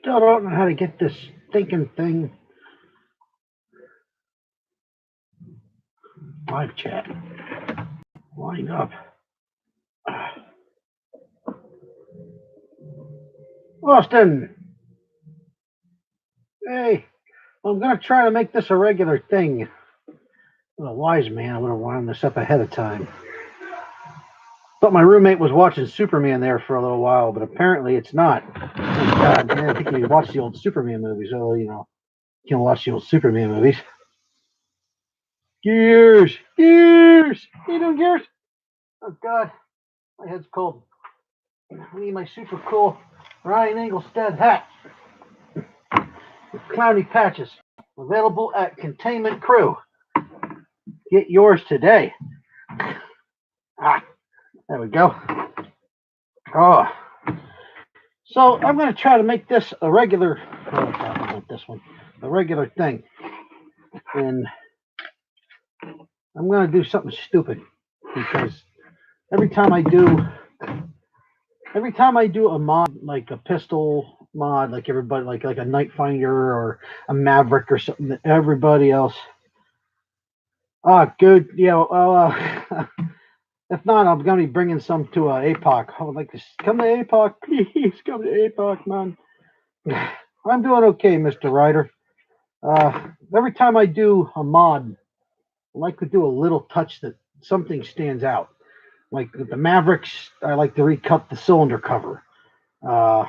Still don't know how to get this thinking thing. Live chat. Line up. Austin! Hey, I'm going to try to make this a regular thing. I'm a wise man. I would have wound this up ahead of time. Thought my roommate was watching Superman there for a little while, but apparently it's not. God, I think you watch the old Superman movies. Oh, you can watch the old Superman movies. Gears! Gears! You doing, Gears? Oh, God. My head's cold. I need my super cool Ryan Engelstead hat with Clownie patches. Available at Containment Crew. Get yours today. There we go. Oh. So I'm going to try to make this a regular, a regular thing. And I'm going to do something stupid because every time I do a mod, like a pistol mod, like everybody, like a Night Finder or a Maverick or something that everybody else. Good. Yeah. Well, if not, I'm gonna be bringing some to APOC. I would like to come to APOC, please. Come to APOC, man. I'm doing okay, Mr. Ryder. Every time I do a mod, I like to do a little touch that something stands out. Like with the Mavericks, I like to recut the cylinder cover. I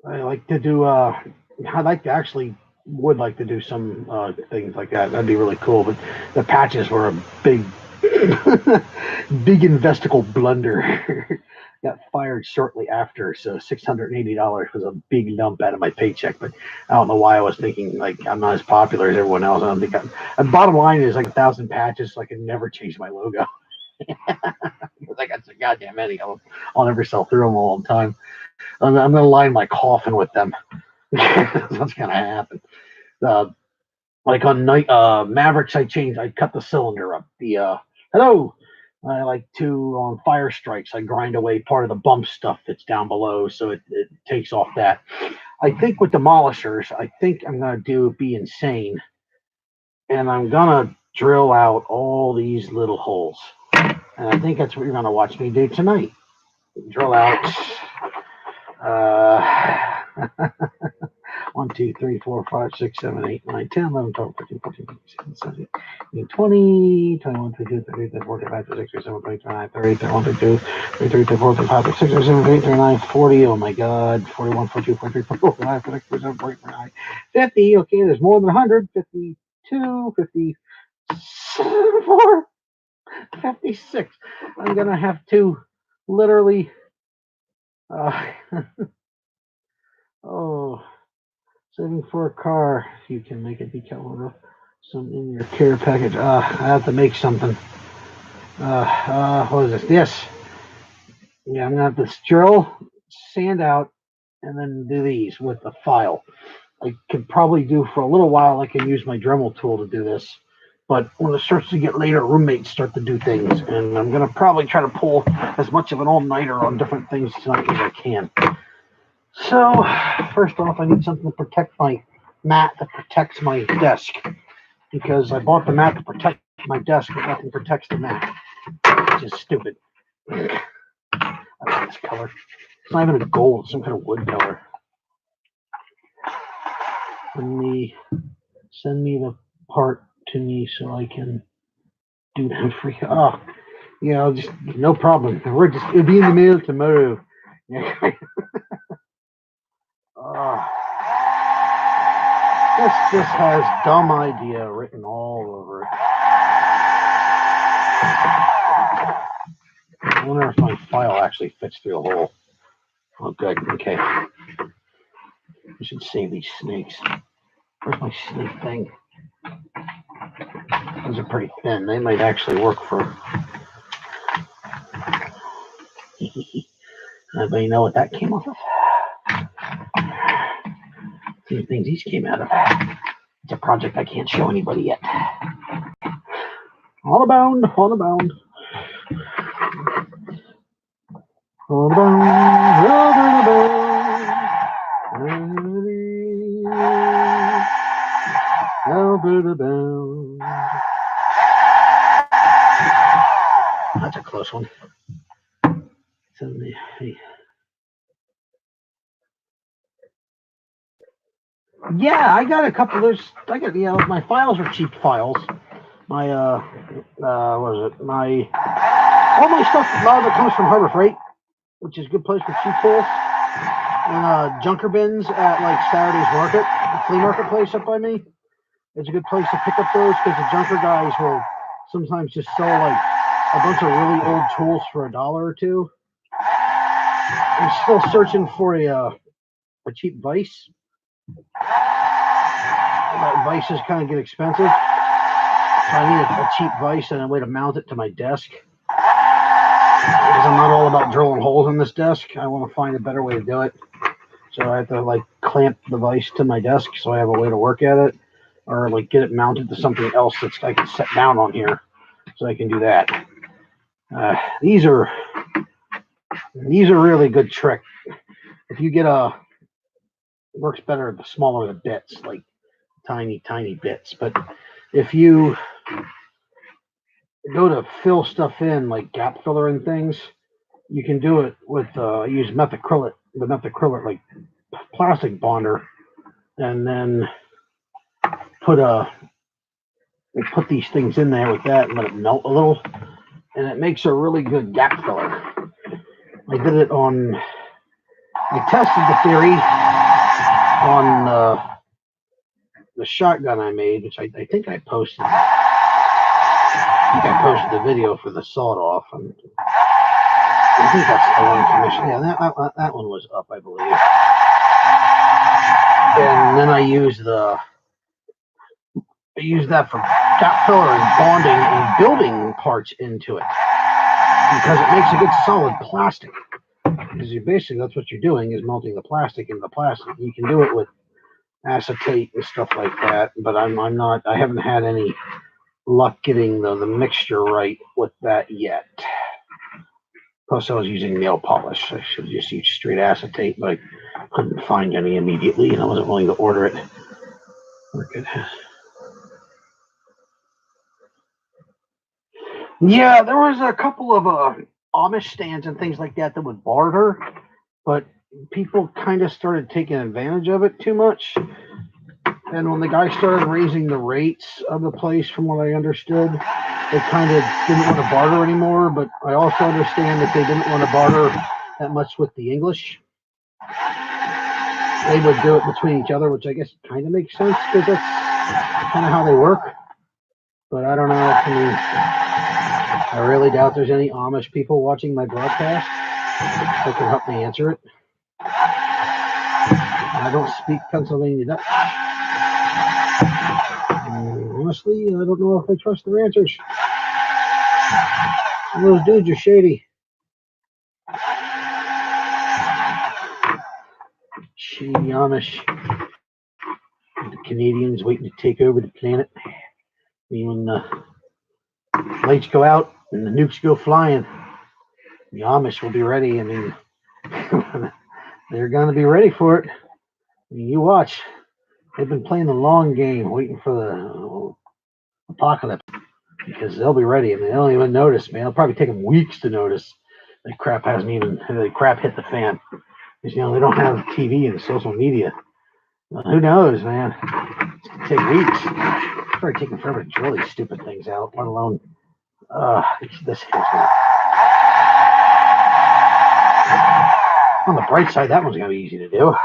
like to do. I'd like to actually would like to do some things like that. That'd be really cool. But the patches were a big, big investigal blunder. Got fired shortly after, so $680 was a big lump out of my paycheck. But I don't know why I was thinking like I'm not as popular as everyone else. I don't think. And bottom line is like 1,000 patches, so I can never change my logo. Because I got so goddamn many of them. I'll never sell through them all the time. I'm going to line my coffin with them. That's what's going to happen. Like on Mavericks, I cut the cylinder up. Hello. I like to, on fire strikes, I grind away part of the bump stuff that's down below so it takes off that. I think with demolishers, I think I'm going to be insane. And I'm going to drill out all these little holes. And I think that's what you're going to watch me do tonight. Drill out 1, 2, 3, 4, 5, 6, 7, 8, 9, 10, 11, 12, 13, 14, 15, 16, 17, 18, 20, 21, 22, 23, 24, 25, 26, 27, 28, 29, 30, 31, 32, 33, 34, 35, 36, 37, 38, 39, 40. Oh my God. 41, 42, 43, 44, 45, 46, 47, 48, 49, 50. Okay, there's more than 100. 52, 54, 56. I'm going to have to literally. Saving for a car. You can make a decal logo. Some in your care package. I have to make something. What is this? Yes. Yeah, I'm gonna have to drill, sand out, and then do these with the file. I could probably do for a little while. I can use my Dremel tool to do this. But when it starts to get later, roommates start to do things, and I'm gonna probably try to pull as much of an all-nighter on different things tonight as I can. So, first off, I need something to protect my mat that protects my desk. Because I bought the mat to protect my desk, but nothing protects the mat. Which is stupid. I like this color. It's not even a gold, it's some kind of wood color. Send me the part to me so I can do that free. Oh, yeah, just no problem. It'll be in the mail tomorrow. This just has dumb idea written all over it. I wonder if my file actually fits through the hole. Oh, good. Okay. I should save these snakes. Where's my snake thing? Those are pretty thin. They might actually work for. Anybody know what that came off of? These things these came out of. It's a project I can't show anybody yet. On a bound. That's a close one. Yeah, I got a couple of those. I got, my files are cheap files. My what is it? All my stuff, a lot of it comes from Harbor Freight, which is a good place for cheap tools. And junker bins at like Saturday's Market, the flea market place up by me. It's a good place to pick up those because the junker guys will sometimes just sell like a bunch of really old tools for $1 or $2. I'm still searching for a cheap vise. Vices kind of get expensive, so I need a cheap vise and a way to mount it to my desk. Because I'm not all about drilling holes in this desk. I want to find a better way to do it. So I have to like clamp the vise to my desk so I have a way to work at it, or like get it mounted to something else that I can set down on here, so I can do that. These are really good trick. If you get it works better the smaller the bits, like tiny bits. But if you go to fill stuff in, like gap filler and things, you can do it with use methacrylic, like plastic bonder, and then put these things in there with that and let it melt a little, and it makes a really good gap filler. I tested the theory on the shotgun I made, which I think I posted. I think I posted the video for the sawed off, and I think that's the one commission. Yeah, that one was up, I believe. And then I used that for gap filler and bonding and building parts into it, because it makes a good solid plastic. Because basically that's what you're doing, is melting the plastic into the plastic. You can do it with acetate and stuff like that, but I haven't had any luck getting the mixture right with that yet. Plus I was using nail polish. I should just use straight acetate, but I couldn't find any immediately, and I wasn't willing to order it. We're good. Yeah, there was a couple of Amish stands and things like that would barter, but people kind of started taking advantage of it too much. And when the guy started raising the rates of the place, from what I understood, they kind of didn't want to barter anymore. But I also understand that they didn't want to barter that much with the English. They would do it between each other, which I guess kind of makes sense, because that's kind of how they work. But I don't know. I mean, I really doubt there's any Amish people watching my broadcast that can help me answer it. I don't speak Pennsylvania Dutch. Honestly, I don't know if I trust their answers. Some of those dudes are shady. Shady Amish. The Canadians waiting to take over the planet. I mean, when the lights go out and the nukes go flying, the Amish will be ready. I mean, they're going to be ready for it. I mean, you watch. They've been playing the long game, waiting for the apocalypse, because they'll be ready, and they don't even notice, man. It'll probably take them weeks to notice that crap hit the fan. Because, they don't have TV and social media. Who knows, man? It's going to take weeks. It's probably taking forever to drill these stupid things out, let alone this here's going. On the bright side, that one's going to be easy to do.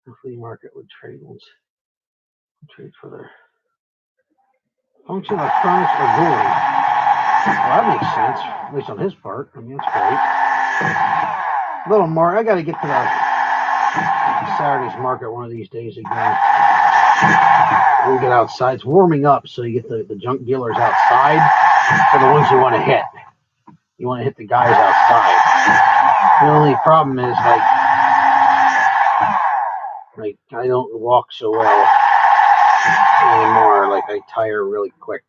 The flea market would trade for their function electronics or jewelry. Well, that makes sense, at least on his part. I mean, that's great. Little more. I got to get to the Saturday's market one of these days again. We'll get outside. It's warming up, so you get the junk dealers outside for the ones you want to hit. You want to hit the guys outside. The only problem is, like I don't walk so well. anymore. Like I tire really quick.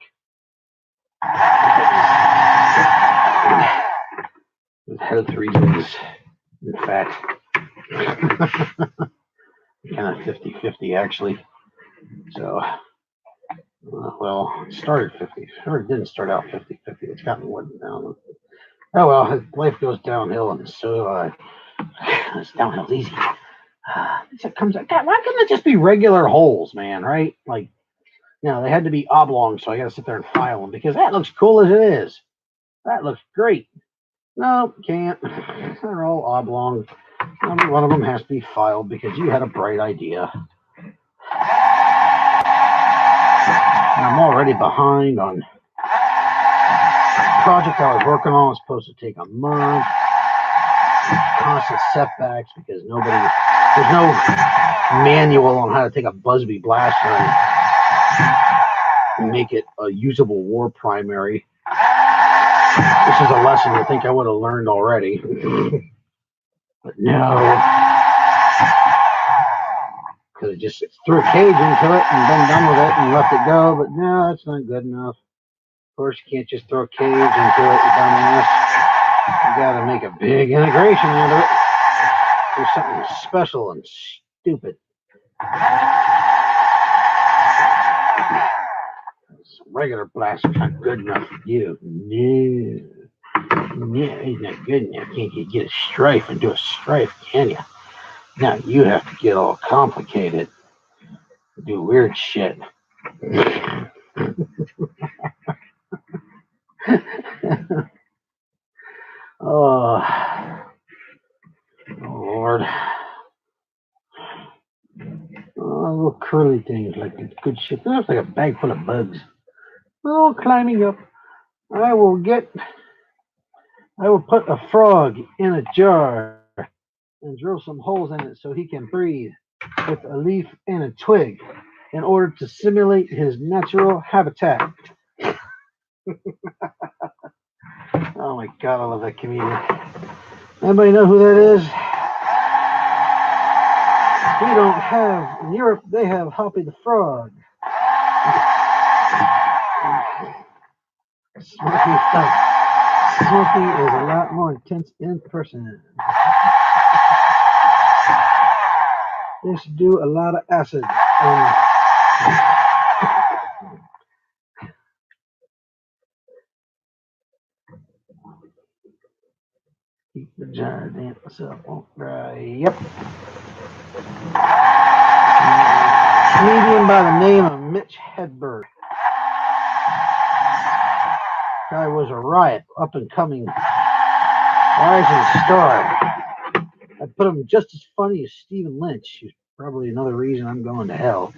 With health reasons, in fact. Kind of 50-50 actually. So, well, it started 50, or it didn't start out 50-50. It's gotten more down. Oh well, life goes downhill, and so it's downhill's easy. It comes. God, why couldn't it just be regular holes, man? Right? Like, they had to be oblong, so I got to sit there and file them because that looks cool as it is. That looks great. No, can't. They're all oblong. Every one of them has to be filed because you had a bright idea. And I'm already behind on the project I was working on. Was supposed to take a month. Constant setbacks because there's no manual on how to take a Busby blaster and make it a usable war primary. This is a lesson I think I would have learned already. But no. Could have just threw a cage into it and been done with it and left it go, but no, that's not good enough. Of course, you can't just throw a cage into it, you dumbass. You gotta make a big integration out of it. There's something special and stupid. Some regular blasters not good enough for you. No, he's not good enough. Can't you get a strife and do a strife, can you? Now you have to get all complicated, do weird shit. Oh, Lord. Oh, little curly things like the good shit. That's like a bag full of bugs. Oh, climbing up. I will put a frog in a jar and drill some holes in it so he can breathe with a leaf and a twig in order to simulate his natural habitat. Oh my God, I love that comedian. Anybody know who that is? We don't have, in Europe, they have Hoppy the Frog. Smokey is a lot more intense in person. They used to do a lot of acid. Keep the jar damp so it won't dry. Yep. Comedian by the name of Mitch Hedberg. Guy was a riot, up and coming, rising star. I put him just as funny as Stephen Lynch, who's probably another reason I'm going to hell.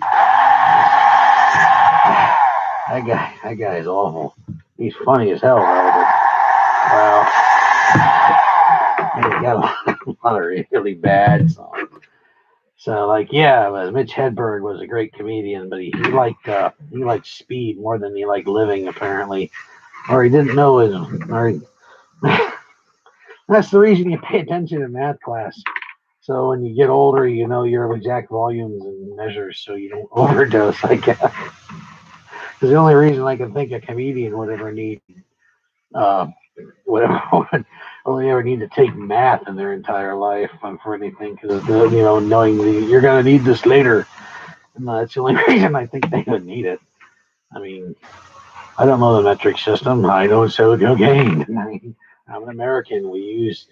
That guy is awful. He's funny as hell, though. But, he got a lot of really bad songs. So, like, yeah, Mitch Hedberg was a great comedian, but he liked speed more than he liked living, apparently, or he didn't know his. That's the reason you pay attention in math class. So when you get older, you know your exact volumes and measures, so you don't overdose, I guess. Because the only reason I can think a comedian would ever need, would only ever need to take math in their entire life for anything, because knowing you're gonna need this later, and that's the only reason I think they would need it. I mean, I don't know the metric system. I don't so cocaine. I mean, I'm an American. We use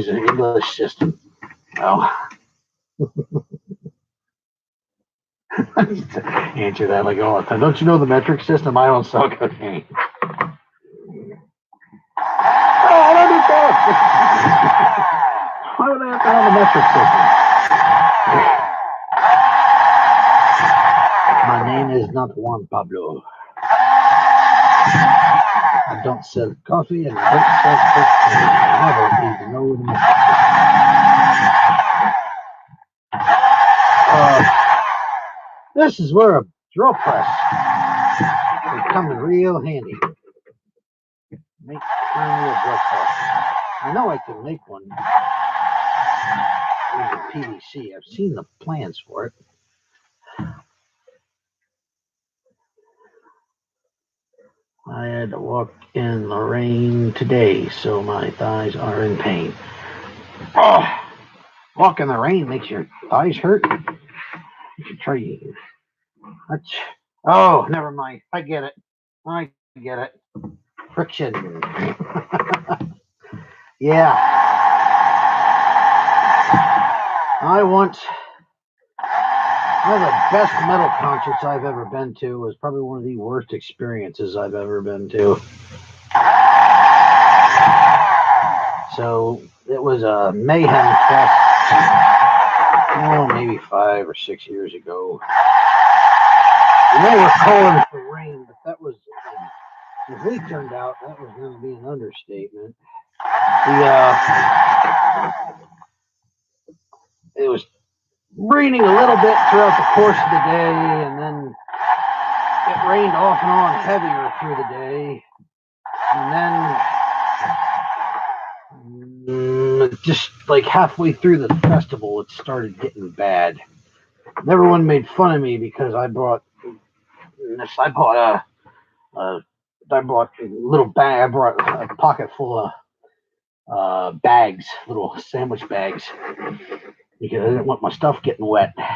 an English system. Well, answer that like all the time. Don't you know the metric system? I don't sell cocaine. Oh, I don't do that. Why do they have to have a metric system? My name is not Juan Pablo. I don't sell coffee and I don't sell cocaine. I don't even know the metric system. This is where a drill press would come in real handy. Make a drill press. I know I can make one using PVC. I've seen the plans for it. I had to walk in the rain today, so my thighs are in pain. Oh, walk in the rain makes your thighs hurt? You should try. Oh, never mind. I get it. I get it. Friction. Yeah. One of the best metal concerts I've ever been to was probably one of the worst experiences I've ever been to. So it was a Mayhem Fest, maybe 5 or 6 years ago. And they were calling for rain, but that was, as it turned out, that was going to be an understatement. It was raining a little bit throughout the course of the day, and then it rained off and on heavier through the day, and then just like halfway through the festival, it started getting bad. And everyone made fun of me because I bought a little bag. I brought a pocket full of bags, little sandwich bags, because I didn't want my stuff getting wet. And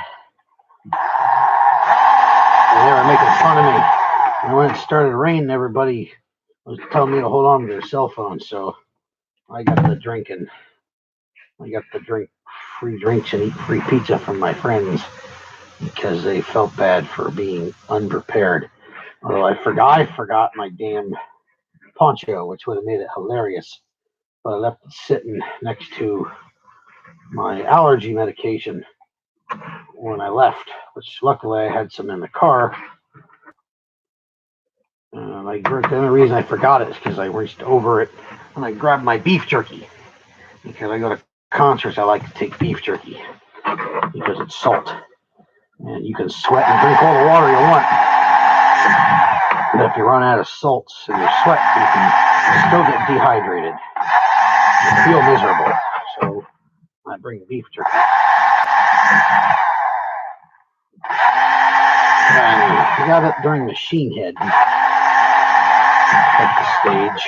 they were making fun of me. And when it started raining, everybody was telling me to hold on to their cell phone. So I got the drink, free drinks and eat free pizza from my friends because they felt bad for being unprepared. Although I forgot my damn poncho, which would have made it hilarious. But I left it sitting next to my allergy medication when I left, which luckily I had some in the car. The only reason I forgot it is because I reached over it and I grabbed my beef jerky. Because I go to concerts, I like to take beef jerky because it's salt. And you can sweat and drink all the water you want. But if you run out of salts in your sweat, you can still get dehydrated. You feel miserable. So I bring beef jerky. And I got it during Machine Head at the stage.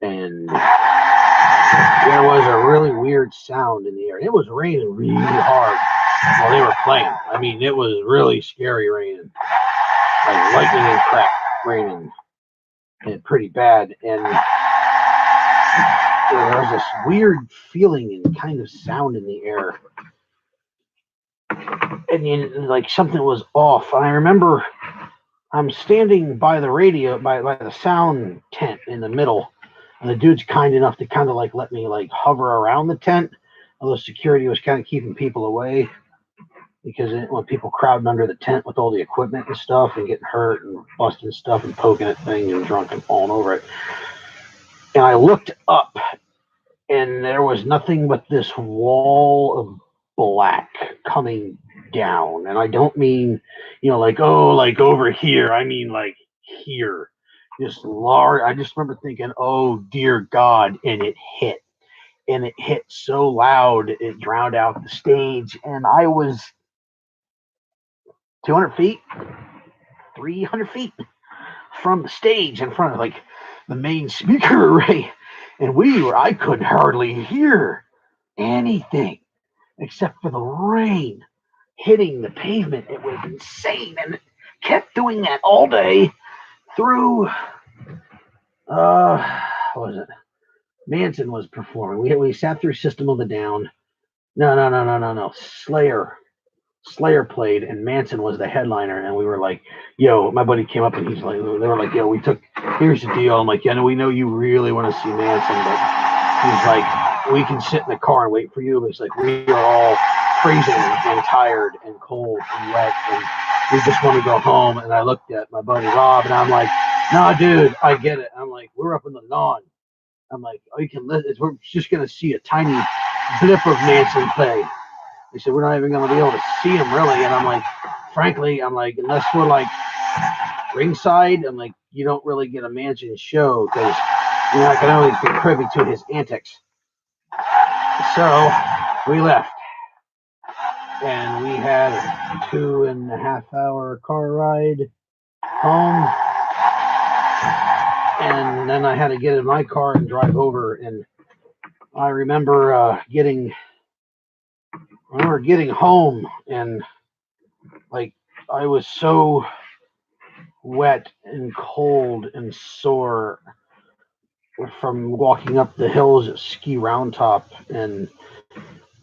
And there was a really weird sound in the air. It was raining really hard while they were playing. I mean, it was really scary raining. Like lightning and crap raining. And pretty bad. And there was this weird feeling and kind of sound in the air. And like something was off. And I remember I'm standing by the radio, by the sound tent in the middle. And the dude's kind enough to kind of like let me like hover around the tent. Although security was kind of keeping people away. Because when people crowding under the tent with all the equipment and stuff and getting hurt and busting stuff and poking at things and drunk and falling over it. And I looked up and there was nothing but this wall of black coming down. And I don't mean, like over here. I mean like here. This large, I just remember thinking, oh dear God, and it hit. And it hit so loud, it drowned out the stage. And I was 200 feet, 300 feet from the stage in front of like the main speaker array. And I could hardly hear anything except for the rain hitting the pavement. It was insane. And it kept doing that all day through, what was it? Manson was performing. We sat through System of a Down. No. Slayer played and Manson was the headliner, and we were like, yo, my buddy came up and they were like, yo, here's the deal. I'm like, yeah, no, we know you really want to see Manson, but he's like, we can sit in the car and wait for you. But it's like, we are all freezing and tired and cold and wet, and we just want to go home. And I looked at my buddy Rob and I'm like, nah, dude, I get it. I'm like, we're up in the lawn. I'm like, oh, we're just going to see a tiny blip of Manson play. They said, we're not even going to be able to see him, really. And I'm like, frankly, unless we're like ringside, I'm like, you don't really get a Manson show because you're not going to always be privy to his antics. So we left. And we had a 2.5 hour car ride home. And then I had to get in my car and drive over. And I remember getting home, and like I was so wet and cold and sore from walking up the hills at Ski Round Top, and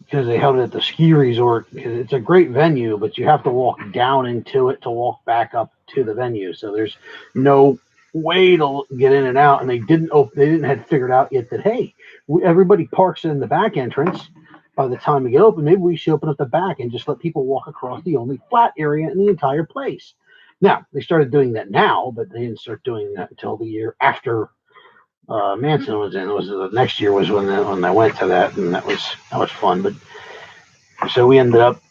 because they held it at the ski resort. It's a great venue, but you have to walk down into it to walk back up to the venue. So there's no way to get in and out. And they didn't have figured out yet that, hey, everybody parks in the back entrance. By the time we get open, maybe we should open up the back and just let people walk across the only flat area in the entire place. Now they started doing that now, but they didn't start doing that until the year after Manson was in. It was the next year was when I went to that, and that was fun. But so I ended up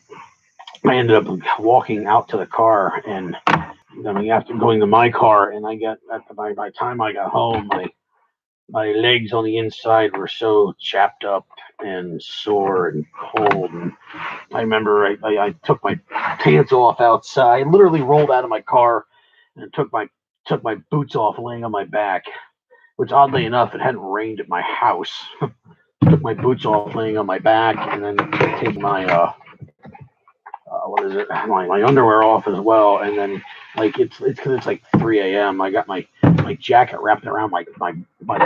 walking out to the car, and after going to my car, and by the time I got home, my legs on the inside were so chapped up and sore and cold. And I remember I took my pants off outside. I literally rolled out of my car and took my boots off, laying on my back. Which oddly enough, it hadn't rained at my house. Took my boots off, laying on my back, and then take my my underwear off as well. And then like it's because it's like 3 a.m. I got my jacket wrapped around my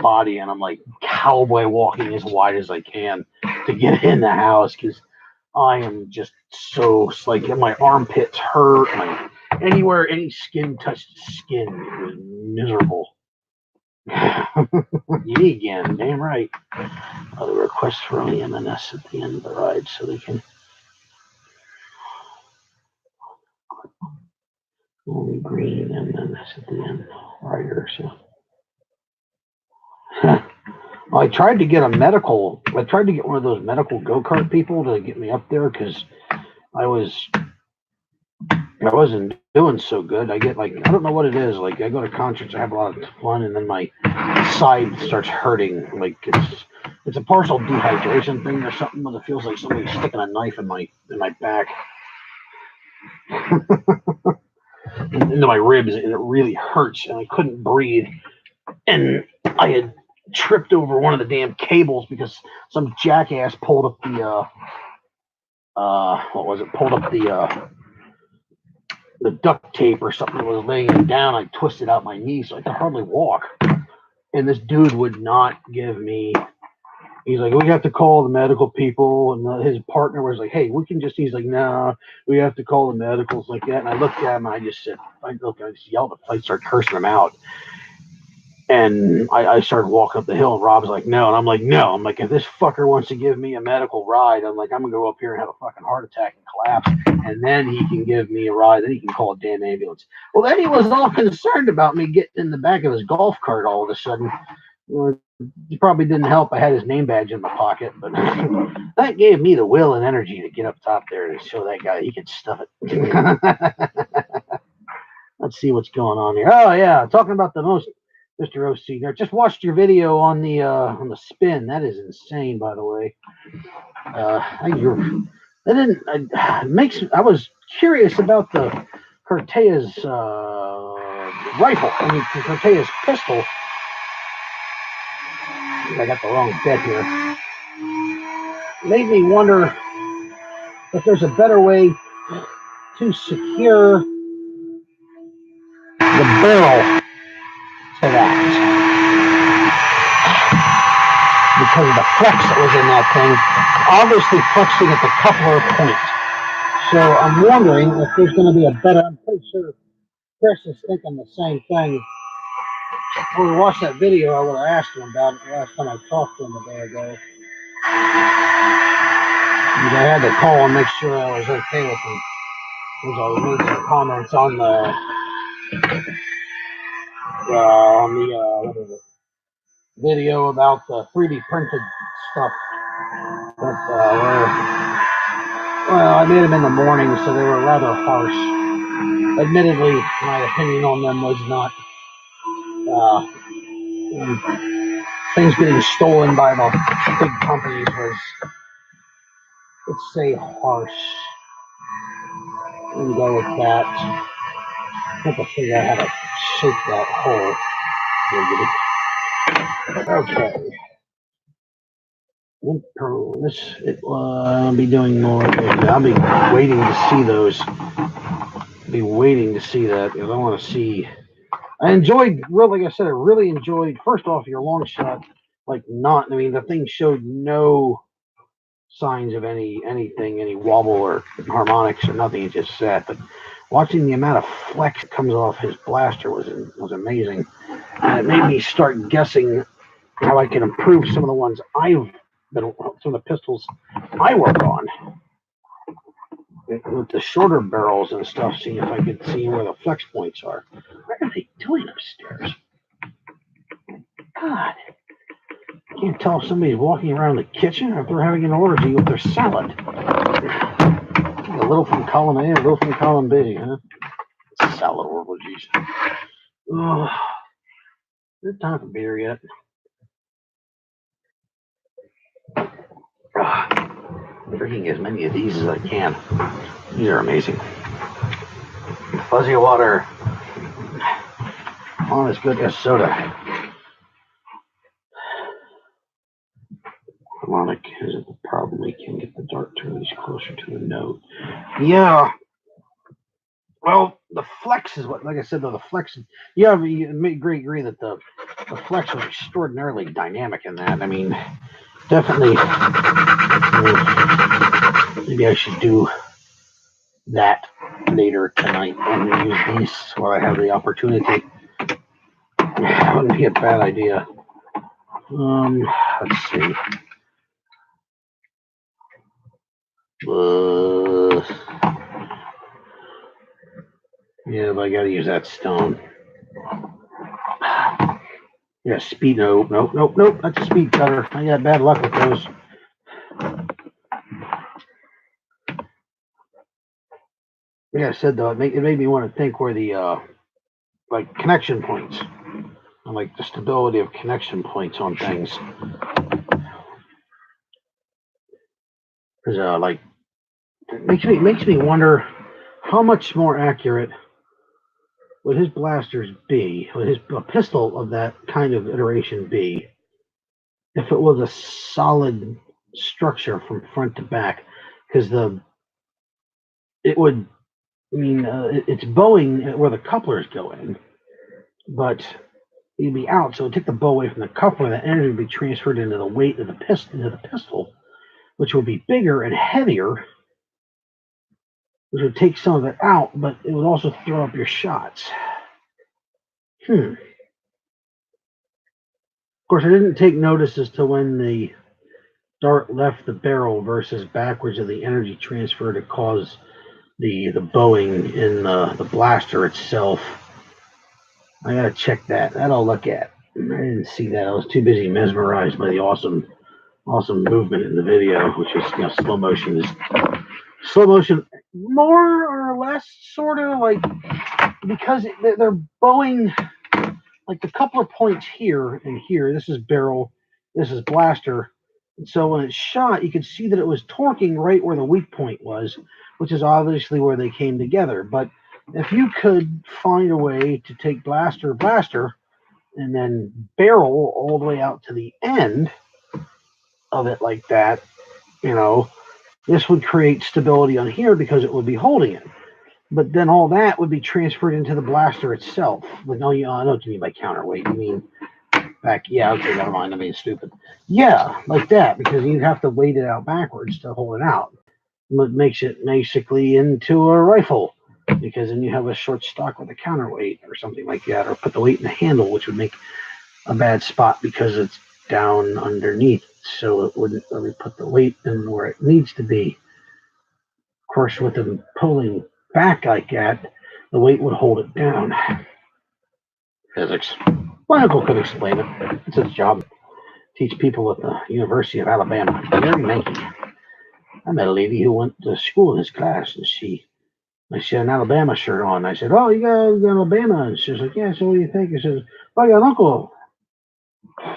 body, and I'm like cowboy walking as wide as I can to get in the house because I am just so like my armpits hurt. Anywhere any skin touched skin, it was miserable. Me again, damn right. Other requests for only M&S at the end of the ride so they can only green M&S at the end rider. So I tried to get one of those medical go-kart people to get me up there because I wasn't doing so good. I get I don't know what it is. Like I go to concerts, I have a lot of fun, and then my side starts hurting. Like it's a partial dehydration thing or something, but it feels like somebody's sticking a knife in my back into my ribs, and it really hurts, and I couldn't breathe. And I had tripped over one of the damn cables because some jackass pulled up the Pulled up the duct tape or something that was laying it down. I twisted out my knee, so I could hardly walk. And this dude would not give me. He's like, we have to call the medical people, and his partner was like, hey, we can just. He's like, no, we have to call the medicals like that. And I looked at him, and I just yelled. I started cursing him out. And I started walking up the hill, and Rob's like, no. And I'm like, no. I'm like, if this fucker wants to give me a medical ride, I'm like, I'm going to go up here and have a fucking heart attack and collapse. And then he can give me a ride. Then he can call a damn ambulance. Well, then he was all concerned about me getting in the back of his golf cart all of a sudden. Well, it probably didn't help. I had his name badge in my pocket, but that gave me the will and energy to get up top there and show that guy he could stuff it. Let's see what's going on here. Oh, yeah. Talking about the most. Mr. OC there. Just watched your video on the spin. That is insane, by the way. I was curious about the Cortea's rifle. I mean, Cortea's pistol. I got the wrong bit here. Made me wonder if there's a better way to secure the barrel to that. Because of the flex that was in that thing, obviously flexing at the coupler point. So I'm wondering if there's going to be a better. I'm pretty sure Chris is thinking the same thing. When we watched that video, I would have asked him about it the last time I talked to him a day ago. And I had to call and make sure I was okay with him. Because I made some comments on the video about the 3D printed stuff. I made them in the morning, so they were rather harsh. Admittedly, my opinion on them was not things getting stolen by the big companies was, let's say, harsh. And go with that. I have to figure out how to shape that hole. Okay. I'll be doing more. I'll be waiting to see those. Be waiting to see that because I want to see. I enjoyed, like I said, I really enjoyed. First off, your long shot, like not. I mean, the thing showed no signs of any wobble or harmonics or nothing. It just sat. But watching the amount of flex that comes off his blaster was amazing, and it made me start guessing how I can improve some of the ones some of the pistols I work on with the shorter barrels and stuff. See if I could see where the flex points are. What are they doing upstairs? God, I can't tell if somebody's walking around the kitchen or if they're having an orgy with their salad. A little from column A, a little from column B, huh? Salad orgies. Oh, is it time for beer yet? Drinking as many of these as I can. These are amazing. Fuzzy water. Oh, it's good as soda. Harmonic isn't the problem. We can get the dart to release closer to the note. Yeah. Well, the flex is what, like I said, though, the flex. Yeah, you agree that the flex was extraordinarily dynamic in that. I mean, definitely. Maybe I should do that later tonight and use these while I have the opportunity. That wouldn't be a bad idea. Let's see. Yeah, but I gotta use that stone. Yeah, speed. Nope. That's a speed cutter. I got bad luck with those. Like I said, though, it made me want to think where the like connection points, and like the stability of connection points on things. Because like it makes me wonder how much more accurate would his blasters be, would a pistol of that kind of iteration be, if it was a solid structure from front to back? Because it would. I mean, it's bowing where the couplers go in, but you'd be out, so it'd take the bow away from the coupler. That energy would be transferred into the weight of the pistol, which would be bigger and heavier, which would take some of it out, but it would also throw up your shots. Of course, I didn't take notice as to when the dart left the barrel versus backwards of the energy transfer to cause the bowing in the blaster itself. I gotta check that. That I'll look at. I didn't see that. I was too busy mesmerized by the awesome movement in the video, which is slow motion. Slow motion, more or less, sort of like, because they're bowing like the coupler points here and here. This is barrel, this is blaster. And so when it's shot, you could see that it was torquing right where the weak point was, which is obviously where they came together. But if you could find a way to take blaster, and then barrel all the way out to the end of it like that, this would create stability on here because it would be holding it. But then all that would be transferred into the blaster itself. But no, I know what you mean by counterweight. You mean back? Yeah, okay, never mind. I mean, stupid. Yeah, like that, because you have to weight it out backwards to hold it out. It makes it basically into a rifle, because then you have a short stock with a counterweight or something like that, or put the weight in the handle, which would make a bad spot because it's down underneath, so it wouldn't really put the weight in where it needs to be. Of course, with them pulling back like that, the weight would hold it down. Physics. My uncle could explain it. It's his job. Teach people at the University of Alabama. Very Yankee. I met a lady who went to school in his class, and she had an Alabama shirt on. I said, "Oh, you got Alabama?" And she was like, "Yeah." So what do you think? I said, "Well, I got an uncle.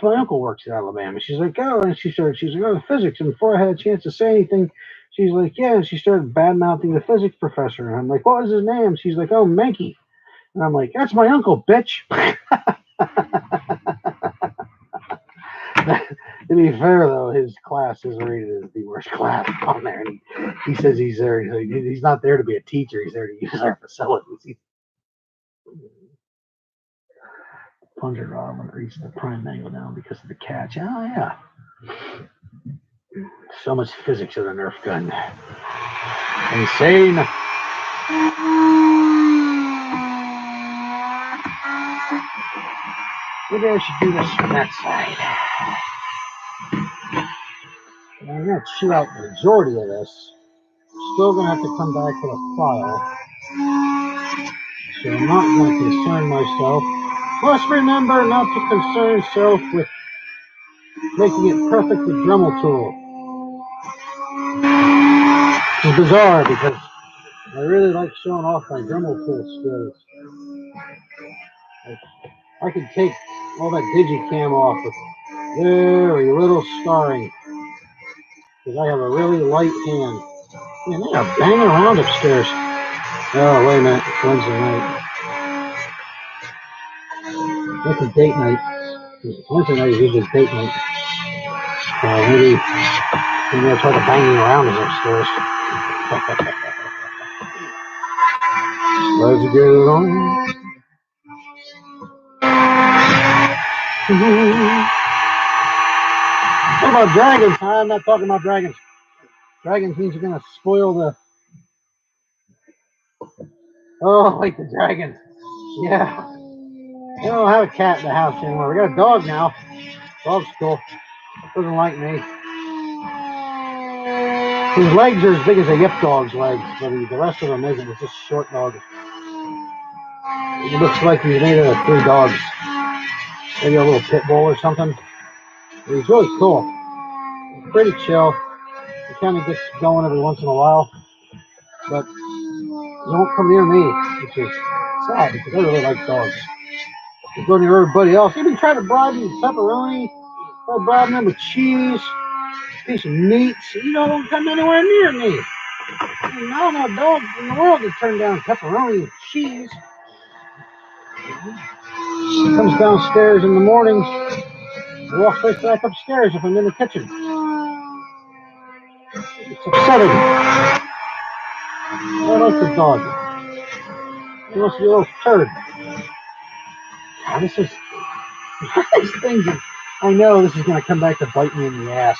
My uncle works at Alabama." She's like, "Oh," and she's like, "Oh, physics." And before I had a chance to say anything, she's like, "Yeah," and she started bad mouthing the physics professor. And I'm like, "What was his name?" She's like, "Oh, Mankey." And I'm like, "That's my uncle, bitch." To be fair, though, his class is rated as the worst class on there. And he says he's there. He's not there to be a teacher. He's there to use our facilities. Plunger rod when it reaches the prime angle down because of the catch. Oh, yeah. So much physics of the Nerf gun. Insane. Maybe I should do this from that side. I'm going to chew out the majority of this. Still going to have to come back to the file. So I'm not going to concern myself. Must remember not to concern self with making it perfect with Dremel tool. It's bizarre because I really like showing off my Dremel tool skills. I could take all that digicam off with very little scarring because I have a really light hand. Man, they are banging around upstairs. Oh, wait a minute. It's Wednesday night. It's a date night. Wednesday night is usually date night. Maybe they'll try to banging around us upstairs. Let's get it on. What about dragons? I'm not talking about dragons. Dragons means you're going to spoil the... Oh, like the dragons. Yeah. We don't have a cat in the house anymore. We got a dog now. Dog's cool. Doesn't like me. His legs are as big as a yip dog's legs, but the rest of them isn't. It's just a short dog. It looks like he's made out of 3 dogs. Maybe a little pit bull or something. But he's really cool. He's pretty chill. He kind of gets going every once in a while. But he won't come near me, which is sad because I really like dogs. He'll go near everybody else. He's been trying to bribe me with pepperoni, bribe me with cheese, a piece of meat. So you don't come anywhere near me. I don't know a dog in the world that turned down pepperoni and cheese. He comes downstairs in the mornings and walks right back upstairs if I'm in the kitchen. It's upsetting. I like the dog. He wants to be a little turd. Oh, this is... These things are, I know this is going to come back to bite me in the ass.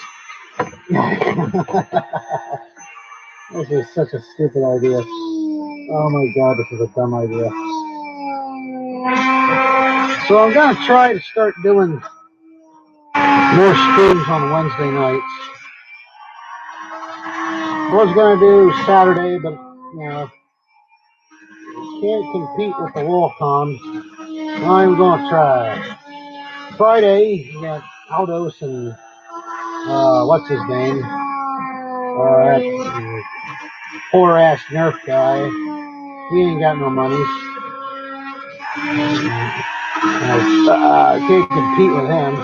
This is such a stupid idea. Oh my god, this is a dumb idea. So I'm going to try to start doing more streams on Wednesday nights. I was going to do Saturday, but, you know, can't compete with the Wacom. I'm going to try. Friday, you got Aldos and, what's his name? That poor ass Nerf guy. He ain't got no monies. I can't compete with him.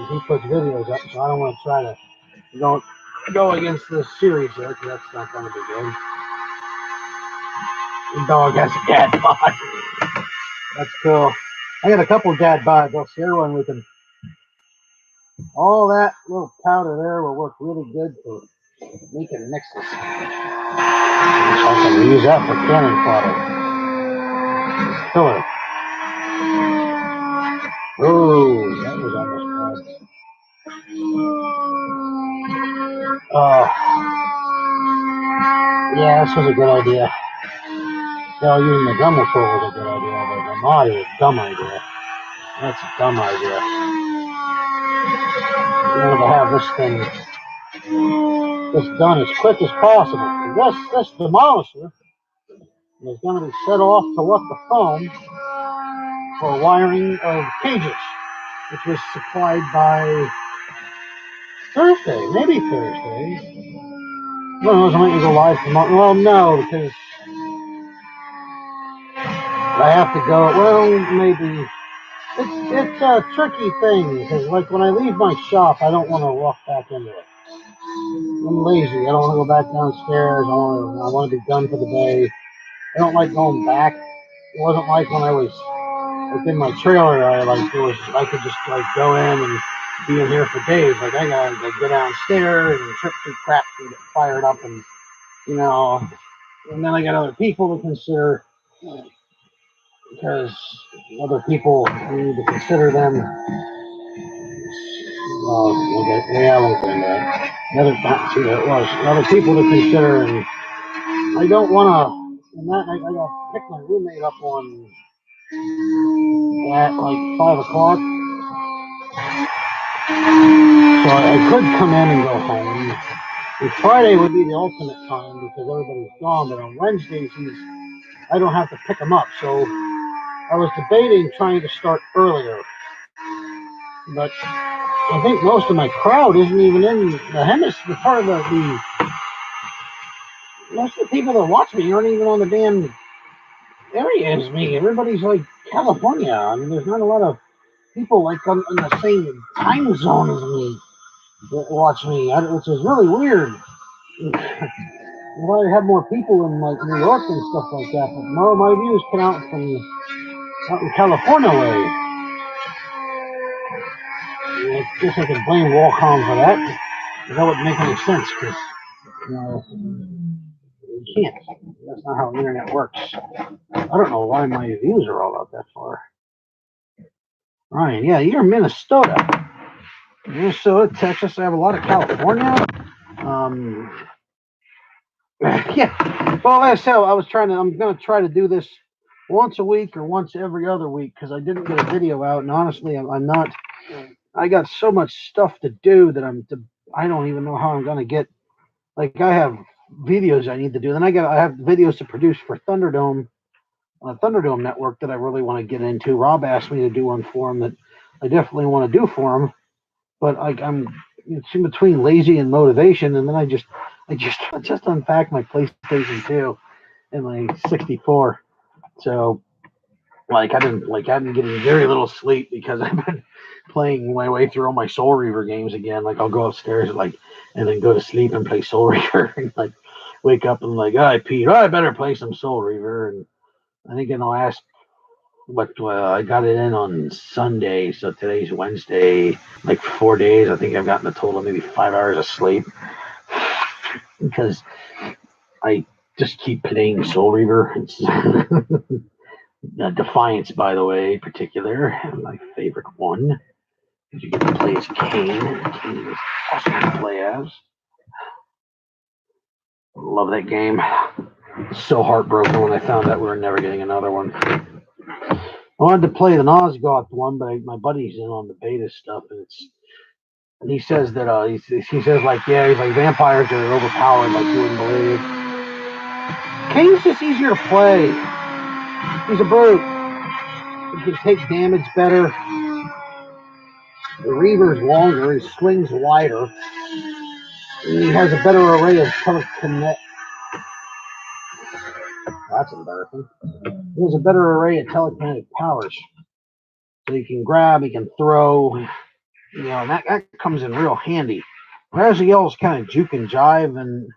He puts videos up, so I don't want to try to go against this series yet, because that's not going to be good. The dog has a dad bod. That's cool. I got a couple of dad bods. I'll share one with him. All that little powder there will work really good for making mixes. I can use that for cannon fodder. Killer. Oh, that was almost bad. Yeah, this was a good idea. Yeah, using the Dremel tool was a good idea, but the mod is a dumb idea. That's a dumb idea. You want to have this thing just done as quick as possible. This demolisher is going to be set off to what the phone for wiring of cages, which was supplied by Thursday, maybe Thursday. I don't know, I might go live tomorrow. Well, no, because I have to go. Well, maybe. It's a tricky thing, because like when I leave my shop, I don't want to walk back into it. I'm lazy. I don't want to go back downstairs. I want to be done for the day. I don't like going back. It wasn't like when I was like in my trailer. I could just like go in and being here for days. Like I gotta go downstairs and trip through crap and get fired up, and and then I got other people to consider because other people we need to consider them. Okay, yeah, I won't go into that. Not see what it was. Other people to consider, and I don't want to. And that I got to pick my roommate up on at like 5 o'clock, so I could come in and go home. And Friday would be the ultimate time because everybody's gone. But on Wednesdays, I don't have to pick them up. So I was debating trying to start earlier, but I think most of my crowd isn't even in the hemisphere. Part of the most of the people that watch me aren't even on the damn area as me. Everybody's like California. I mean, there's not a lot of people like on the same time zone as me that watch me, which is really weird. Well, I have more people in like New York and stuff like that, but no, my views come out in California way. I guess I could blame Qualcomm for that. That wouldn't make any sense because you can't. That's not how the internet works. I don't know why my views are all out that far. Ryan, yeah, you're Minnesota. Minnesota, Texas. I have a lot of California. Yeah. Well, as I said, I'm going to try to do this once a week or once every other week because I didn't get a video out. And honestly, I'm not. I got so much stuff to do that I don't even know how I'm going to get. Like, I have videos I need to do. Then I have videos to produce for Thunderdome Network that I really want to get into. Rob asked me to do one for him that I definitely want to do for him. But it's in between lazy and motivation, and then I just unpacked my PlayStation 2 and my 64. So I've been getting very little sleep because I've been playing my way through all my Soul Reaver games again. Like I'll go upstairs and then go to sleep and play Soul Reaver and like wake up and like, oh, Pete, I better play some Soul Reaver. And I think in the last I got it in on Sunday, so today's Wednesday. Like 4 days, I think I've gotten a total of maybe 5 hours of sleep because I just keep playing Soul Reaver. It's Defiance, by the way, particular, my favorite one. You get to play as Kane. Kane is awesome to play as. Love that game. So heartbroken when I found out we were never getting another one. I wanted to play the Nosgoth one, but my buddy's in on the beta stuff, and he says that he says like, yeah, he's like, vampires are overpowered like you wouldn't believe. Kane's just easier to play. He's a brute. He can take damage better. The Reaver's longer. He swings wider. And he has a better array of telekinetic. That's embarrassing. He has a better array of telekinetic powers. So he can grab, he can throw. And that comes in real handy. Raziel's kind of juke and jive, and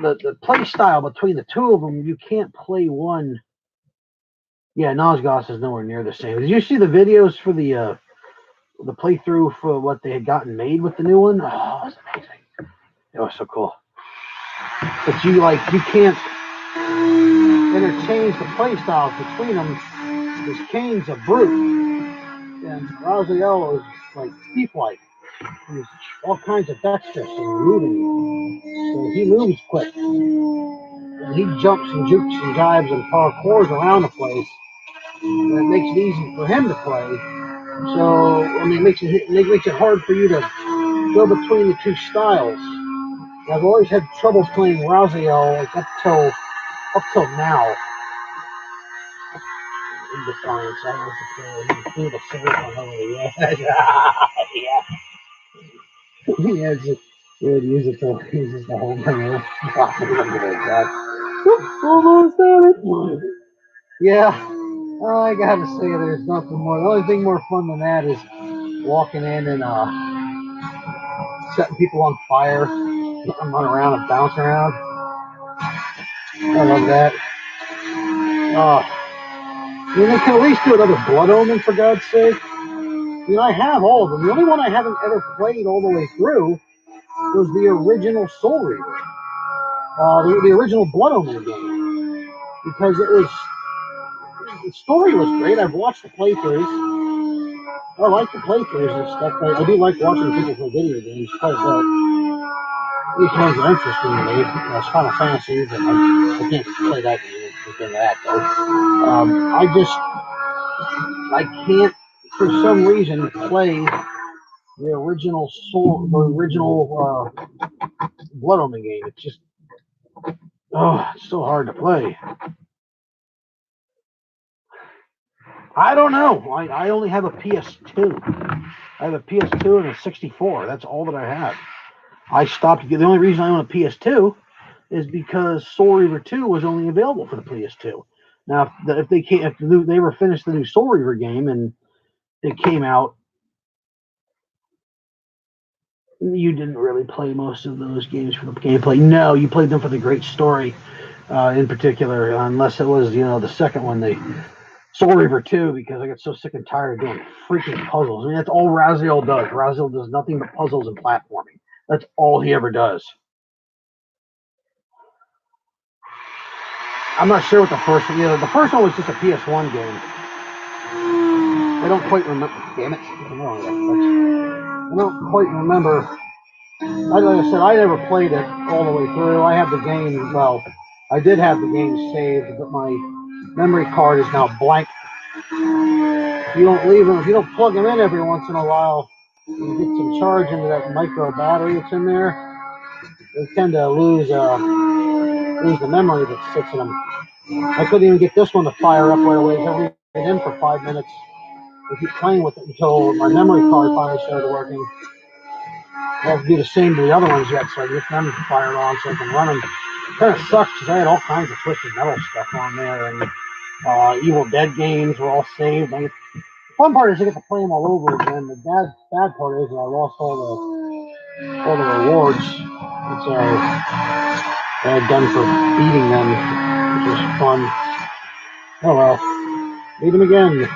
the play style between the two of them, you can't play one. Yeah, Nosgoth is nowhere near the same. Did you see the videos for the playthrough for what they had gotten made with the new one? Oh, it was amazing. It was so cool. But you can't interchange the play styles between them because Kane's a brute and Raziel is like thief-like. He's all kinds of dexterous and moving. So he moves quick. And he jumps and jukes and jives and parkours around the place. And it makes it easy for him to play. So, I mean, it makes it hard for you to go between the two styles. I've always had trouble playing Raziel up till now. In Defiance, I was to do the save on over yeah. Use the whole thing. Almost at it. Yeah. Oh, I gotta say, there's nothing more. The only thing more fun than that is walking in and setting people on fire, letting them run around and bounce around. I love that. Oh, I mean, they can at least do another Blood Omen, for God's sake. I mean, I have all of them. The only one I haven't ever played all the way through was the original Soul Reaver. The original Blood Omen game. Because it was... The story was great. I've watched the playthroughs. I like the playthroughs and stuff. I do like watching people play video games quite a bit. These ones are interesting to me. It's Final Fantasy, but I can't play that game within that, though. I can't, for some reason, play the original Blood Omen game. It's just, it's so hard to play. I don't know. I only have a PS2. I have a PS2 and a 64. That's all that I have. I stopped. The only reason I own a PS2 is because Soul Reaver 2 was only available for the PS2. Now, if they ever finished the new Soul Reaver game and it came out, you didn't really play most of those games for the gameplay. No, you played them for the great story, in particular, unless it was, the second one, the Soul Reaver 2, because I got so sick and tired of doing freaking puzzles. I mean, that's all Raziel does. Raziel does nothing but puzzles and platforming. That's all he ever does. I'm not sure what the first one. The first one was just a PS1 game. I don't quite remember. Damn it! I don't quite remember. Like I said, I never played it all the way through. I have the game. Well, I did have the game saved, but my memory card is now blank. If you don't leave them, if you don't plug them in every once in a while, and get some charge into that micro battery that's in there, they tend to lose the memory that sits in them. I couldn't even get this one to fire up right away. I leave it in for 5 minutes. I keep playing with it until my memory card finally started working. I have to do the same to the other ones yet, so I get them fired on so I can run them. It kind of sucks because I had all kinds of Twisted Metal stuff on there, and Evil Dead games were all saved. The fun part is I get to play them all over again. The bad part is that I lost all the rewards that I had done for beating them, which was fun. Oh well, beat them again.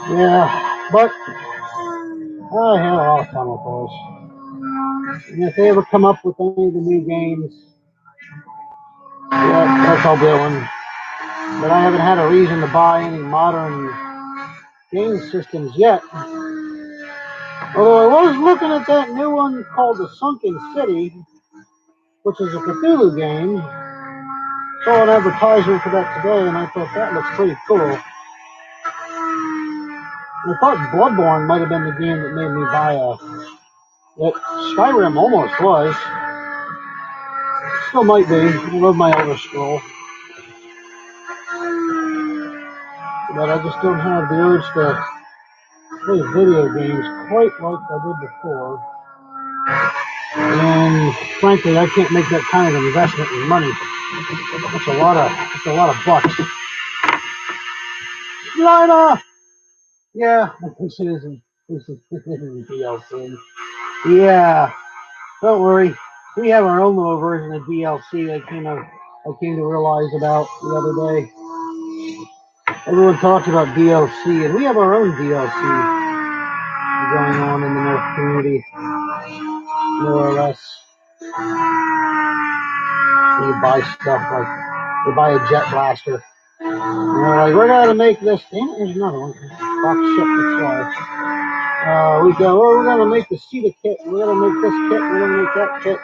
Yeah, but I had a lot of fun with those. And if they ever come up with any of the new games, yeah, that's all doing. But I haven't had a reason to buy any modern game systems yet. Although I was looking at that new one called The Sunken City, which is a Cthulhu game. Saw an advertisement for that today, and I thought that looks pretty cool. I thought Bloodborne might have been the game that made me buy that Skyrim almost was. Still might be. I love my Elder Scroll. But I just don't have the urge to play video games quite like I did before. And frankly, I can't make that kind of investment in money. That's a lot of bucks. Lina! Yeah, this isn't DLC. Yeah, don't worry. We have our own little version of DLC I came to realize about the other day. Everyone talks about DLC, and we have our own DLC going on in the North community, more or less. You buy stuff like, you buy a jet blaster. And they're like, we're going to make this. Damn it, there's another one. Fuck shit, that's why. We go, we're going to make the Cedar kit. We're going to make this kit. We're going to make that kit.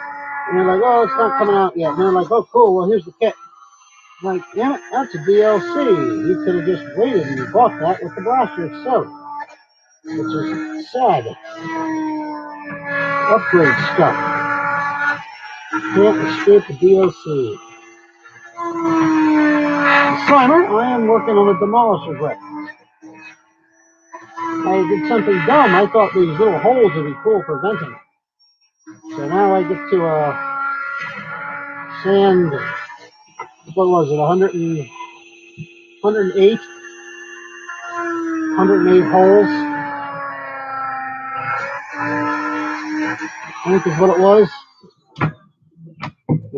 And they're like, oh, it's not coming out yet. And they're like, oh, cool. Well, here's the kit. I'm like, damn it, that's a DLC. You could have just waited and bought that with the blaster itself. Which is sad. Upgrade stuff. Can't escape the DLC. Slimer, I am working on a demolisher brick. I did something dumb. I thought these little holes would be cool for venting. So now I get to sand, what was it, 108 holes, I think is what it was.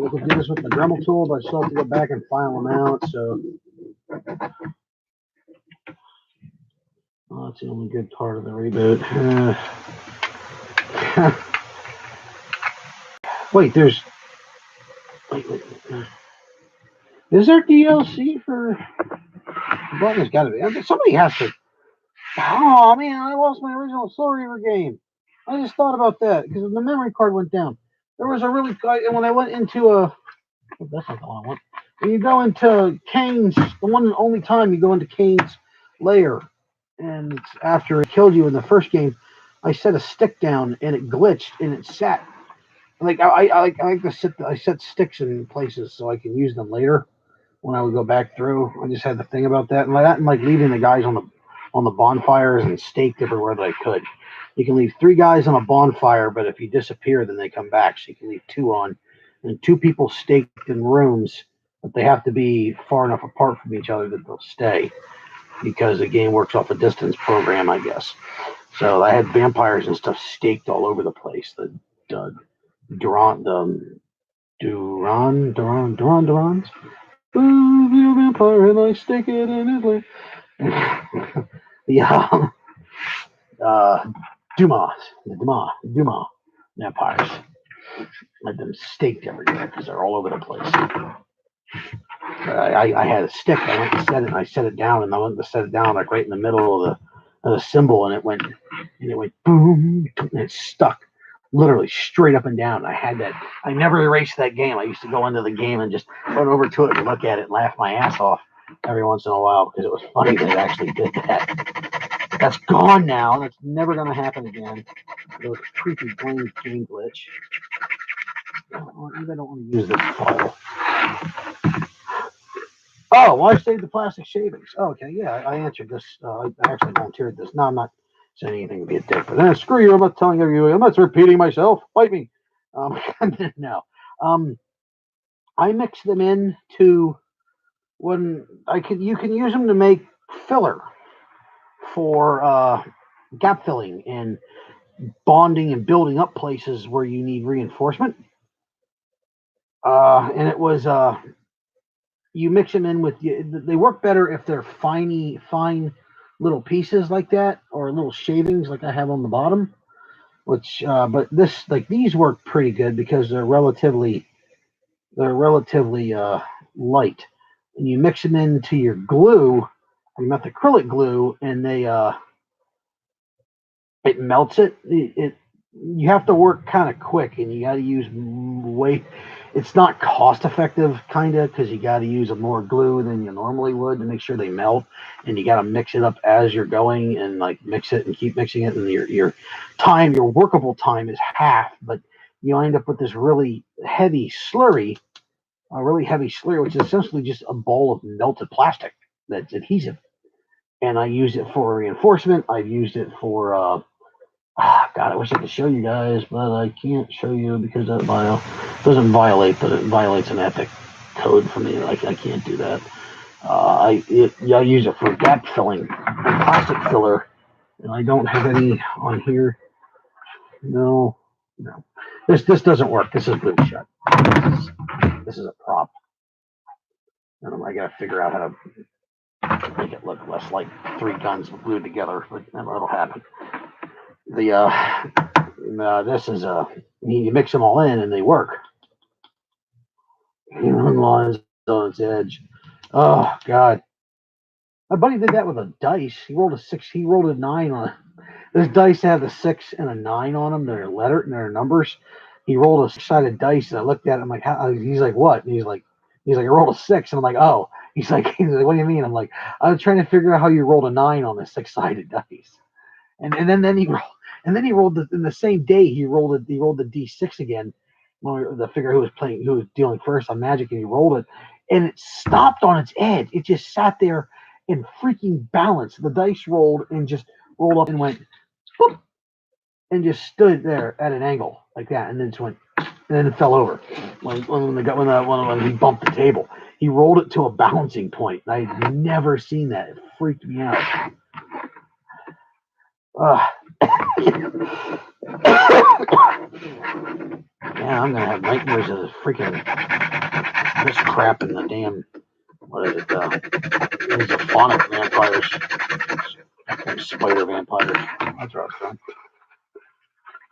I could do this with the Dremel tool, but I still have to go back and file them out. So that's the only good part of the reboot. Wait, there's. Wait. Is there DLC for? Well, there's got to be. Somebody has to. Oh man, I lost my original Soul Reaver game. I just thought about that because the memory card went down. There was a really when I went into a. Oh, that's not the one I want. When you go into Kane's, the one and only time you go into Kane's lair, and after it killed you in the first game, I set a stick down and it glitched and it sat. Like I like to sit. I set sticks in places so I can use them later when I would go back through. I just had to think about that and like leaving the guys on the bonfires and staked everywhere that I could. You can leave 3 guys on a bonfire, but if you disappear, then they come back. So you can leave 2 on, and 2 people staked in rooms, but they have to be far enough apart from each other that they'll stay, because the game works off a distance program, I guess. So I had vampires and stuff staked all over the place. The Durans. Ooh, be a vampire and I stake it in his leg. The Dumas vampires. I had them staked everywhere because they're all over the place. I had a stick. I went and set it. And I set it down, and I went to set it down like right in the middle of the symbol, and it went boom, and it stuck literally straight up and down. I had that. I never erased that game. I used to go into the game and just run over to it and look at it and laugh my ass off every once in a while because it was funny that it actually did that. That's gone now. That's never going to happen again. Those creepy game glitch. I don't want to use this file. Oh, well, I saved the plastic shavings. Oh, okay, yeah, I answered this. I actually volunteered this. No, I'm not saying anything to be a dick, but then screw you. I'm not telling you. I'm not repeating myself. Fight me. No. I mix them into when you can use them to make filler for gap filling and bonding and building up places where you need reinforcement. And it was you mix them in with they work better if they're fine little pieces like that or little shavings like I have on the bottom. Which but these work pretty good because they're relatively light, and you mix them into your glue, your methacrylic glue, and it melts it. You have to work kind of quick, and you got to use it's not cost effective kind of because you got to use more glue than you normally would to make sure they melt, and you got to mix it up as you're going and like mix it and keep mixing it, and your workable time is half, but you end up with this really heavy slurry, which is essentially just a ball of melted plastic that's adhesive. And I use it for reinforcement. I've used it for God, I wish I could show you guys, but I can't show you because that doesn't violate, but it violates an ethic code for me. I can't do that. I use it for gap filling and plastic filler, and I don't have any on here. No. This doesn't work. This is glued shut. This is a prop. And I gotta figure out how to make it look less like 3 guns glued together, but that'll happen. This is you mix them all in and they work. Run lines on its edge. Oh God, my buddy did that with a dice. He rolled a 6. He rolled a 9 on it. This dice had a 6 and a 9 on them. They're numbers. He rolled a 6-sided dice, and I looked at him like, how? He's like, what? And he's like, I rolled a 6, and I'm like, oh. He's like, what do you mean? I'm like, I was trying to figure out how you rolled a 9 on a 6-sided dice. And then he rolled in the same day. He rolled the D6 again. The figure who was dealing first on Magic, and he rolled it, and it stopped on its edge. It just sat there and freaking balanced. The dice rolled and just rolled up and went, boop, and just stood there at an angle like that, and then just went, and then it fell over when he bumped the table. He rolled it to a balancing point. I'd never seen that. It freaked me out. Yeah, Yeah, I'm gonna have nightmares of the freaking this crap in the damn. What is it? These are phonic vampires. Spider vampires. That's what I was trying.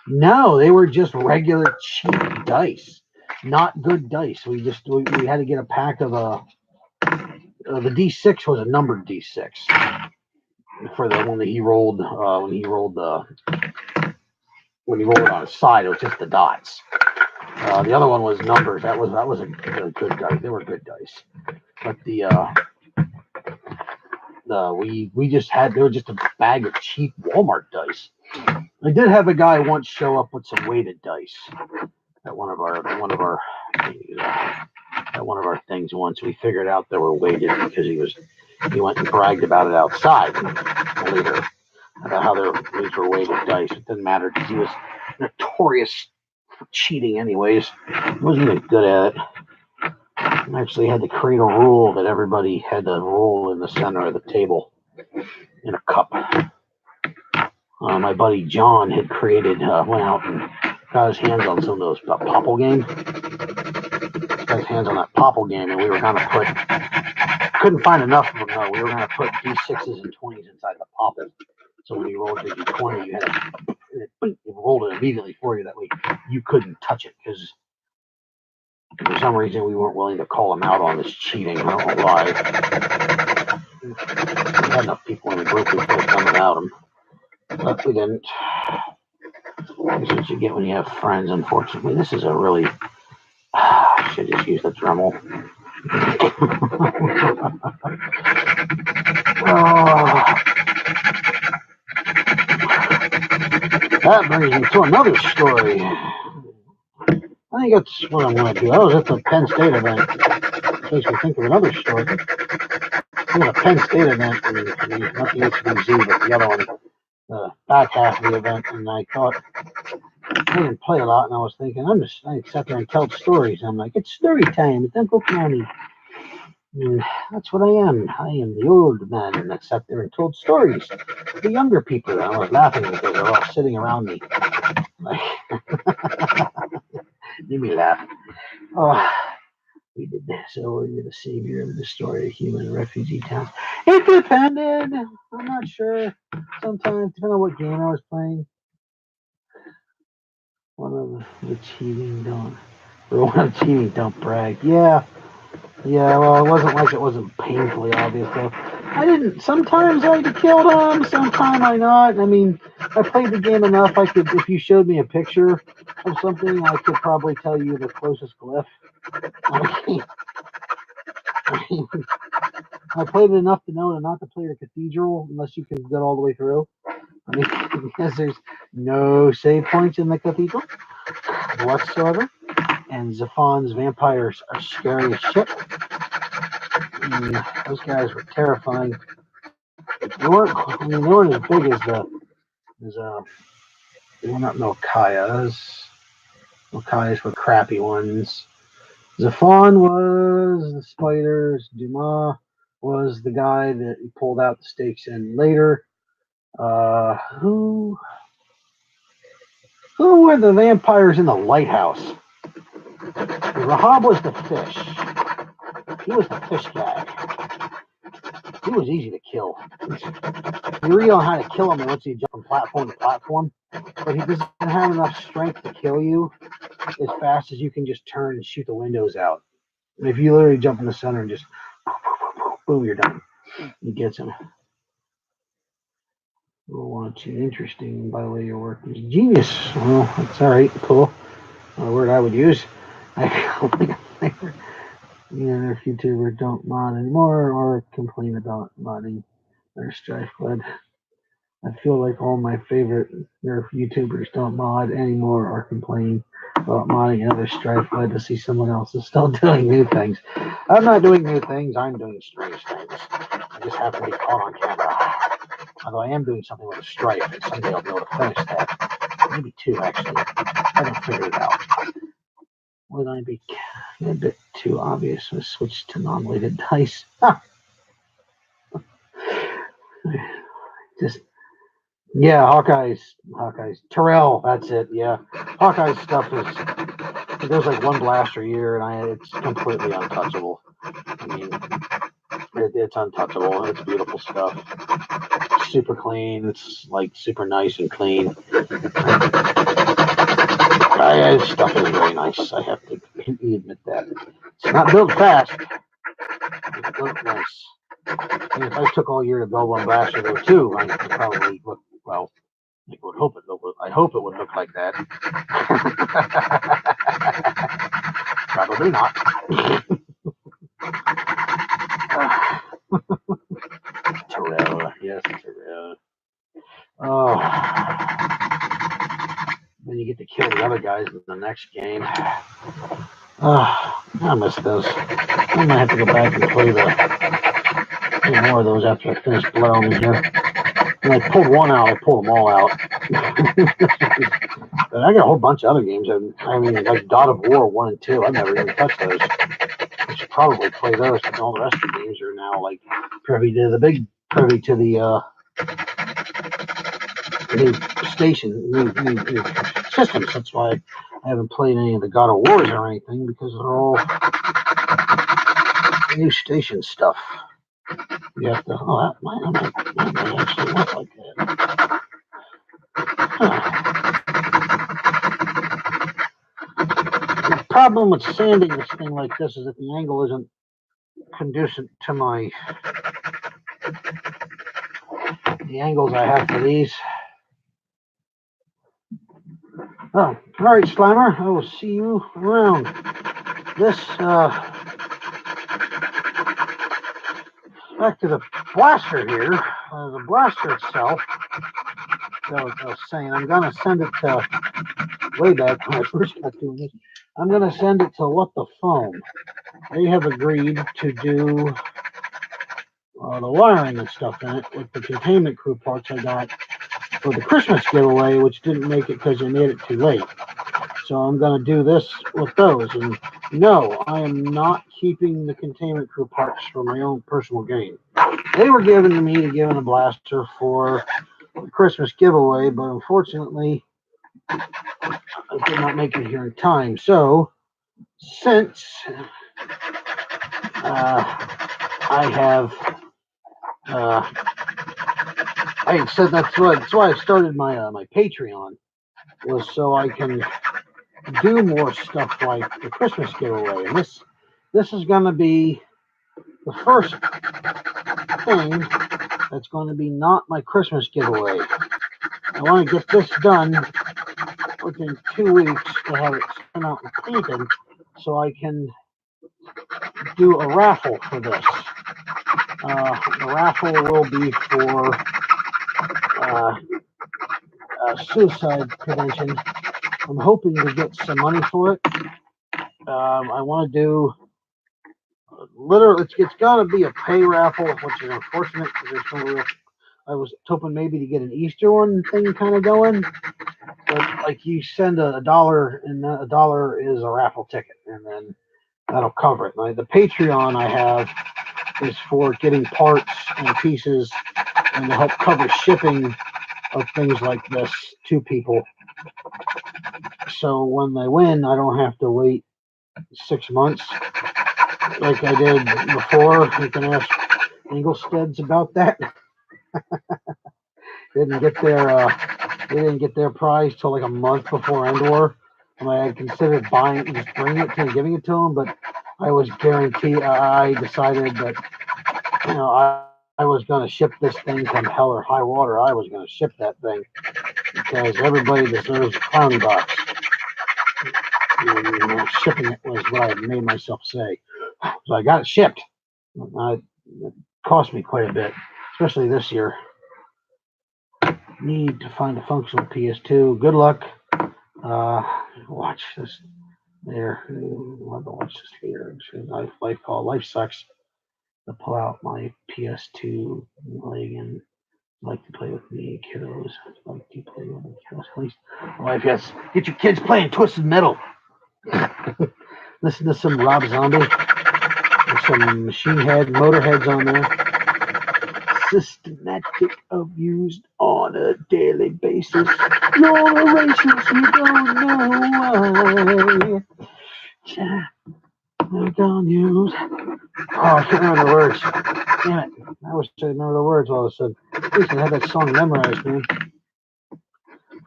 No, they were just regular cheap dice, not good dice. We had to get a pack of the D6 was a numbered D6 for the one that he rolled when he rolled it on his side. It was just the dots. The other one was numbers. That was a good dice. They were good dice, but we just had they were just a bag of cheap Walmart dice. I did have a guy once show up with some weighted dice at one of our things once. We figured out they were weighted because he went and bragged about it outside later about how these were weighted dice. It didn't matter because he was notorious for cheating anyways. He wasn't even good at it. I actually had to create a rule that everybody had to roll in the center of the table in a cup. My buddy John had went out and got his hands on some of those Popple game. Got his hands on that Popple game, and we were going to couldn't find enough of them though. We were going to put D6s and 20s inside the Popple. So when you rolled your D20, you had it rolled it immediately for you. That way you couldn't touch it because for some reason we weren't willing to call him out on this cheating. I don't know why. We had enough people in the group who could have done without him. But we didn't. This is what you get when you have friends, unfortunately. This is a really... I should just use the Dremel. That brings me to another story. I think that's what I'm going to do. I was at the Penn State event. It makes me think of another story. I was at a Penn State event, not the HBZ, but the other one, the back half of the event, and I thought, I didn't play a lot, and I was thinking, I sat there and tell stories. I'm like, it's story time at Uncle Clownie. And that's what I am. I am the old man that sat there and told stories to the younger people. And I was laughing because they're all sitting around me. Made me laugh. Oh, we did this. So we're the savior of the story of human refugee towns. It depended. I'm not sure. Sometimes, depending on what game I was playing. One of the cheating don't brag. Yeah, well, it wasn't like it wasn't painfully obvious, though. Sometimes I killed him, sometimes I not. I mean, I played the game enough, if you showed me a picture of something, I could probably tell you the closest glyph. I played it enough to know not to play the cathedral unless you can get all the way through. I mean, because there's no save points in the cathedral whatsoever. And Zafon's vampires are scary as shit. Those guys were terrifying. They weren't as big as they were not Nokayas. Nokayas were crappy ones. Zafon was the spiders. Dumas was the guy that pulled out the stakes in later. Who were the vampires in the lighthouse? Rahab was the fish. He was the fish guy. He was easy to kill. You really know how to kill him once you jump from platform to platform, but he doesn't have enough strength to kill you as fast as you can just turn and shoot the windows out. And if you literally jump in the center and just boom, you're done. He gets him. We'll want you. Interesting, by the way, your work is genius. Well, that's all right. Cool. A word I would use. If YouTubers don't mod anymore or complain about modding their Strife Blood. I feel like all my favorite Nerf YouTubers don't mod anymore or complain about modding another Strife Blood to see someone else is still doing new things. I'm not doing new things, I'm doing strange things. I just happen to be caught on camera. Although I am doing something with a Strife, and someday I'll be able to finish that. Maybe two, actually. I haven't figured it out. Would I be a bit too obvious? I switched to non-weighted dice. Just, yeah, Hawkeye's. Terrell, that's it, yeah. Hawkeye's stuff is It goes like one blaster a year, and it's completely untouchable. I mean, it's untouchable. It's beautiful stuff. It's super clean. It's like super nice and clean. This stuff is very nice. I have to admit that. It's not built fast. It's built nice. And if I took all year to build one blaster though too, I could probably look well. I would hope it. I hope it would look like that. Probably not. Terrell, yes, Terrell. Oh, then you get to kill the other guys in the next game. I miss those. I might have to go back and play more of those after I finish Blood in here. When I pulled one out, I pulled them all out. But I got a whole bunch of other games. I mean, like God of War 1 and 2. I've never even touched those. I should probably play those, because all the rest of the games are now like privy to the new station, new systems. That's why I haven't played any of the God of Wars or anything, because they're all new station stuff. You have to. Oh, that might actually look like that. Huh. The problem with sanding this thing like this is that the angle isn't conducive to the angles I have for these. Oh, all right, Slimer. I will see you around. This, back to the blaster here. The blaster itself, I was saying, I'm going to send it to, way back when I first got doing this, I'm going to send it to What the Foam. They have agreed to do the wiring and stuff in it with the containment crew parts I got for the Christmas giveaway, which didn't make it because they made it too late. So I'm going to do this with those. And no, I am not keeping the containment crew parts for my own personal gain. They were given to me to give in a blaster for the Christmas giveaway, but unfortunately, I did not make it here in time. So, since I have, I said that's why I started my my Patreon, was so I can do more stuff like the Christmas giveaway. And this is going to be the first thing that's going to be not my Christmas giveaway. I want to get this done within 2 weeks to have it sent out and painted, so I can do a raffle for this. The raffle will be for suicide prevention. I'm hoping to get some money for it. I want to do literally, it's got to be a pay raffle, which is unfortunate because there's no real. I was hoping maybe to get an Easter one thing kind of going, but like you send $1, and that $1 is a raffle ticket, and then that'll cover it. The Patreon I have is for getting parts and pieces and to help cover shipping of things like this to people. So when they win, I don't have to wait 6 months like I did before. You can ask Engelsteds about that. They didn't get their prize till like a month before Endor. And I had considered buying, just bringing it to them, giving it to them, but I was guaranteed. I decided that I was going to ship this thing come hell or high water. I was going to ship that thing because everybody deserves a Clownie box. And shipping it was what I had made myself say. So I got it shipped. It cost me quite a bit, especially this year. Need to find a functional PS2. Good luck. Watch this. There. I'll watch this here. Life sucks. To pull out my PS2 leg and like to play with me, kiddos. Like to play with me, kiddos. At least life, yes. Get your kids playing Twisted Metal. Listen to some Rob Zombie. There's some Machine Head, Motorheads on there. Systematic abuse on a daily basis. You're a racist, you don't know why. Don't use. Oh, I can't remember the words. Damn it. I wish I remember the words all of a sudden. At least I had that song memorized, man.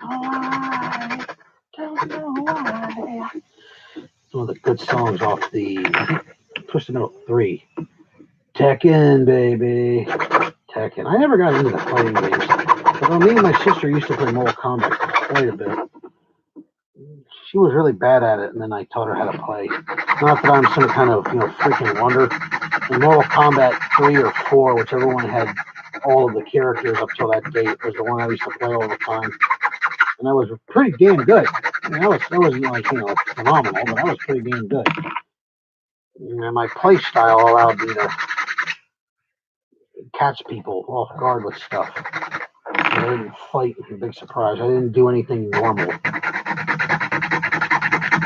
I don't know why. Some of the good songs off the, I think, Twisted Metal 3. Tekken, baby. Tekken. I never got into the fighting games. Although me and my sister used to play Mortal Kombat quite a bit. She was really bad at it, and then I taught her how to play. Not that I'm some kind of, freaking wonder. In Mortal Kombat 3 or 4, whichever one had all of the characters up till that date, was the one I used to play all the time. And I was pretty damn good. I mean, that wasn't like, phenomenal, but I was pretty damn good. And my play style allowed me to catch people off guard with stuff. I didn't fight, big surprise. I didn't do anything normal.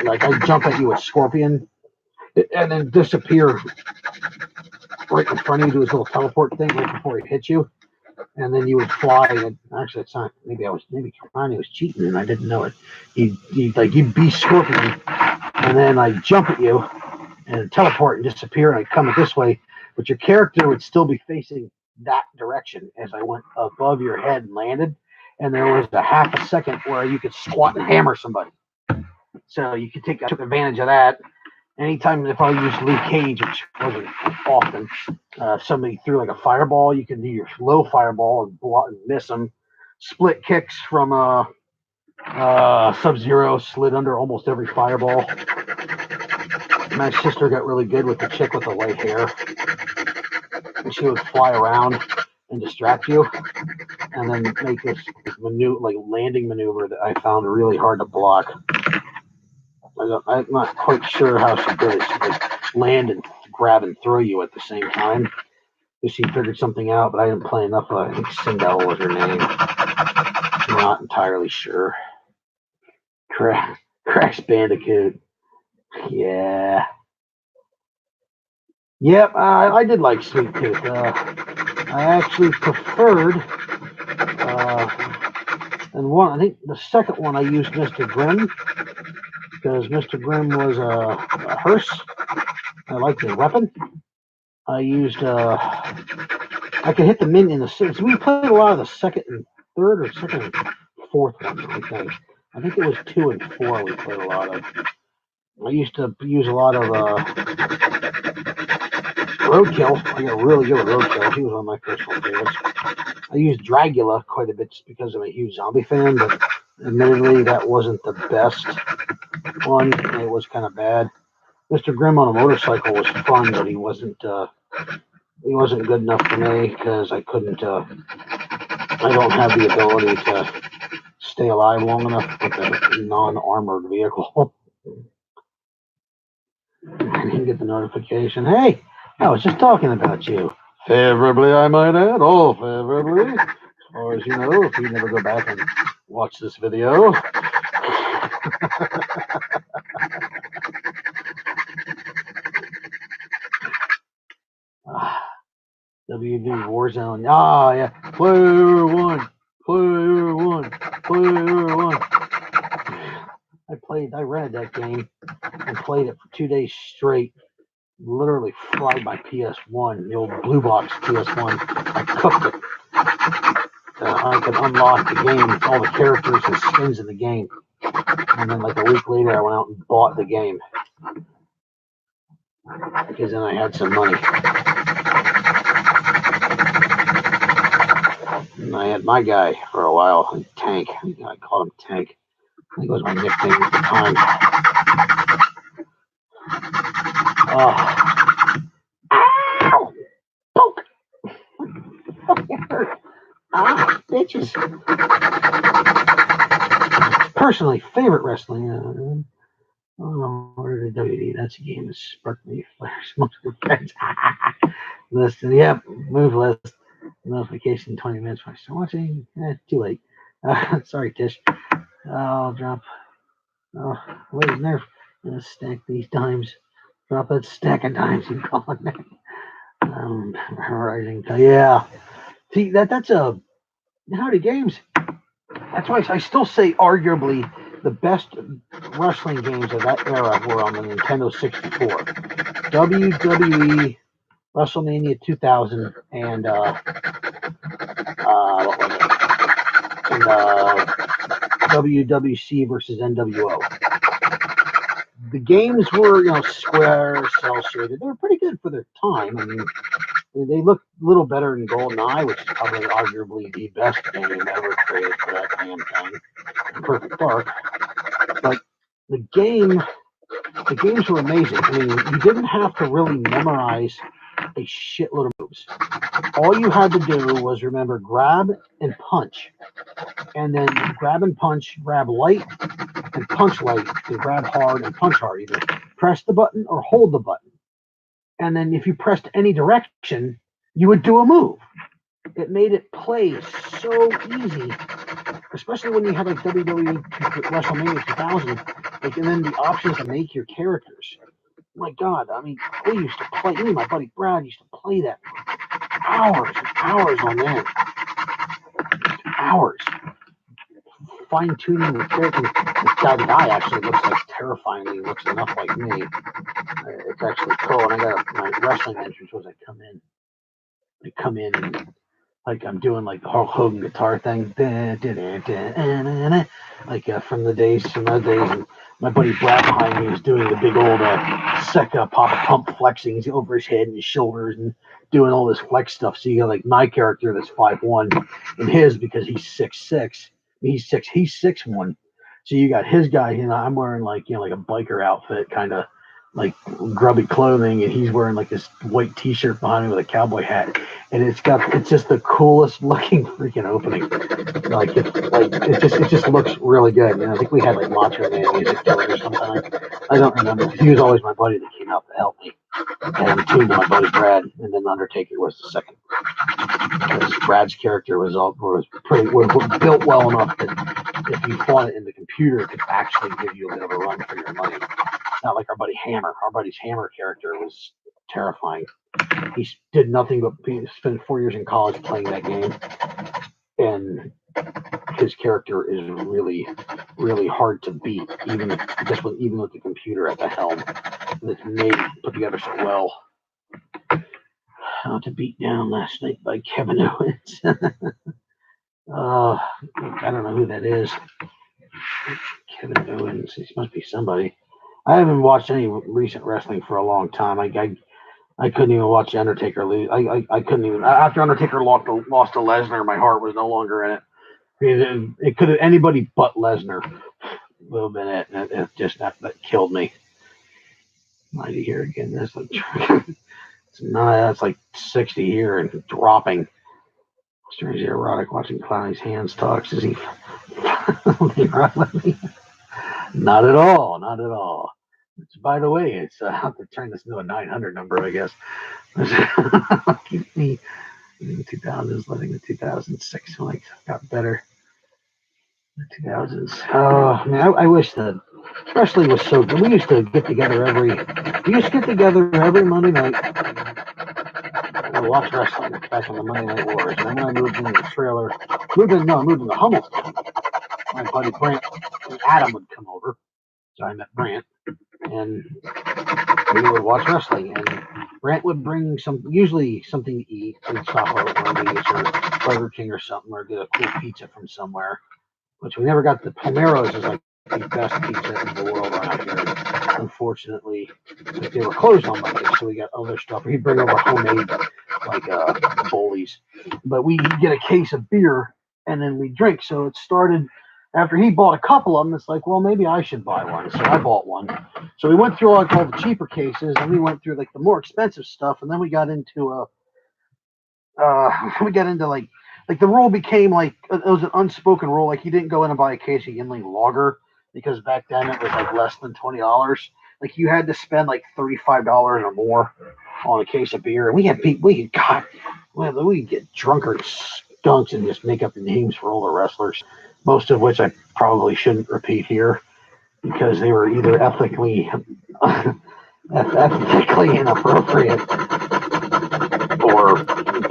Like, I'd jump at you with Scorpion and then disappear right in front of you, do his little teleport thing right before he hits you. And then you would fly. And actually, it's not. Maybe Clownie was cheating and I didn't know it. You'd be Scorpion, and then I'd jump at you and teleport and disappear, and I'd come this way, but your character would still be facing that direction as I went above your head and landed. And there was a half a second where you could squat and hammer somebody. So I took advantage of that. Anytime if I used Luke Cage, which wasn't often, somebody threw like a fireball, you can do your low fireball and block and miss them. Split kicks from Sub-Zero slid under almost every fireball. My sister got really good with the chick with the white hair. And she would fly around and distract you, and then make this landing maneuver that I found really hard to block. I'm not quite sure how she did it. She like land and grab and throw you at the same time. She figured something out, but I didn't play enough. I think Sindel was her name. I'm not entirely sure. Crash Bandicoot. Yeah. Yep, I did like Sweet Tooth. I actually preferred, I think the second one I used Mr. Grimm, because Mr. Grimm was a hearse. I liked his weapon. I used, I could hit the minion in the six. We played a lot of the second and third, or second and fourth one, I think. I think it was 2 and 4 we played a lot of. I used to use a lot of Roadkill. I got really good with Roadkill. He was one of my personal favorites. I used Dragula quite a bit just because I'm a huge zombie fan, but admittedly that wasn't the best one. It was kind of bad. Mr. Grimm on a motorcycle was fun, but he wasn't good enough for me because I couldn't. I don't have the ability to stay alive long enough with a non-armored vehicle. I didn't get the notification. Hey, I was just talking about you. Favorably, I might add. Oh, favorably. As far as you know, if you never go back and watch this video. WV Warzone. Ah, yeah. Player one. Player one. Player one. I rented that game and played it for 2 days straight. Literally fried my PS1, the old blue box PS1. I cooked it. I could unlock the game, all the characters and skins in the game. And then like a week later, I went out and bought the game. Because then I had some money. And I had my guy for a while, Tank. I called him Tank. I think it was my nickname at the time. Ow! Poke! Fucking hurt. Bitches. Personally, favorite wrestling. Order the WD. That's a game that sparked me flares. Most of the friends. Listen, yep. Move list. Notification 20 minutes before I start watching. Too late. Sorry, Tish. I'll drop. Oh, wait in there. Stack these dimes. Drop that stack of dimes. You call it that. Rising. Yeah. See, that's a Howdy Games. That's why I still say arguably the best wrestling games of that era were on the Nintendo 64. WWE, WrestleMania 2000, and what was it? And WWC versus NWO. The games were, square, cell shaded. They were pretty good for their time. I mean, they looked a little better than GoldenEye, which is probably arguably the best game ever created for that damn thing. Perfect Dark. But the games were amazing. I mean, you didn't have to really memorize a shitload of moves. All you had to do was remember grab and punch. And then grab and punch, grab light and punch light, and grab hard and punch hard. Either press the button or hold the button. And then if you pressed any direction, you would do a move. It made it play so easy, especially when you had like WWE WrestleMania 2000, like, and then the options to make your characters. My God, I mean, we used to play. Me and my buddy Brad used to play that for hours and hours on end. Hours. Fine tuning the character. The guy actually looks like terrifyingly looks enough like me. It's actually cool. And I got my wrestling entrance was I come in and like I'm doing like the Hulk Hogan guitar thing, like from the days. And my buddy Brad behind me was doing the big old Secca Papa Pump flexing over his head and his shoulders and doing all this flex stuff. So you got like my character that's 5'1", and his because he's 6'6". He's 6'1". So you got his guy, I'm wearing like a biker outfit, kind of like grubby clothing, and he's wearing like this white t-shirt behind him with a cowboy hat, and it's just the coolest looking freaking opening. It just looks really good. I think we had like Macho Man music to it or something. I don't remember. He was always my buddy that came out to help me. And I'm tuned to my buddy Brad, and then Undertaker was the second. Because Brad's character was built well enough that if you fought it in the computer, it could actually give you a bit of a run for your money. Not like our buddy Hammer. Our buddy's Hammer character was terrifying. He did nothing but spend 4 years in college playing that game, and his character is really, really hard to beat, even with the computer at the helm. It's put together so well. How to beat down last night by Kevin Owens. I don't know who that is. Kevin Owens. He must be somebody. I haven't watched any recent wrestling for a long time. I couldn't even watch Undertaker lose. I couldn't even. After Undertaker lost to Lesnar, my heart was no longer in it. It could have anybody but Lesnar would have been it. And it just that killed me. Mighty here again. That's like that's like 60 here and dropping. Strangely erotic watching Clownie's hands talk. Does he? Not at all. Not at all. By the way, it's I have to turn this into a 900 number, I guess. Me in the 2000s, living the 2006 like got better. The 2000s. Oh man, I wish that wrestling was so good. We used to get together every Monday night and watch wrestling back on the Monday Night Wars. And then I moved into the trailer. Moved into Hummelstown. My buddy Brant and Adam would come over. So I met Brant, and we would watch wrestling. And Brant would bring usually something to eat. We'd stop over at Wendy's or Burger King or something, or get a cool pizza from somewhere. Which we never got. The Palmero's is like the best pizza in the world around here. Unfortunately, they were closed on Monday, so we got other stuff. He'd bring over homemade like Bowlies, but we get a case of beer and then we drink. So it started after he bought a couple of them. It's like, well, maybe I should buy one. So I bought one. So we went through all the cheaper cases, and we went through like the more expensive stuff, and then we got into like the rule became like it was an unspoken rule. Like you didn't go in and buy a case of Yingling Lager because back then it was like less than $20. Like you had to spend like $35 or more on a case of beer. And we get drunker skunks and just make up the names for all the wrestlers, most of which I probably shouldn't repeat here because they were either ethically inappropriate or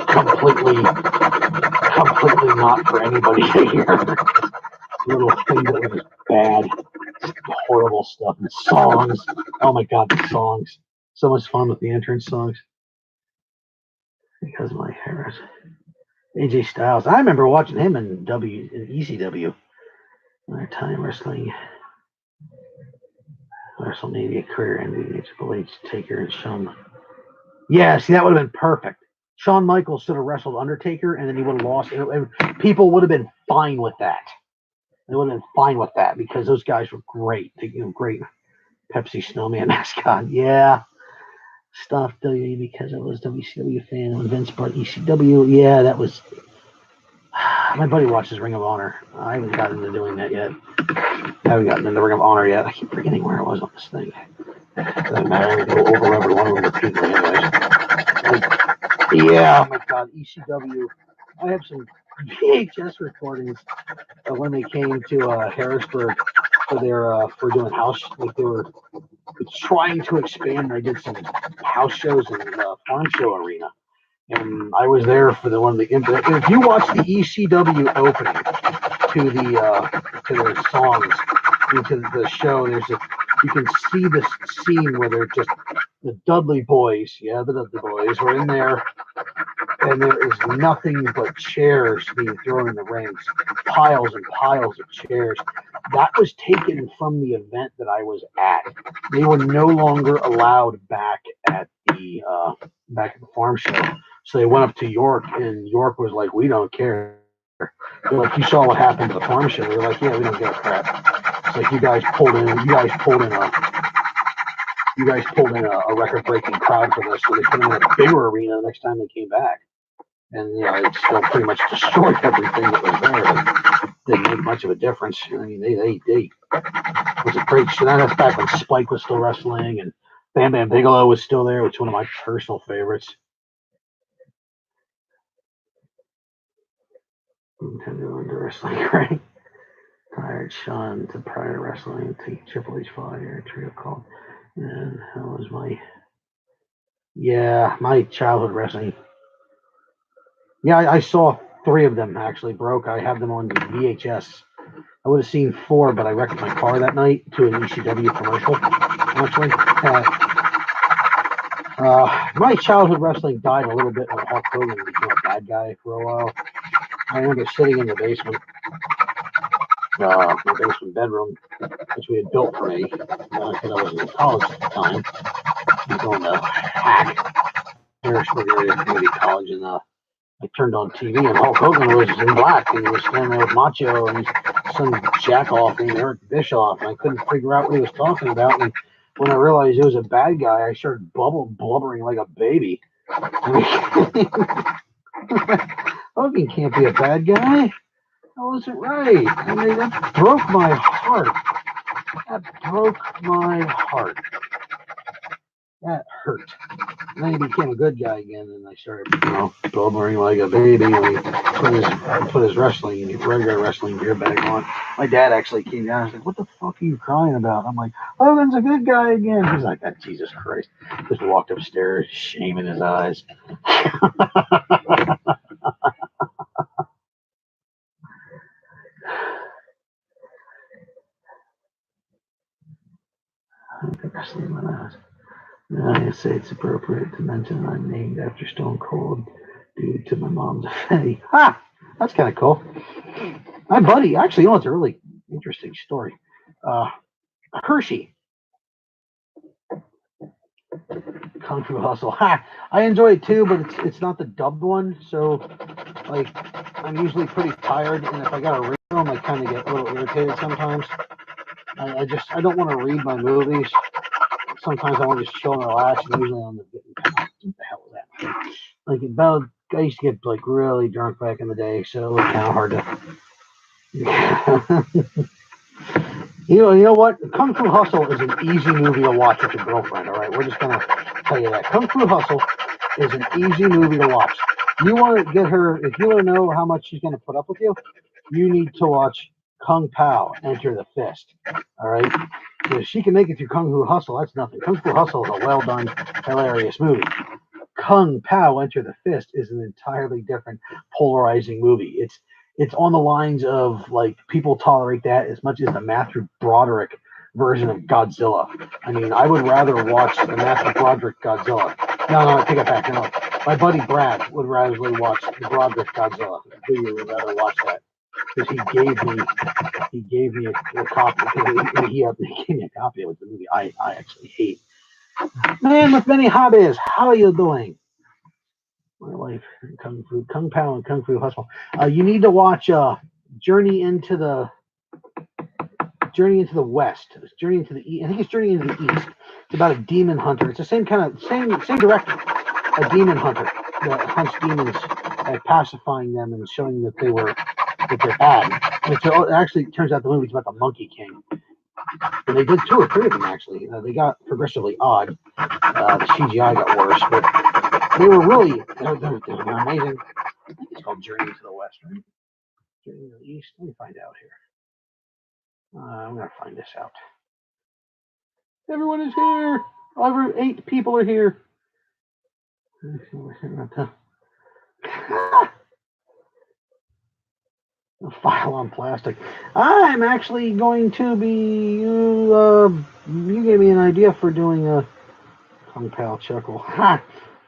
completely not for anybody to hear. Little thing that was bad. horrible stuff. And songs. Oh my god, the songs. So much fun with the entrance songs. Because my hair is AJ Styles. I remember watching him in ECW. Time wrestling. WrestleMania career ending. Triple H, Taker, and Shawn. Yeah, see, that would have been perfect. Shawn Michaels should have wrestled Undertaker, and then he would have lost. People would have been fine with that. They would have been fine with that because those guys were great. Great Pepsi Snowman mascot. Yeah. Stuff WWE because I was a WCW fan. When Vince brought ECW, yeah, that was. My buddy watches Ring of Honor. I haven't gotten into doing that yet. I haven't gotten into Ring of Honor yet. I keep forgetting where I was on this thing. Doesn't matter. I go over every one of them repeatedly, anyways. Yeah, oh my God, ECW. I have some VHS recordings of when they came to Harrisburg for doing house. Like they were trying to expand. I did some house shows in the farm show arena. And I was there for one of the. If you watch the ECW opening to their songs into the show, you can see this scene where they're just the Dudley Boys. Yeah, the Dudley Boys were in there, and there is nothing but chairs being thrown in the rings, piles and piles of chairs. That was taken from the event that I was at. They were no longer allowed back at the farm show. So they went up to York, and York was like, "We don't care." They're like, "You saw what happened to the farm show." They're like, "Yeah, we don't give a crap." It's like you guys pulled in a record-breaking crowd for this, so they put them in a bigger arena the next time they came back. And it still pretty much destroyed everything that was there. It didn't make much of a difference. I mean, they it was a great show. That's back when Spike was still wrestling, and Bam Bam Bigelow was still there, which is one of my personal favorites. Nintendo into wrestling, right? Tired Sean to prior wrestling, take Triple H Fire, trio called. And that was my childhood wrestling. Yeah, I saw 3 of them actually broke. I have them on VHS. I would have seen 4, but I wrecked my car that night to an ECW commercial. Actually, my childhood wrestling died a little bit when Hulk Hogan became a bad guy for a while. I remember sitting in the basement, my basement bedroom, which we had built for me because I was in college at the time. I was going to Hack, Harrisburg Area Community College, and I turned on TV, and Hulk Hogan was in black, and he was standing there with Macho and some jackoff named Eric Bischoff, and I couldn't figure out what he was talking about. And when I realized it was a bad guy, I started blubbering like a baby. Hogan can't be a bad guy. That wasn't right. I mean, that broke my heart. That broke my heart. That hurt. And then he became a good guy again, and I started, blubbering like a baby. And he put his regular wrestling gear back on. My dad actually came down and was like, "What the fuck are you crying about?" I'm like, "Hogan's a good guy again." He's like, "Oh, Jesus Christ." Just walked upstairs, shame in his eyes. I say it's appropriate to mention I'm named after Stone Cold due to my mom's affinity. That's kind of cool. My buddy, actually, it's a really interesting story. Hershey, Kung Fu Hustle. I enjoy it too, but it's not the dubbed one. So, like, I'm usually pretty tired, and if I got to read them, I kind of get a little irritated sometimes. I don't want to read my movies. Sometimes I want to just chill and relax, and usually I'm getting kind of, what the hell was that? Like I used to get like really drunk back in the day, so it was kind of hard to. You know what? Kung Fu Hustle is an easy movie to watch with your girlfriend. All right, we're just gonna tell you that Kung Fu Hustle is an easy movie to watch. You want to get her, if you want to know how much she's gonna put up with you, you need to watch Kung Pao Enter the Fist. All right. If she can make it through Kung Fu Hustle, that's nothing. Kung Fu Hustle is a well done, hilarious movie. Kung Pao Enter the Fist is an entirely different, polarizing movie. It's on the lines of like people tolerate that as much as the Matthew Broderick version of Godzilla. I mean, I would rather watch the Matthew Broderick Godzilla. No, I take it back. No, my buddy Brad would rather watch the Broderick Godzilla. He would rather watch that because he gave me a copy. He gave me a copy of the movie I actually hate. Man with many hobbies, how are you doing? My wife, Kung Pao and Kung Fu Hustle. You need to watch Journey into the West. Journey into the East. I think it's Journey into the East. It's about a demon hunter. It's the same director. A demon hunter that hunts demons by pacifying them and showing that they're bad. It actually turns out the movie's about the Monkey King. And they did 2 or 3 of them actually. They got progressively odd. The CGI got worse, but they were really they're amazing. I think it's called Journey to the West, right? Journey to the East. Let me find out here. I'm gonna find this out. Everyone is here. Over 8 people are here. A file on plastic. I'm actually going to be. You gave me an idea for doing a Kung Pao Chuckle. Ha! Is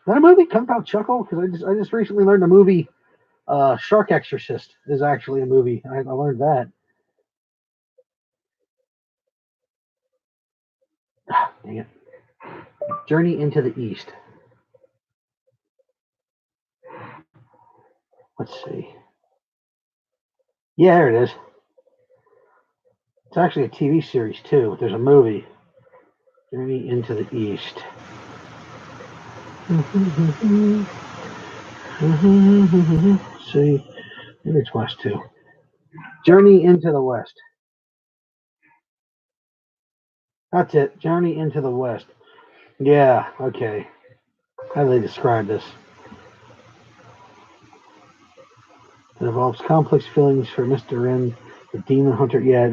that a movie, Kung Pao Chuckle? Because I just recently learned a movie. Shark Exorcist is actually a movie. I learned that. Dang it. Journey into the East. Let's see. Yeah, there it is. It's actually a TV series too. There's a movie. Journey into the East. See, maybe it's West too. Journey into the West. That's it. Journey into the West. Yeah. Okay. How do they describe this? It involves complex feelings for Mr. N, the demon hunter. Yeah.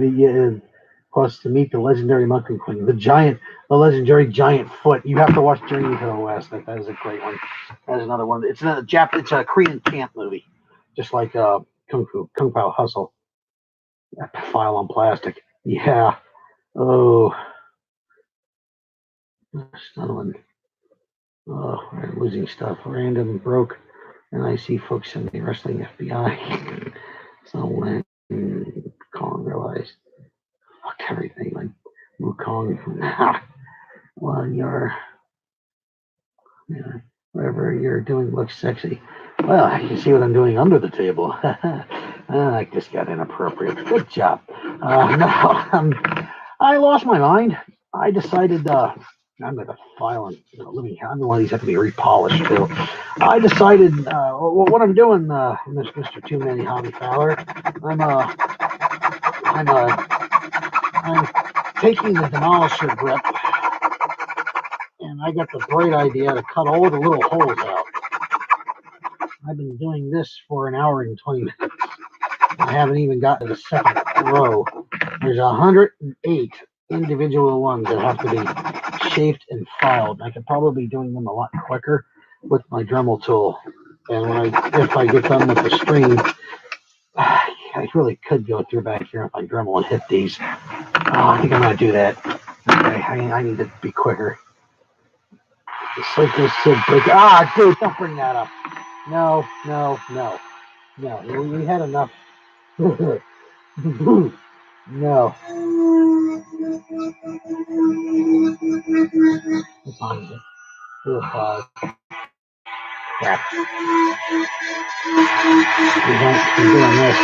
Plus, to meet the legendary Monkey King, the legendary giant foot. You have to watch Journey to the West. That is a great one. That is another one. It's a Korean camp movie, just like Kung Pao Hustle. File on plastic. Yeah. Oh, that's another one. Oh, I'm losing stuff. Random broke, and I see folks in the wrestling FBI. So when Kong realized, fuck everything, like Wukong. Well, whatever you're doing looks sexy. Well, I can see what I'm doing under the table. I just got inappropriate. Good job. I lost my mind. I decided I'm like a file on living. I'm the one of these have to be repolished too. I decided what I'm doing, Mr. Too Many Hobby Fowler. I'm taking the demolisher grip, and I got the great idea to cut all the little holes out. I've been doing this for an hour and 20 minutes. I haven't even gotten to the second row. There's 108 individual ones that have to be shaped and filed. I could probably be doing them a lot quicker with my Dremel tool. And if I get done with the stream, I really could go through back here with my Dremel and hit these. I think I'm going to do that. Okay, I need to be quicker. Just like this break. Dude, don't bring that up. No. We had enough. No. What time is it? 2:05. Crap. We're doing this.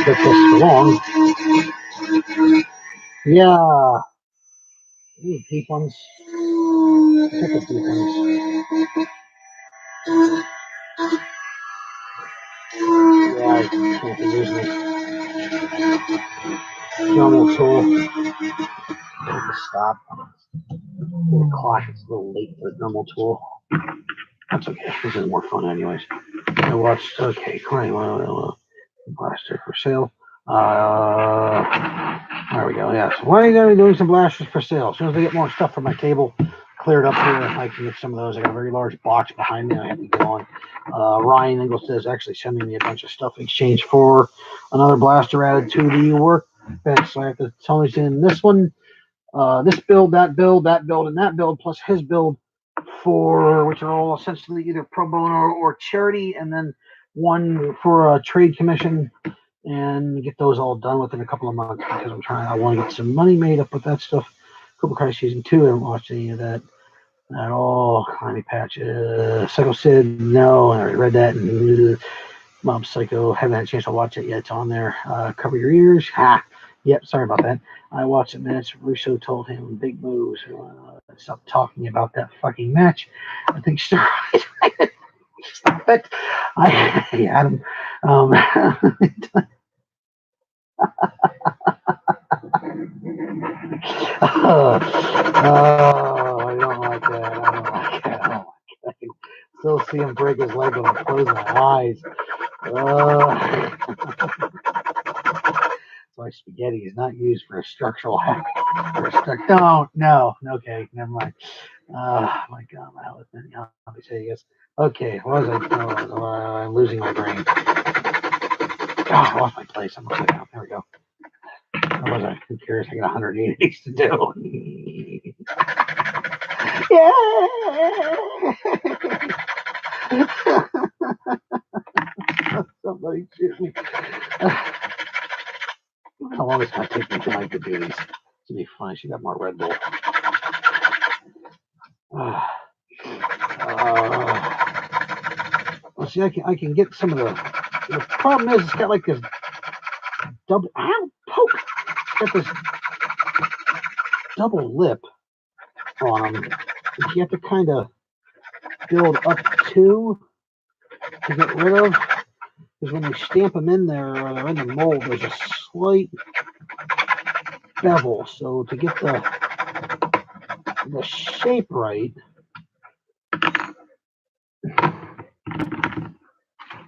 Get this long. Yeah. Ooh, deep ones. Pick up deep ones. Yeah, I can't be using it. Dremel tool. I have to stop. The clock is a little late for the Dremel tool. That's okay. This is more fun anyways. I watched, okay, claim blaster for sale. There we go, yes. Why are you going to be doing some blasters for sale? As soon as I get more stuff from my table cleared up here, I can get some of those. I got a very large box behind me I have to go on. Ryan Ingalls is actually sending me a bunch of stuff in exchange for another blaster added to the work bench. So I have to tell he's in this one, this build, and that build, plus his build for which are all essentially either pro bono or charity, and then one for a trade commission, and get those all done within a couple of months because I want to get some money made up with that stuff. Cobra Kai season 2, I haven't watched any of that at all. Clownie patch, Psycho Sid, no, I already read that. And Mob Psycho, haven't had a chance to watch it yet. It's on there. Cover your ears. Ha. Yep, sorry about that. I watched it minutes. Russo told him big moves. Stop talking about that fucking match. I think stop it. Adam. I don't like that. I don't like that. I can still see him break his leg when I close my eyes. Why spaghetti is not used for a structural hack. No. Okay, never mind. My God, my health. Let me say yes. Okay, what was I? I'm losing my brain. I lost my place. I'm upside down. There we go. What was I? Who cares? I got 180 days to do. Yeah. Somebody shoot me. How long is it going to take me tonight to do these? It's going to be fun. She got more Red Bull. Well, see, I can get some of the problem is it's got like this double, poke. It's got this double lip on them, which you have to kind of build up to get rid of. Because when you stamp them in there or they're in the mold, there's a slight bevel. So to get the shape right,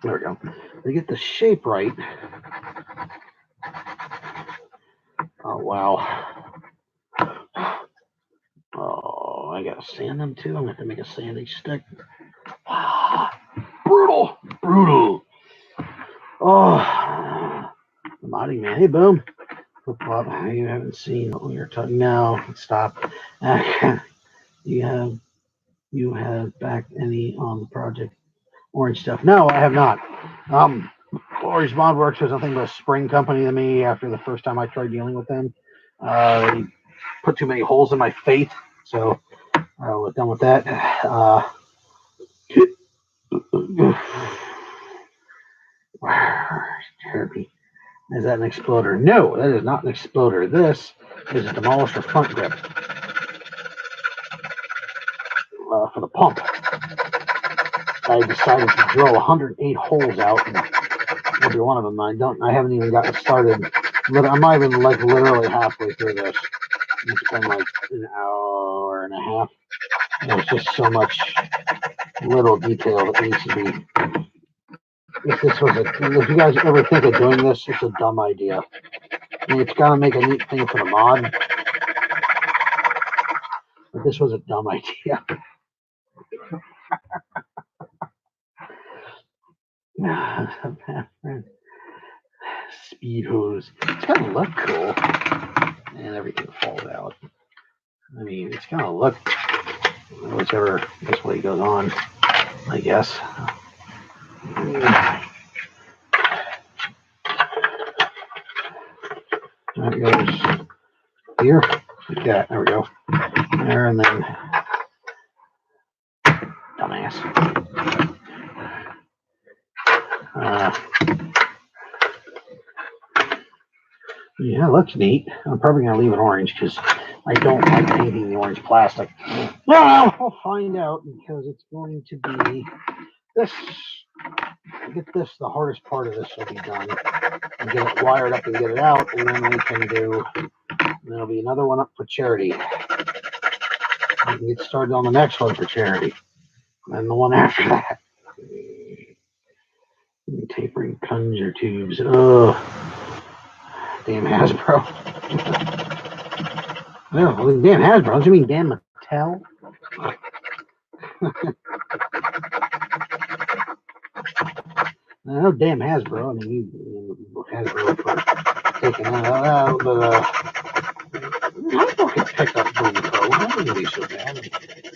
there we go. To get the shape right. Oh wow. Oh, I gotta sand them too. I'm gonna have to make a sanding stick. Brutal. Oh, the modding man. Hey, boom. Flip flop. You haven't seen what we were talking. No, stop. You have backed any on the project orange stuff? No, I have not. Orange Mod Works was nothing but a spring company to me after the first time I tried dealing with them. They put too many holes in my faith, so I was done with that. Therapy. Is that an exploder? No, that is not an exploder. This is a demolisher front grip for the pump. I decided to drill 108 holes out, and every one of them. I haven't even gotten started. I'm not even like literally halfway through this. It's been like an hour and a half. There's just so much little detail that needs to be. If you guys ever think of doing this, it's a dumb idea. I mean, it's gotta make a neat thing for the mod, but this was a dumb idea. Speed hose. It's gonna look cool, and everything falls out. I mean, it's gonna look whichever this way goes on, I guess. That goes here, like that. There we go. There, and then dumbass. Yeah, it looks neat. I'm probably gonna leave it orange because I don't like painting the orange plastic. Well, we'll find out because it's going to be this. Get this. The hardest part of this will be done. And get it wired up and get it out, and then we can do. There'll be another one up for charity. We can get started on the next one for charity, and the one after that. Tapering plunger tubes. Oh, damn Hasbro. No, damn Hasbro. Don't you mean damn Mattel? No, damn Hasbro. I mean, Hasbro for taking Hasbro could pick up Boom Pro. That wouldn't be so bad.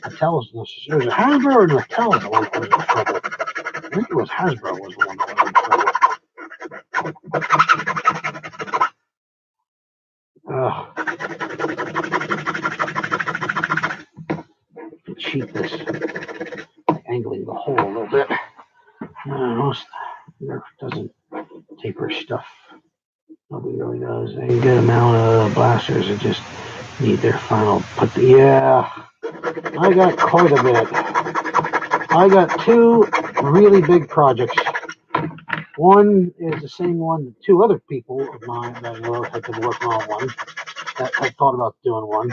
Mattel's, there's a Hasbro and Mattel's the one that was in trouble. I think it was Hasbro was the one that was in trouble. Cheat this by angling the hole a little bit. It doesn't taper stuff. Nobody really does. A good amount of blasters that just need their final put. Yeah, I got quite a bit. I got two really big projects. One is the same one that two other people of mine that I know have been working on one. That I thought about doing one.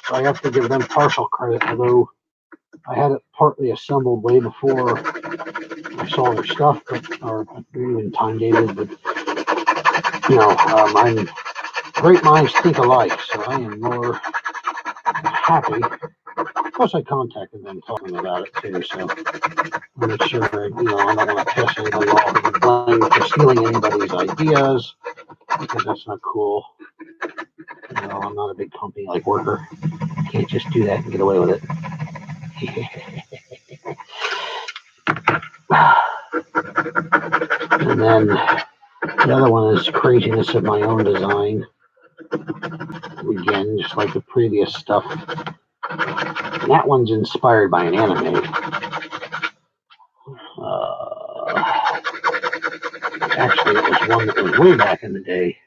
So I have to give them partial credit, although I had it partly assembled way before I saw their stuff, or even time dated. But I'm great minds think alike, so I am more happy. Plus, I contacted them talking about it too, so I'll make sure I'm not going to piss anybody off and blame for stealing anybody's ideas, because that's not cool. I'm not a big company like Worker. Can't just do that and get away with it. And then the other one is craziness of my own design. Again, just like the previous stuff. And that one's inspired by an anime. Actually, it was one that was way back in the day.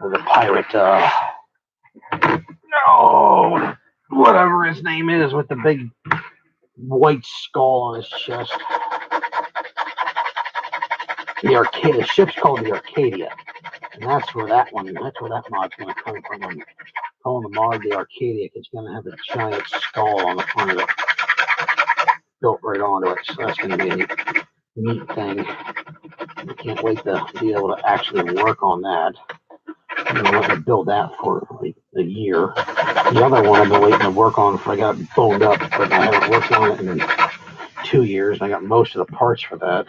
With a pirate, whatever his name is, with the big white skull on his chest. The ship's called the Arcadia, and that's where that mod's going to come from. I'm calling the mod the Arcadia. It's going to have a giant skull on the front of it, built right onto it. So that's going to be a neat thing. I can't wait to be able to actually work on that. I'm going to have to build that for like a year. The other one I've been waiting to work on I got it boned up, but I haven't worked on it in 2 years. I got most of the parts for that.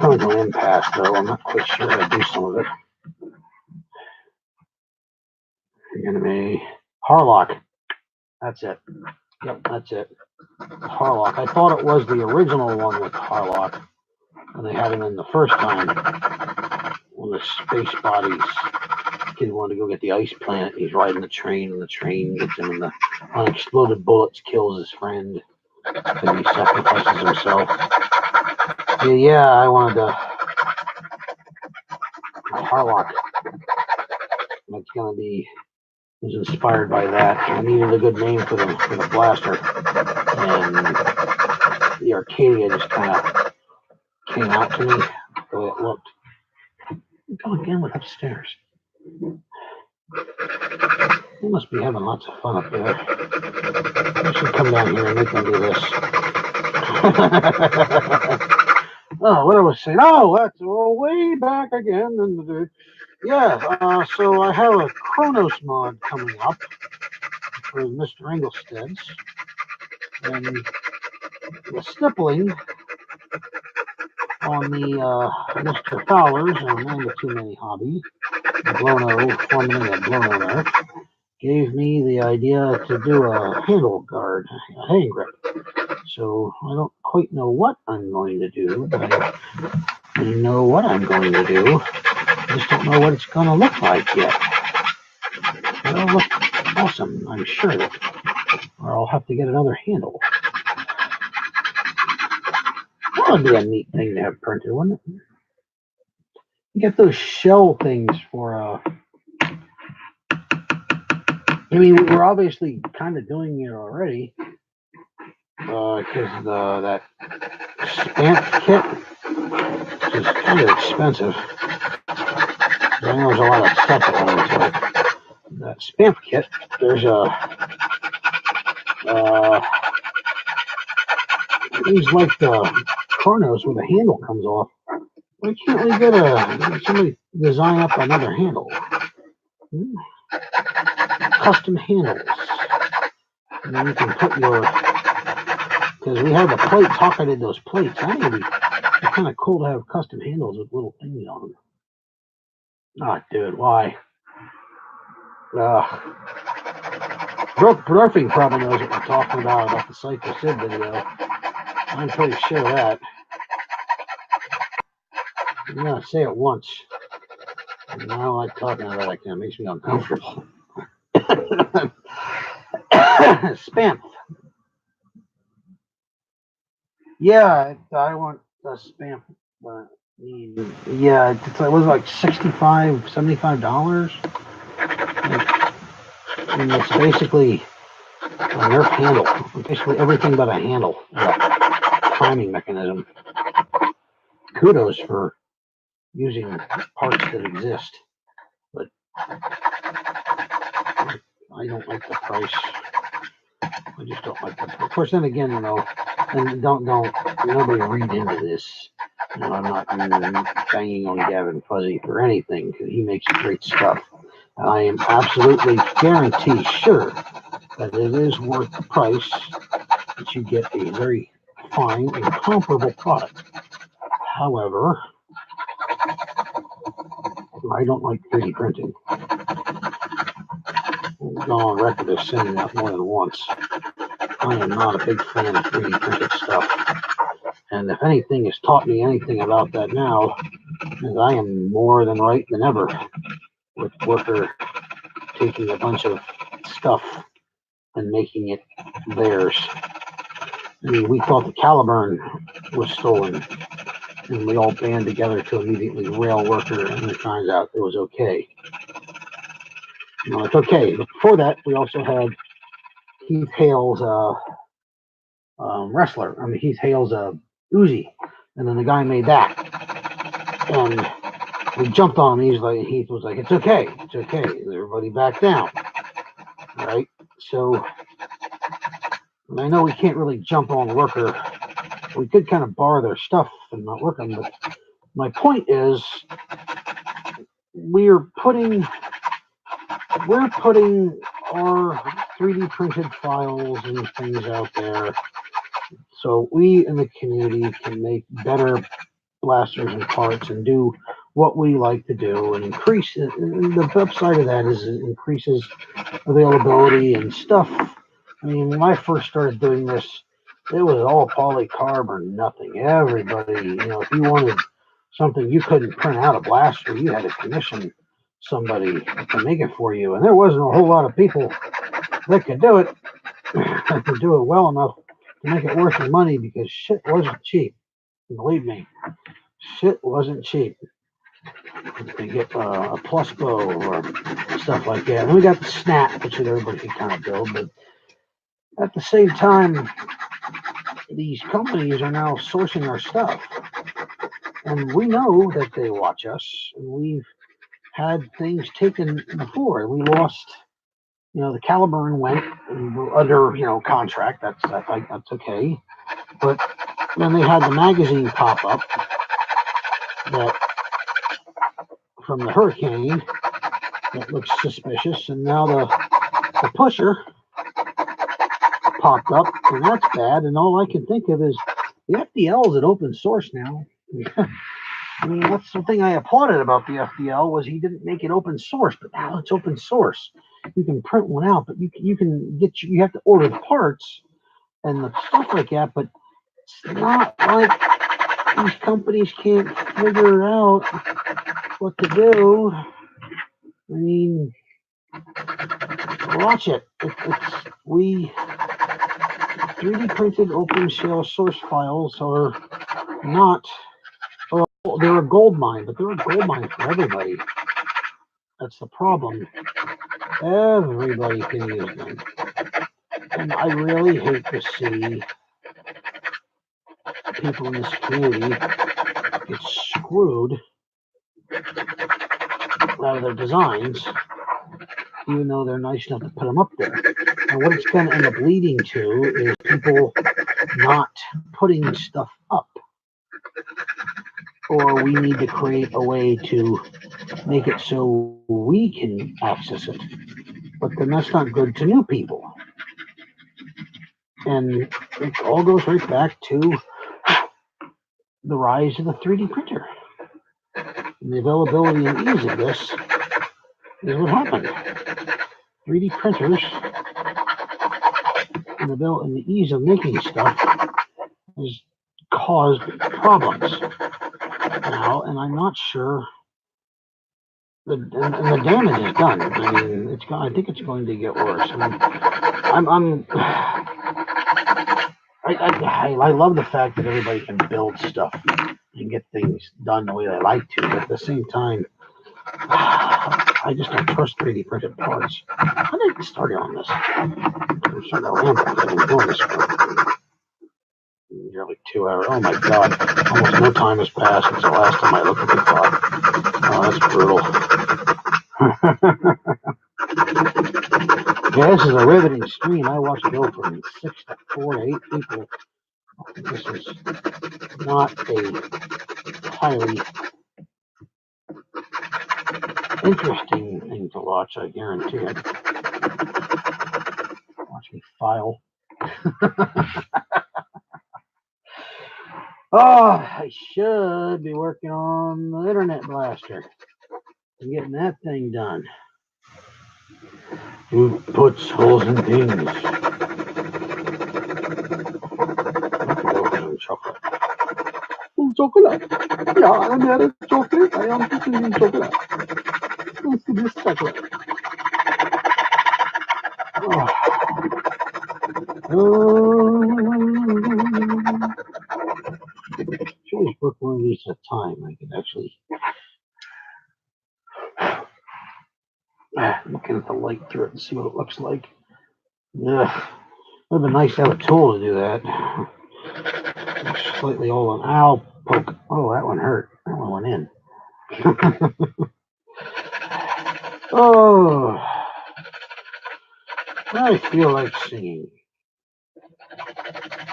Coming to an impasse, though. I'm not quite sure how to do some of it. Anime. Harlock. That's it. Yep, that's it. Harlock. I thought it was the original one with Harlock when they had him in the first time. When the space bodies kid wanted to go get the ice plant. He's riding the train, and the train gets him, and the unexploded bullets kills his friend. And he sacrifices himself. Yeah, I wanted to Harlock. That's gonna be was inspired by that. I needed a good name for the blaster, and the Arcadia just kind of came out to me the way it looked. Go again with upstairs. They must be having lots of fun up there. I should come down here and make them do this. Oh, what I was saying? Oh, that's way back again. So I have a Kronos mod coming up for Mr. Engelsted's. And the stippling on the Mr. Fowler's and the Too Many Hobby, formerly a Blono Nerf, gave me the idea to do a handle guard, a hand grip. So I don't quite know what I'm going to do, but I know what I'm going to do. I just don't know what it's going to look like yet. It'll look awesome, I'm sure. Or I'll have to get another handle. That would be a neat thing to have printed, wouldn't it? You get those shell things for, we're obviously kind of doing it already. Because that stamp kit is kind of expensive. I know there's a lot of stuff that went into it. That stamp kit, there's things like the Kronos where the handle comes off. Why can't we get somebody design up another handle? Custom handles. And then you can put because we have the plates. Hawk, I did those plates. They're kind of cool to have custom handles with little things on them. Oh, dude, why? Brooke Brurfing probably knows what we're talking about the Cypher Sid video. I'm pretty sure of that. I'm going to say it once. And I don't like talking about it like that. It makes me uncomfortable. Spam. Yeah, I want a spam. Yeah, it was like $65, $75. And it's basically a Nerf handle. Basically everything but a handle. Timing mechanism. Kudos for using parts that exist. But I don't like the price. I just don't like that. Of course, then again, and don't nobody read into this. I'm not banging on Gavin Fuzzy for anything because he makes great stuff. I am absolutely guarantee sure that it is worth the price that you get a very fine and comparable product. However, I don't like 3D printing. I've gone on record as saying that more than once. I am not a big fan of 3D printed stuff. And if anything has taught me anything about that now, is I am more than right than ever with Worker taking a bunch of stuff and making it theirs. I mean, we thought the Caliburn was stolen, and we all band together to immediately rail Worker, and it turns out it was okay. It's okay. But before that, we also had Heath Hale's wrestler. Heath Hale's Uzi, and then the guy made that, and we jumped on him. Heath was like, "It's okay, it's okay." Everybody back down, right? So I know we can't really jump on Worker. We could kind of borrow their stuff and not work them, but my point is, we're putting our 3D printed files and things out there so we in the community can make better blasters and parts and do what we like to do and increase it. And the upside of that is it increases availability and stuff. I mean, when I first started doing this, it was all polycarb or nothing. Everybody, if you wanted something you couldn't print out a blaster, you had to commission somebody to make it for you. And there wasn't a whole lot of people that could do it, that could do it well enough to make it worth the money because shit wasn't cheap. Believe me, shit wasn't cheap. To get a plus bow or stuff like that. And we got the snap, which everybody can kind of build, but at the same time, these companies are now sourcing our stuff. And we know that they watch us, and we've had things taken before. We lost, the Caliburn went under, contract. That's okay. But then they had the magazine pop up that from the Hurricane that looks suspicious, and now the Pusher popped up, and that's bad. And all I can think of is the FDL is an open source now. I mean, that's something I applauded about the FDL was he didn't make it open source, but now it's open source. You can print one out, but you can you have to order the parts and the stuff like that. But it's not like these companies can't figure out what to do. I mean, watch it. We 3D printed open source files are not. They're a gold mine, but they're a gold mine for everybody. That's the problem. Everybody can use them. And I really hate to see people in this community get screwed out of their designs, even though they're nice enough to put them up there. And what it's going to end up leading to is people not putting stuff up. Or we need to create a way to make it so we can access it. But then that's not good to new people. And it all goes right back to the rise of the 3D printer. And the availability and ease of this is what happened. 3D printers and the ease of making stuff has caused problems now, and I'm not sure. And the damage is done. I mean, I think it's going to get worse. I love the fact that everybody can build stuff and get things done the way they like to, but at the same time, I just don't trust 3D printed parts. How did I get started on this? I'm starting to ramble because I've been doing this for nearly 2 hours. Oh my god, almost no time has passed since the last time I looked at the clock. Oh, that's brutal. Yeah, this is a riveting stream. I watched it go from 6 to 4 to 8 people. This is not a highly interesting thing to watch, I guarantee it. Watch me file. Oh, I should be working on the internet blaster and getting that thing done. Who puts holes in things? Chocolate. Chocolate. Ja, I'm out of chocolate. I am eating chocolate. What's this chocolate? Should always work one of these at a time. I could actually looking at the light through it and see what it looks like. Yeah, would have been nice to have a tool to do that. Slightly all on. Ow, poke. Oh, that one hurt. That one went in. Oh, I feel like singing.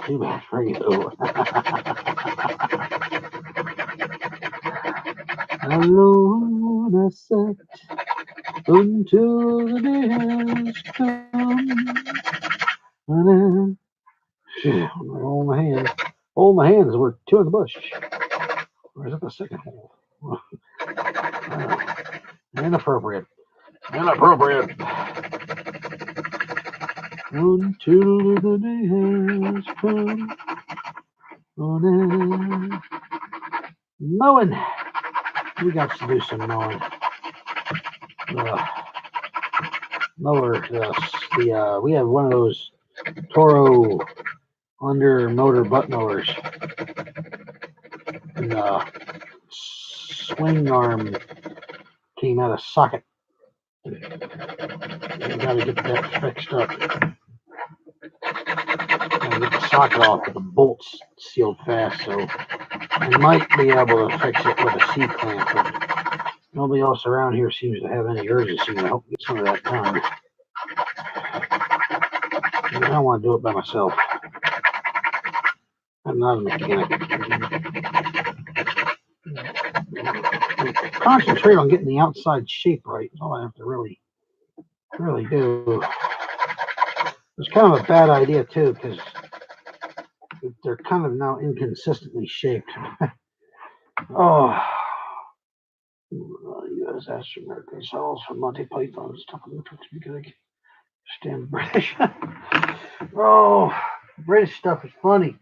Too bad for you. Alone I sat until the day has come. And then, hold my hands. Hold my hands. We're two in the bush. Or is it the second hole? Inappropriate. Inappropriate. Until the day has come. On mowing. We got to do some mowing. Mower. We have one of those Toro under motor butt mowers. And the swing arm came out of socket. You gotta get that fixed up. Gotta get the socket off with the bolts sealed fast, so I might be able to fix it with a C-clamp, but nobody else around here seems to have any urgency to help get some of that done. I don't want to do it by myself. I'm not a mechanic. Concentrate on getting the outside shape right. That's all I have to really do. It's kind of a bad idea too, because they're kind of now inconsistently shaped. Oh, U.S. astronaut themselves for Monty Python stuff in the tricks because I stand British. Oh, British stuff is funny.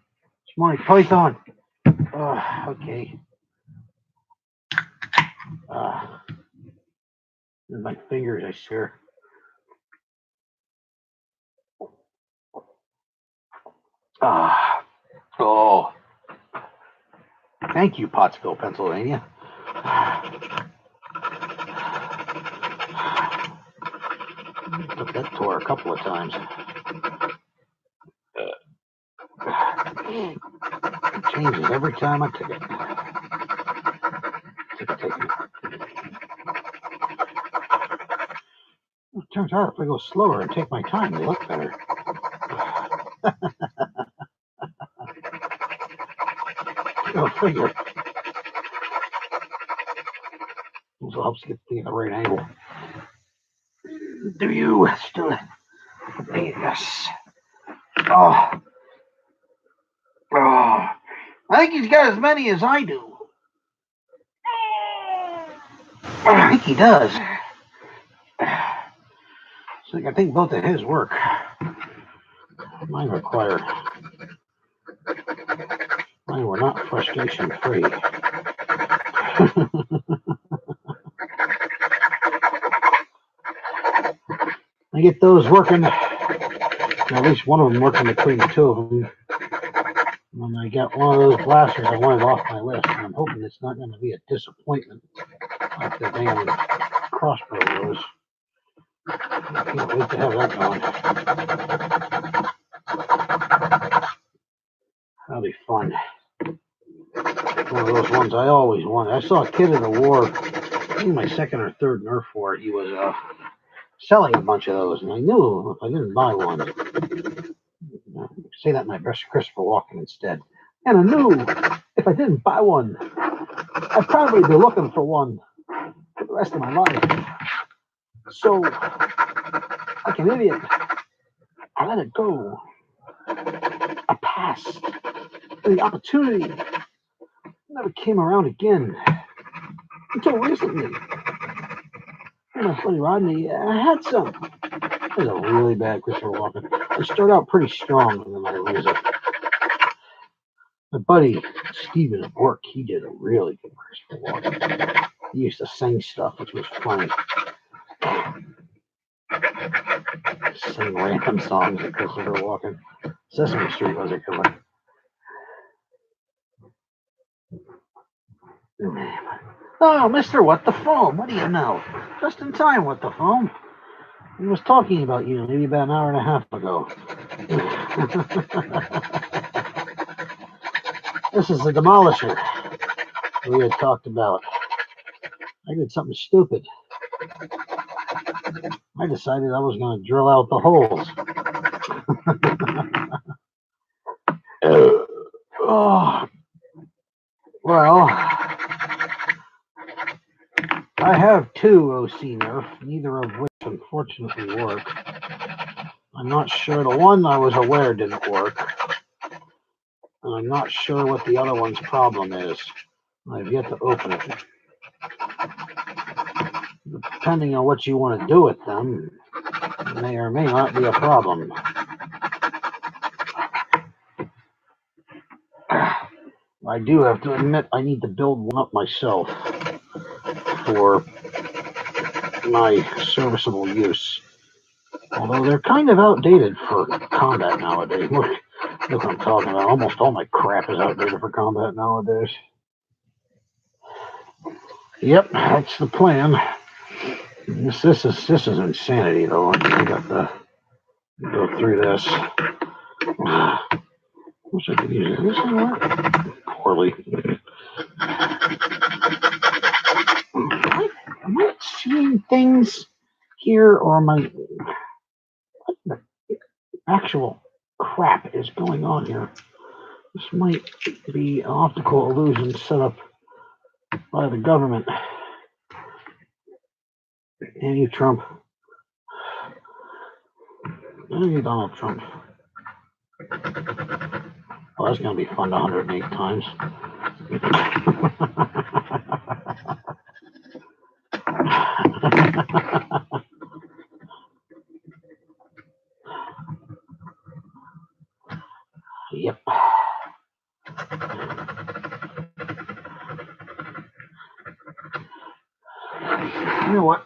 It's Monty Python. Okay. My fingers, I swear. Oh. Thank you, Pottsville, Pennsylvania. Took that tour a couple of times. It changes every time I take it. It turns out if I go slower and take my time, they look better. Go figure. Also helps get the thing at the right angle. Do you still? Yes. Oh. I think he's got as many as I do. I think he does. So I think both of his work. Mine require. Mine were not frustration free. I get those working, at least one of them working between the two of them. And I got one of those blasters I wanted off my list, and I'm hoping it's not going to be a disappointment like the damn crossbow was. I can't wait to have that going. That'll be fun. One of those ones I always wanted. I saw a kid at a war, I think my second or third Nerf war, he was selling a bunch of those, and I knew if I didn't buy one, say that in my best Christopher Walken instead, and I knew if I didn't buy one, I'd probably be looking for one for the rest of my life. So, like an idiot, I let it go. I passed. And the opportunity never came around again until recently. And my buddy Rodney, I had some. It was a really bad Christopher Walken. I started out pretty strong, and then I lose it. My buddy Steven at work, he did a really good Christopher Walken. He used to sing stuff, which was funny. Sing random songs at Christopher Walken. Sesame Street was a killer. Oh, Mr. What the Foam, what do you know? Just in time, What the Foam. I was talking about you maybe about an hour and a half ago. This is the Demolisher we had talked about. I did something stupid. I decided I was going to drill out the holes. Oh, well, I have two OC Nerf, neither of which unfortunately work. I'm not sure. The one I was aware didn't work. And I'm not sure what the other one's problem is. I've yet to open it. Depending on what you want to do with them, it may or may not be a problem. I do have to admit I need to build one up myself for my serviceable use. Although they're kind of outdated for combat nowadays. Look what I'm talking about. Almost all my crap is outdated for combat nowadays. Yep, that's the plan. This is insanity though. I got to go through this. Wish I could use this one. Poorly. Am I seeing things here, or am I? What the actual crap is going on here? This might be an optical illusion set up by the government. And you, Trump. And you, Donald Trump. Well, that's going to be fun 108 times. Yep. You know what?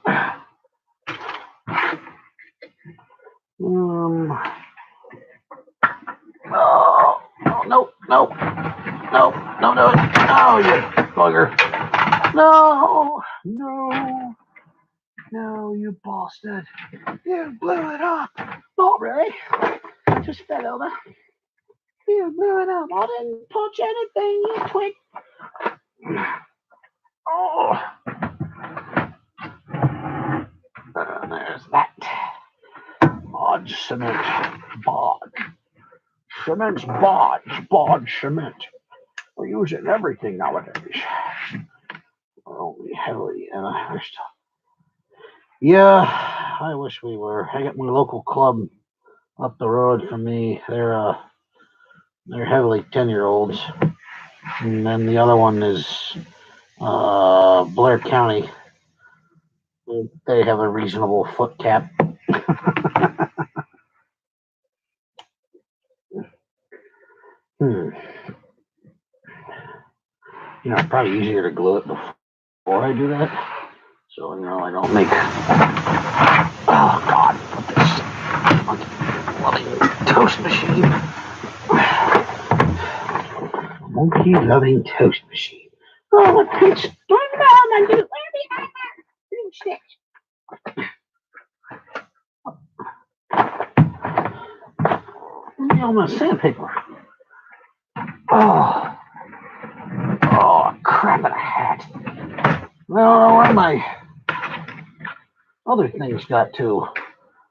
Oh, no. Oh, you bugger. No, you bastard. You blew it up. Not really. Just fell over. You blew it up. I didn't touch anything, you twig. Oh. There's that. Bodge cement. Bodge. Cement's bodge. Bodge cement. We're using everything nowadays. We're only heavily in a... Yeah, I wish we were. I got my local club up the road from me. They're heavily 10-year-olds. And then the other one is Blair County. They have a reasonable foot cap. You know, it's probably easier to glue it before I do that. So, you know, I don't make. Oh, God, put this loving toast machine. Monkey loving toast machine. Oh, look, it's storming the home and do it. Let me almost sandpaper. Oh, crap in a hat. I don't know where my other things got to.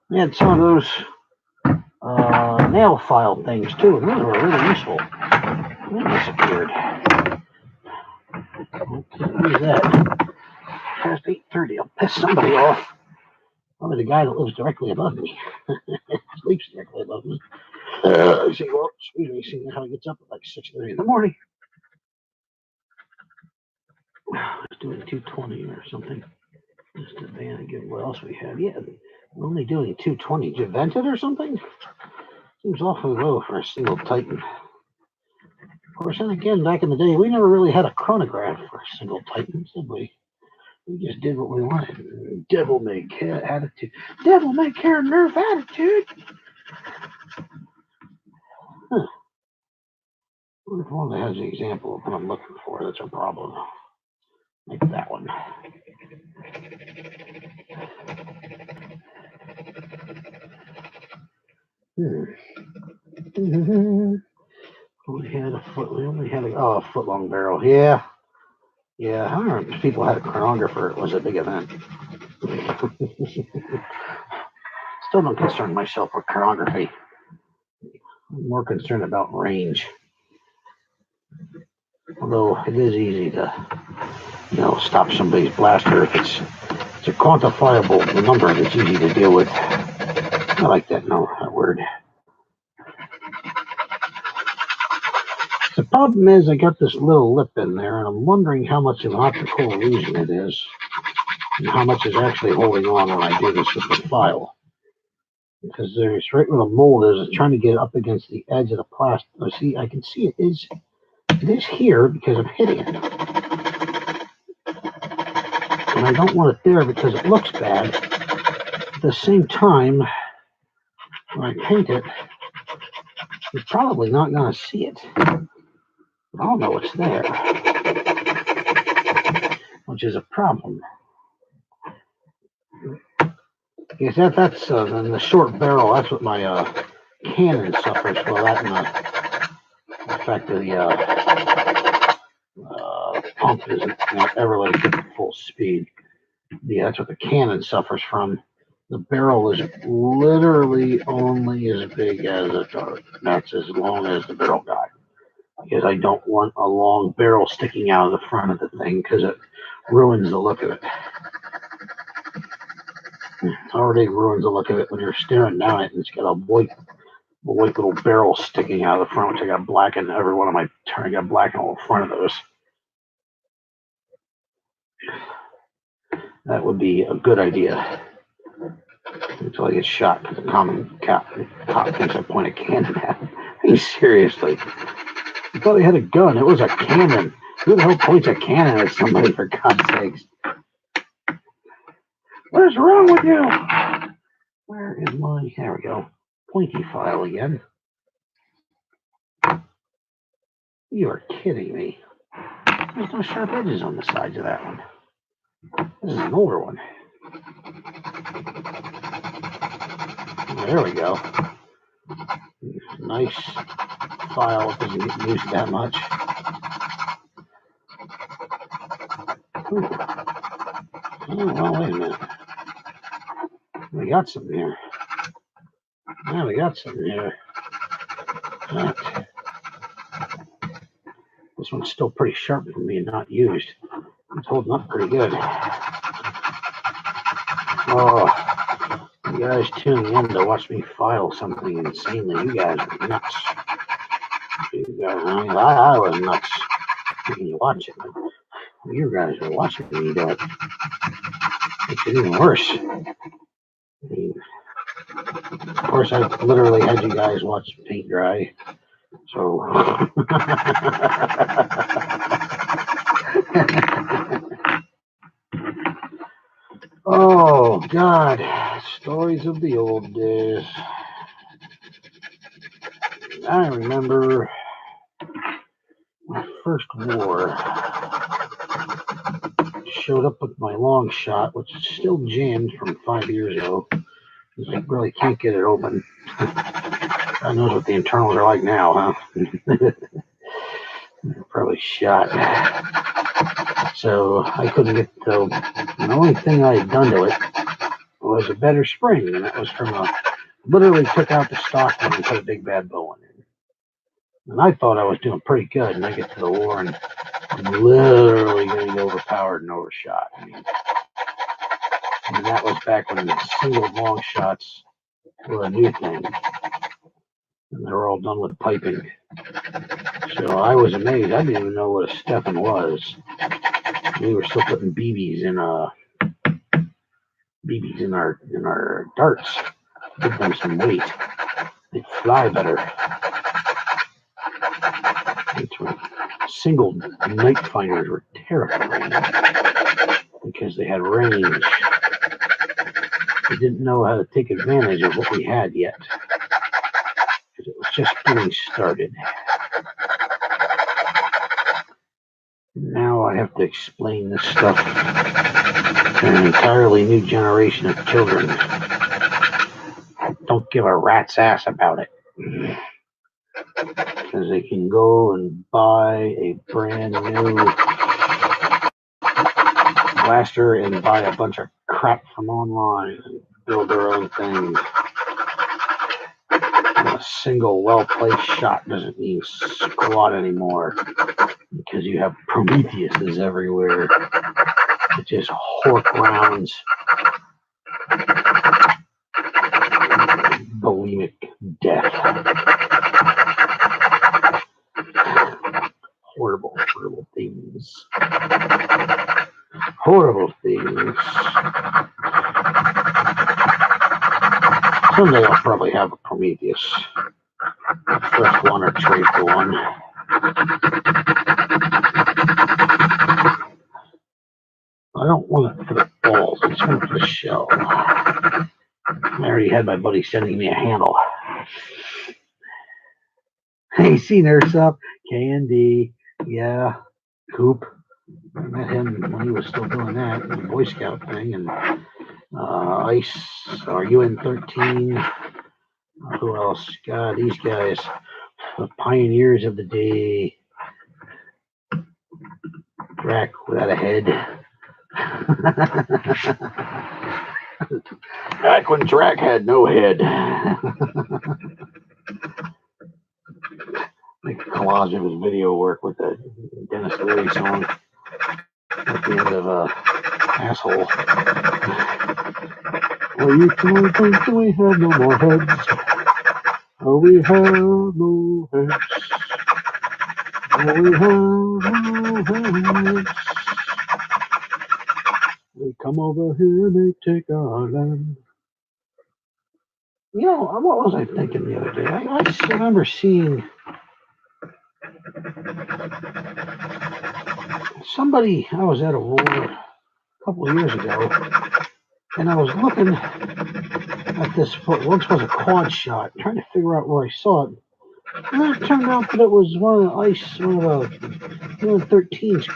We had some of those nail file things too, and those were really useful. They disappeared. Can't use that. Past 8:30, I'll piss somebody off. Probably the guy that lives directly above me. Sleeps directly above me. I say, well, excuse me, see how he gets up at like 6:30 in the morning. Let's do a 220 or something. Just a van again. What else we have? Yeah, we're only doing 220. Did you vent it or something? Seems awfully low for a single Titan. Of course, then again, back in the day, we never really had a chronograph for a single Titan, did we? We just did what we wanted. Devil may care attitude. Devil may care nerve attitude. Huh. What if one that has the example of what I'm looking for? That's a problem. Like that one. We only had a foot long barrel. Yeah. I don't know if people had a chronographer. It was a big event. Still don't concern myself with chronography. I'm more concerned about range. Although it is easy to, stop somebody's blaster if it's a quantifiable number that's easy to deal with. I like that word. The problem is I got this little lip in there, and I'm wondering how much of an optical illusion it is, and how much is actually holding on when I do this with the file. Because there's right where the mold is, it's trying to get up against the edge of the plastic. See, I can see it is here because I'm hitting it. And I don't want it there because it looks bad. At the same time, when I paint it, you're probably not going to see it. But I'll know it's there, which is a problem. Because that's in the short barrel, that's what my cannon suffers for. That and the fact that the pump isn't ever let it get to full speed. Yeah, that's what the cannon suffers from. The barrel is literally only as big as a dart. That's as long as the barrel got. Because I don't want a long barrel sticking out of the front of the thing because it ruins the look of it. It already ruins the look of it when you're staring down it and it's got a white little barrel sticking out of the front, which I got black in every one of my turn. I got black in all the front of those. That would be a good idea until I get shot because the common cop thinks I point a cannon at him. I mean, seriously. I thought he had a gun. It was a cannon. Who the hell points a cannon at somebody, for God's sakes? What is wrong with you? Where is my... There we go. Pointy file again. You are kidding me. There's no sharp edges on the sides of that one. This is an older one. There we go. Nice file. It doesn't get used that much. Ooh. Oh, well, wait a minute. We got something here. Yeah, we got something here. Right. This one's still pretty sharp for me and not used. It's holding up pretty good. Oh, you guys tuning in to watch me file something insanely. You guys are nuts. I was nuts when you watch it. You guys are watching me do it. It's even worse. I mean, of course, I literally had you guys watch paint dry. So, oh God, stories of the old days. I remember my first war. Showed up with my long shot, which is still jammed from 5 years ago. I really can't get it open. God knows what the internals are like now, huh? Probably shot. So I couldn't get the only thing I had done to it was a better spring, and that was from literally took out the stock and put a big bad bow in it. And I thought I was doing pretty good, and I get to the war and I'm literally getting overpowered and overshot. I mean, and that was back when the single long shots were a new thing, and they were all done with piping. So I was amazed. I didn't even know what a Stefan was. We were still putting BBs in our darts. Give them some weight. They'd fly better. Single night finders were terrifying because they had range. We didn't know how to take advantage of what we had yet because it was just getting started. Now I have to explain this stuff to an entirely new generation of children. Don't give a rat's ass about it. Because they can go and buy a brand new blaster and buy a bunch of crap from online and build their own thing. A single well-placed shot doesn't mean squat anymore because you have Prometheuses everywhere. It's just hork rounds. Bulimic death. Horrible, horrible things. Horrible things. Someday I'll probably have a Prometheus. First one or trade for one. I don't want it for the balls. I just want it for the shell. I already had my buddy sending me a handle. Hey, see Nurse Up, KND, yeah, Coop. I met him when he was still doing that, the Boy Scout thing, and Ice, or UN13. Who else? God, these guys, the pioneers of the day. Drac without a head. Back when Drac had no head. Like a collage of his video work with the Dennis Leary song at the end of Asshole. Well, you can think we have no more heads. Oh, we have no heads. Oh, we have no heads. They come over here and they take our land. You know, what was I thinking the other day? I just remember seeing somebody. I was at a war a couple of years ago, and I was looking at this, what once was a quad shot, trying to figure out where I saw it. And then it turned out that it was one of the 13's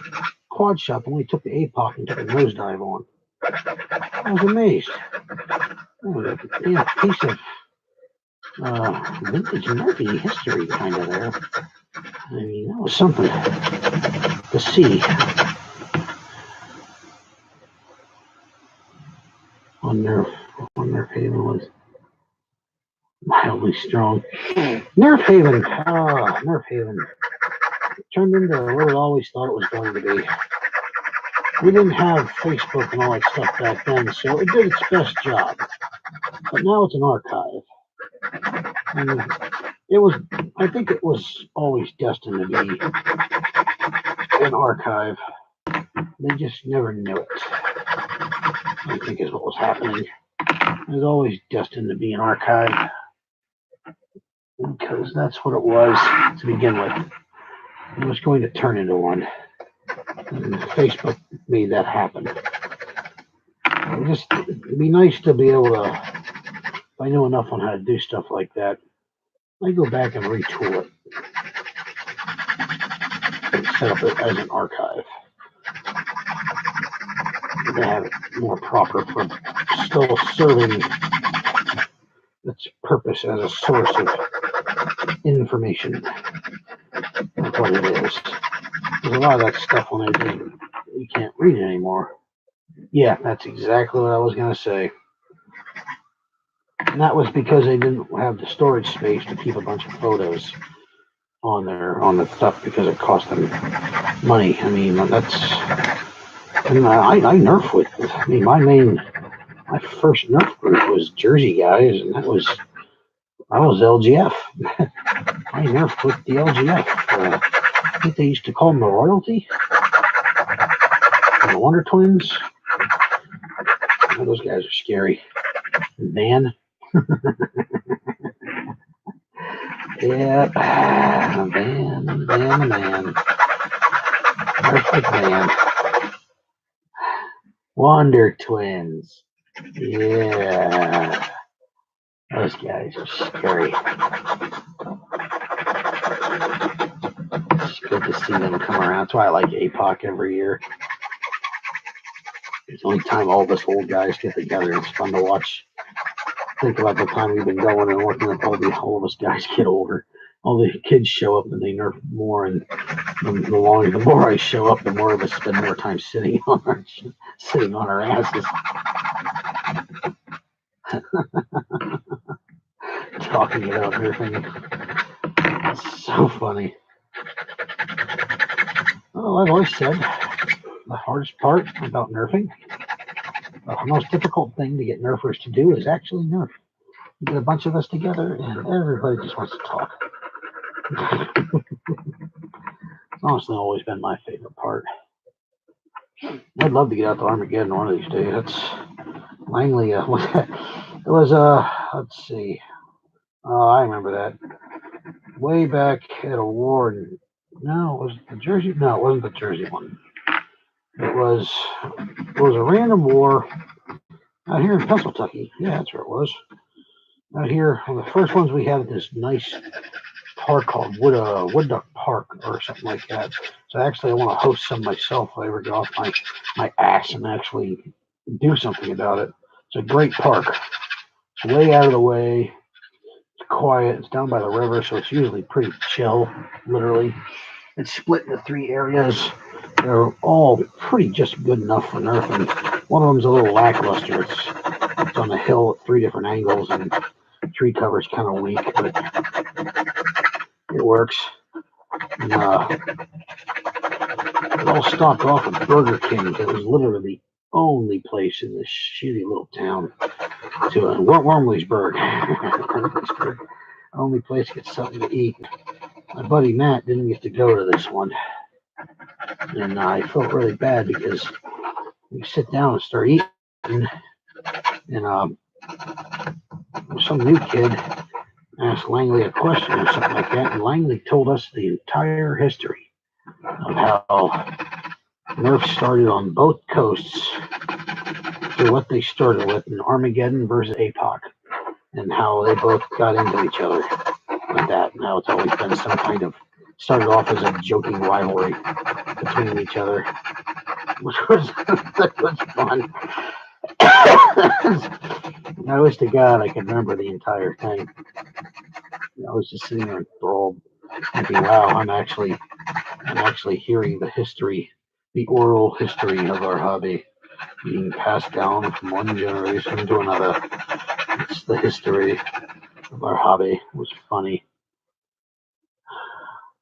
quad shot, but we took the APOC and took a nosedive on. I was amazed. Oh, a damn piece of vintage Murphy history kind of there. I mean, that was something to see. On Nerf Haven was mildly strong. Nerf Haven turned into what I always thought it was going to be. We didn't have Facebook and all that stuff back then, so it did its best job. But now it's an archive. And I think it was always destined to be an archive. They just never knew it. I think is what was happening. It was always destined to be an archive, because that's what it was to begin with. It was going to turn into one. And Facebook made that happen. It'd be nice to be able to, if I knew enough on how to do stuff like that, I'd go back and retool it and set up it as an archive. To have it more proper for still serving its purpose as a source of information. That's what it is. There's a lot of that stuff when I did, you can't read it anymore. Yeah, that's exactly what I was going to say. And that was because they didn't have the storage space to keep a bunch of photos on the stuff, because it cost them money. I mean, I nerf with. I mean, my first nerf group was Jersey guys, and I was LGF. I nerfed with the LGF. I think they used to call them the Royalty, and the Wonder Twins. Oh, those guys are scary. Van. Yeah, Van. Perfect Van. Wonder Twins. Yeah. Those guys are scary. It's good to see them come around. That's why I like APOC every year. It's the only time all of us old guys get together. It's fun to watch. Think about the time we've been going and working with all of us guys get older. All the kids show up and they nerf more, and the more I show up, the more of us spend more time sitting on our asses. Talking about nerfing. It's so funny. Well, I've always said the hardest part about nerfing, the most difficult thing to get nerfers to do, is actually nerf. You get a bunch of us together and everybody just wants to talk. It's honestly always been my favorite part. I'd love to get out to Armageddon one of these days. That's Langley. It was let's see. I remember that way back at a war. No, it was the Jersey. No, it wasn't the Jersey one. It was a random war out here in Pennsylvania. Yeah, that's where it was. Out here, one of the first ones we had at this nice park called Wood Duck Park or something like that. So actually, I want to host some myself if I ever get off my ass and actually do something about it. It's a great park. It's way out of the way. It's quiet. It's down by the river, so it's usually pretty chill, literally. It's split into 3 areas. They're all pretty just good enough for nerfing. One of them's a little lackluster. It's on a hill at 3 different angles, and tree cover's kind of weak, but it works. And, it all stopped off at Burger King. It was literally the only place in this shitty little town to Wormleysburg. Only place to get something to eat. My buddy Matt didn't get to go to this one, and I felt really bad because you sit down and start eating, and some new kid asked Langley a question or something like that, and Langley told us the entire history of how Nerf started on both coasts, to what they started with in Armageddon versus APOC, and how they both got into each other with that, and how it's always been some kind of, started off as a joking rivalry between each other, which was fun. I wish to God I could remember the entire thing. I was just sitting there enthralled, thinking, wow, I'm actually hearing the history, the oral history of our hobby being passed down from one generation to another. It's the history of our hobby. It was funny.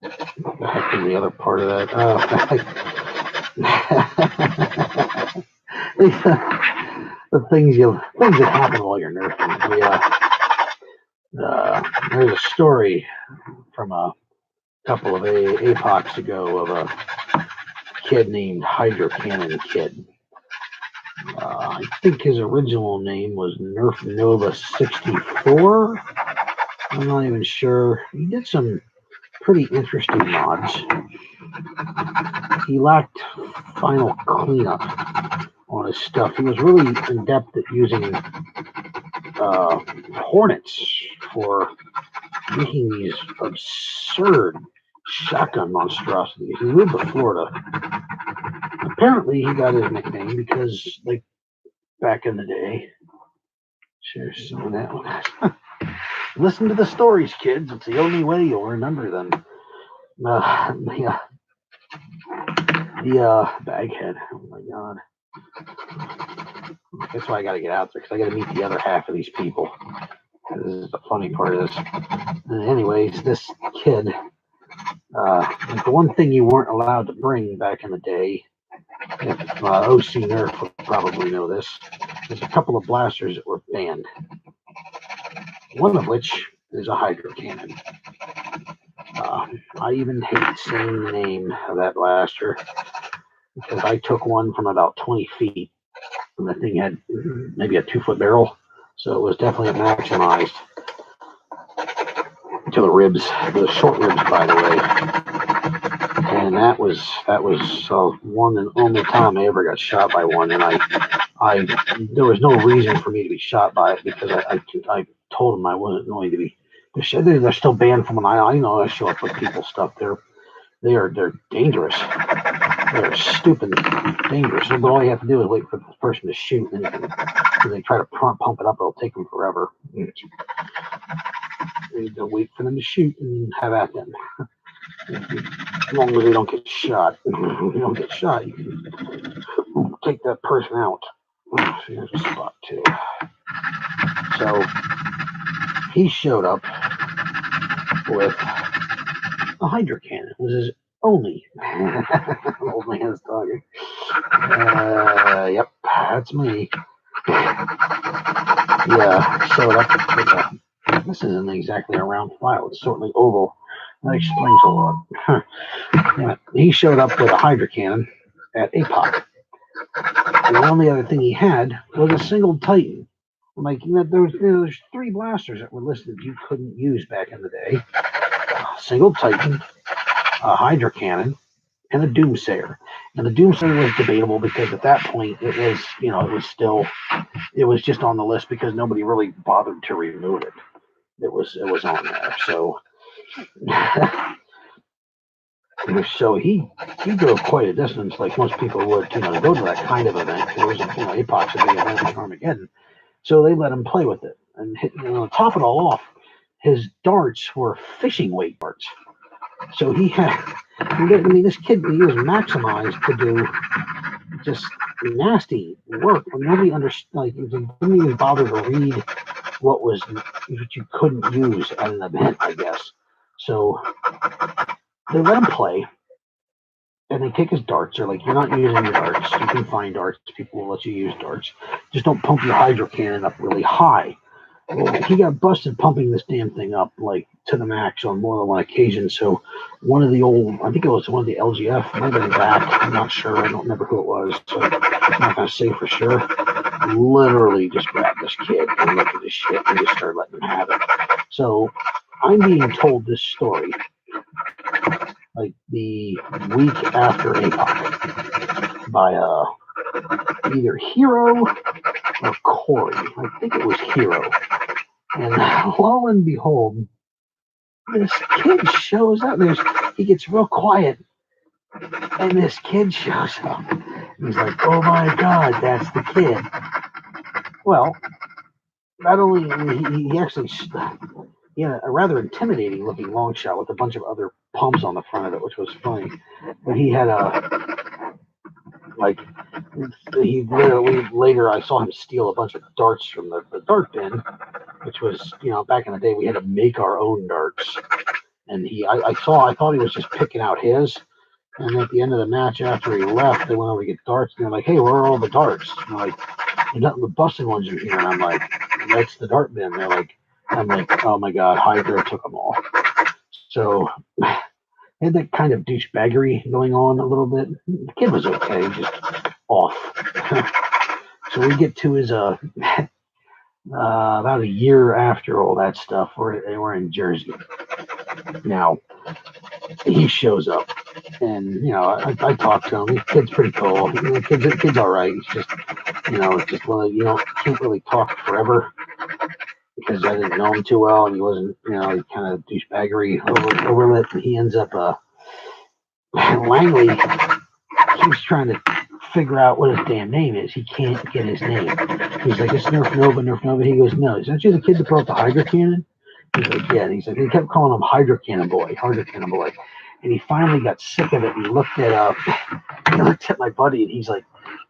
What the heck is the other part of that? The things that happen while you're nerfing. There's a story from a couple of APOCs ago of a kid named Hydro Cannon Kid. I think his original name was Nerf Nova 64. I'm not even sure. He did some pretty interesting mods. He lacked final cleanup on his stuff. He was really in depth at using Hornets for making these absurd shotgun monstrosities. He moved to Florida. Apparently, he got his nickname because, like, back in the day. Share some of that one. Listen to the stories, kids. It's the only way you'll remember them. The baghead. Oh my god. That's why I got to get out there because I got to meet the other half of these people. This is the funny part of this. Anyways, this kid. The one thing you weren't allowed to bring back in the day, if OC Nerf would probably know this, there's a couple of blasters that were banned. One of which is a hydro cannon. I even hate saying the name of that blaster because I took one from about 20 feet and the thing had maybe a 2-foot barrel, so it was definitely maximized to the ribs, the short ribs, by the way. And that was one and only time I ever got shot by one, and I there was no reason for me to be shot by it because I told them I wasn't going to be. They're still banned from when I show up with people's stuff. They're dangerous. They're stupid dangerous. But all you have to do is wait for the person to shoot, and when they try to pump it up, it'll take them forever. You wait for them to shoot and have at them. As long as they don't get shot. If you don't get shot, you can take that person out. So here's a spot too. So he showed up with a hydro cannon. It was his only. Old man's talking. Yep, that's me. Yeah, showed up with a. This isn't exactly a round file. It's certainly oval. That explains a lot. Yeah, he showed up with a hydro cannon at APOC. And the only other thing he had was a single Titan. Like, there's 3 blasters that were listed you couldn't use back in the day. A single Titan, a hydro cannon, and a Doomsayer. And the Doomsayer was debatable because at that point it was just on the list because nobody really bothered to remove it. It was on there. So so he drove quite a distance, like most people would, to go to that kind of event. It was APOC's a big event like Armageddon. So they let him play with it. And to top it all off, his darts were fishing weight darts. So this kid, he was maximized to do just nasty work. Nobody understood, like, didn't even bother to read what you couldn't use at an event, I guess. So they let him play, and they take his darts. They're like, you're not using your darts. You can find darts. People will let you use darts. Just don't pump your hydro cannon up really high. Well, he got busted pumping this damn thing up, like, to the max on more than one occasion. So one of the I think it was one of the LGF, might have been back. I'm not sure. I don't remember who it was. So I'm not going to say for sure. Literally just grabbed this kid and looked at his shit and just started letting him have it. So I'm being told this story like the week after APOC by either Hero or Corey. I think it was Hero. And lo and behold, this kid shows up. He gets real quiet, and this kid shows up. He's like, "Oh my God, that's the kid." Well, not only he actually he had a rather intimidating looking long shot with a bunch of other pumps on the front of it, which was funny. But he had he literally later I saw him steal a bunch of darts from the dart bin, which was, back in the day we had to make our own darts. And I thought he was just picking out his. And at the end of the match, after he left, they went over to get darts. And they're like, "Hey, where are all the darts?" And they're like, "There's nothing but busted ones in here." And I'm like, "That's the dart bin." I'm like, "Oh my God, Hydra took them all." So had that kind of douchebaggery going on a little bit. The kid was okay, just off. So we get to his about a year after all that stuff. We're in Jersey now. He shows up, and I talk to him. The kid's pretty cool. Kid's all right. He's just it's just one of can't really talk forever because I didn't know him too well, and he wasn't he kind of douchebaggery overlit, and he ends up Langley keeps trying to figure out what his damn name is. He can't get his name. He's like, it's Nerf Nova. He goes, no, isn't you the kid that brought the Hydro Cannon? He's like, yeah. And he's like, they kept calling him Hydro Cannon Boy. And he finally got sick of it. And he looked at my buddy, and he's like,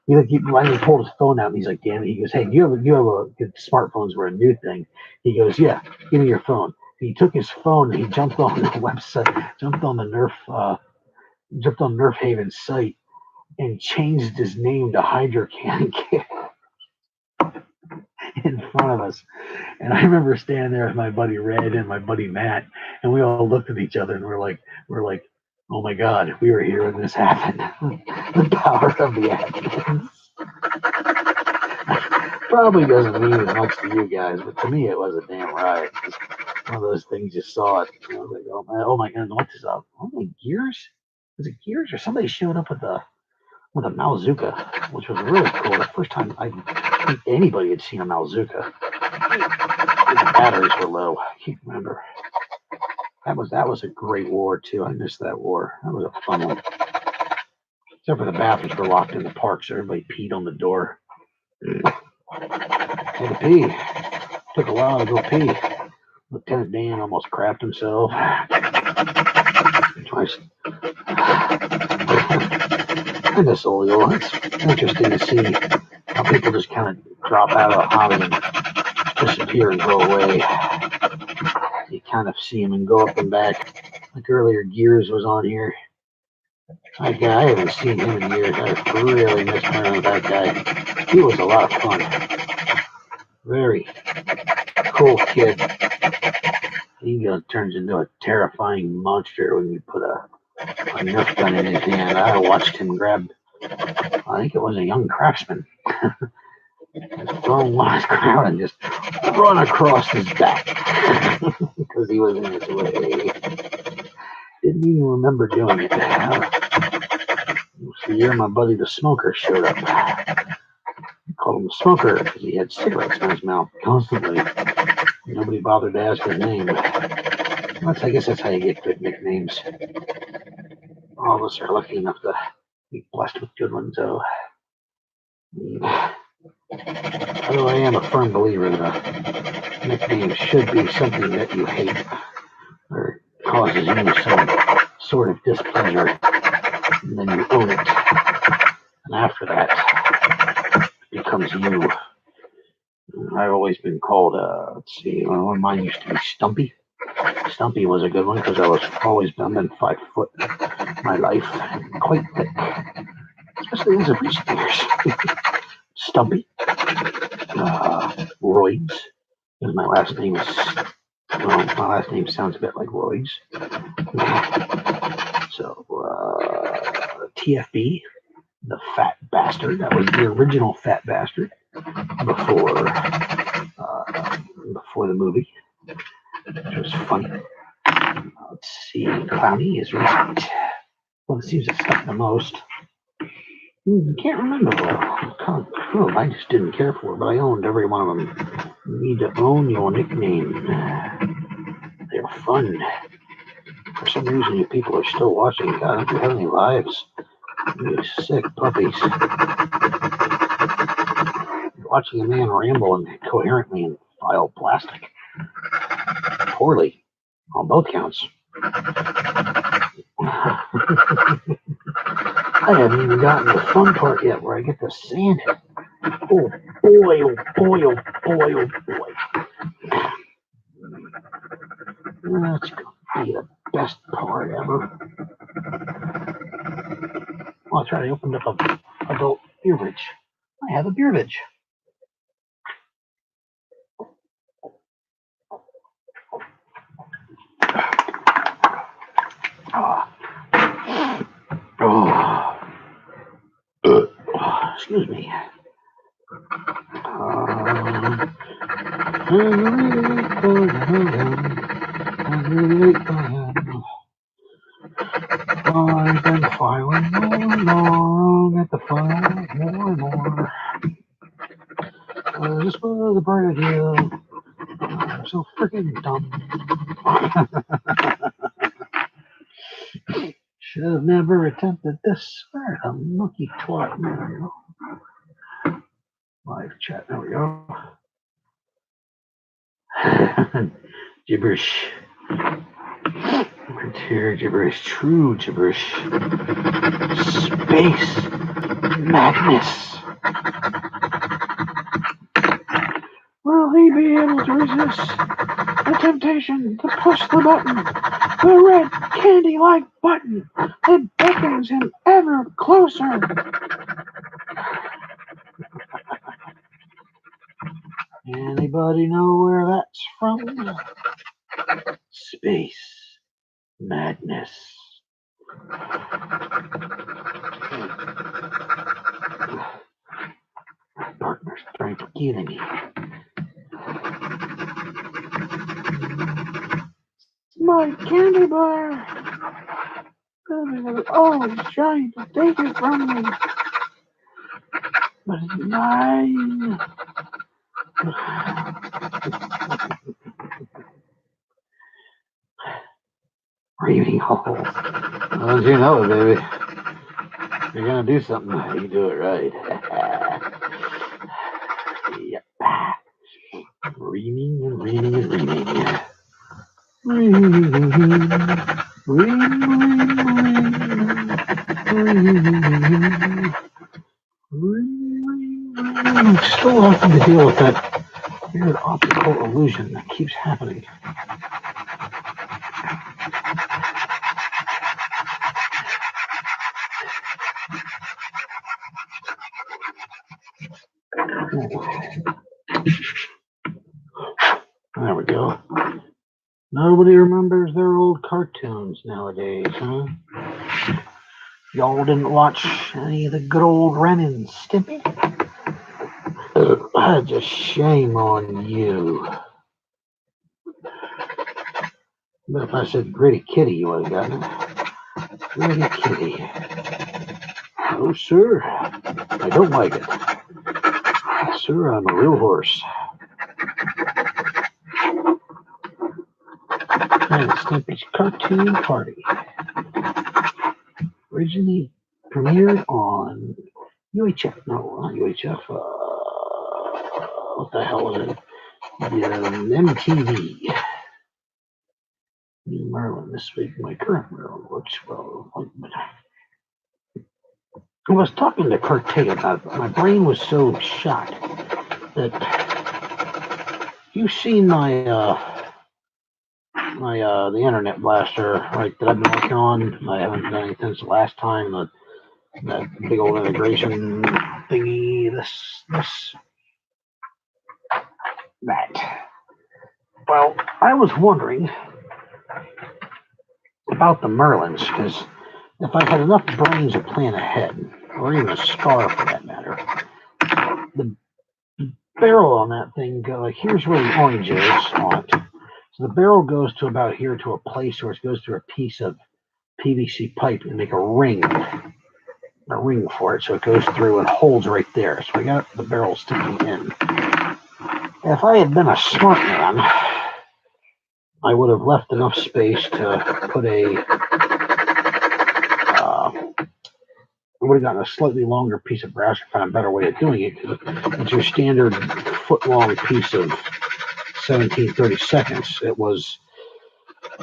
he finally pulled his phone out, and he's like, damn it. He goes, hey, you have smartphones were a new thing. He goes, yeah, give me your phone. And he took his phone and he jumped on the website, jumped on Nerf Haven's site, and changed his name to Hydro Cannon Kid in front of us. And I remember standing there with my buddy Red and my buddy Matt, and we all looked at each other and we're like, oh my God, we were here when this happened. The power of the Atkins. Probably doesn't mean as much to you guys, but to me it was a damn riot. One of those things you saw it. I was like, oh my God, what is up? Oh my Gears? Was it Gears or somebody showed up with a Malzuka, which was really cool. The first time I think anybody had seen a Malzuka. The batteries were low. I can't remember. That was a great war too. I missed that war. That was a fun one. Except for the bathrooms were locked in the park, so everybody peed on the door. Had to pee. Took a while to go pee. Lieutenant Dan almost crapped himself. Twice. I miss Olio. It's interesting to see how people just kind of drop out of the hobby and disappear and go away. You kind of see them and go up and back. Like earlier, Gears was on here. That guy, I haven't seen him in years. I really miss playing with that guy. He was a lot of fun. Very cool kid. He turns into a terrifying monster when you put a Nerf gun in his hand. I watched him grab, I think it was a young craftsman, throw him on his crowd and just run across his back because he was in his way. Didn't even remember doing it. It was the year my buddy the smoker showed up. I called him the smoker because he had cigarettes in his mouth constantly. Nobody bothered to ask his name. I guess that's how you get good nicknames. All of us are lucky enough to be blessed with good ones, though. Although I am a firm believer that a nickname should be something that you hate or causes you some sort of displeasure, and then you own it. And after that, it becomes you. I've always been called, one of mine used to be Stumpy. Stumpy was a good one because I've been 5 foot my life, quite thick, especially as of recent years. Stumpy, Roids, because my last name sounds a bit like Roids. So, TFB, the Fat Bastard, that was the original Fat Bastard before the movie, which was funny. Let's see, Clownie is recent. Well, it seems to stuck the most. Can't remember well. I just didn't care for it, but I owned every one of them. You need to own your nickname. They're fun. For some reason, you people are still watching. God, don't you have any lives? You sick puppies. You're watching a man ramble incoherently and file plastic. Poorly. On both counts. I haven't even gotten the fun part yet where I get to sand it. Oh boy, oh boy, oh boy, oh boy. That's going to be the best part ever. Oh, that's right, I opened up a adult beer ridge. I have a beer ridge. Excuse me. I've been filing along at the file more and more. This was a bright idea. I'm so freaking dumb. Should have never attempted this. Where the monkey twat? There we go. Live chat. There we go. Gibberish. Here, gibberish. True gibberish. Space madness. Will he be able to resist the temptation to push the button? The red candy-like button that beckons him ever closer. Anybody know where that's from? Space madness. My partner's trying to kill me. My candy bar! Oh, he's trying to take it from me. But it's mine. Breathing hole. Don't you know it, baby? If you're gonna do something, you do it right. Yep. Reaming and reaming and reaming. I'm still having to deal with that weird optical illusion that keeps happening. There we go. Nobody remembers their old cartoons nowadays, huh? Y'all didn't watch any of the good old Ren and Stimpy? Just shame on you. But if I said Gritty Kitty, you would have gotten it. Gritty Kitty. Oh, sir. I don't like it. Sir, I'm a real horse. And Stimpy's Cartoon Party. Originally premiered on UHF. No, not UHF. What the hell was it? MTV. New Merlin this week. My current Merlin works well. I was talking to Kurt Tate about it. My brain was so shot that you've seen my the internet blaster, right, that I've been working on. I haven't done anything since the last time. That big old integration thingy. That. Well, I was wondering about the Merlins, because if I had enough brains to plan ahead, or even a scar for that matter, the barrel on that thing, here's where the orange is on it. So the barrel goes to about here to a place where it goes through a piece of PVC pipe and make a ring for it. So it goes through and holds right there. So I got the barrel sticking in. If I had been a smart man, I would have left enough space to put I would have gotten a slightly longer piece of brass, or found a better way of doing it. It's your standard foot-long piece of 17/32.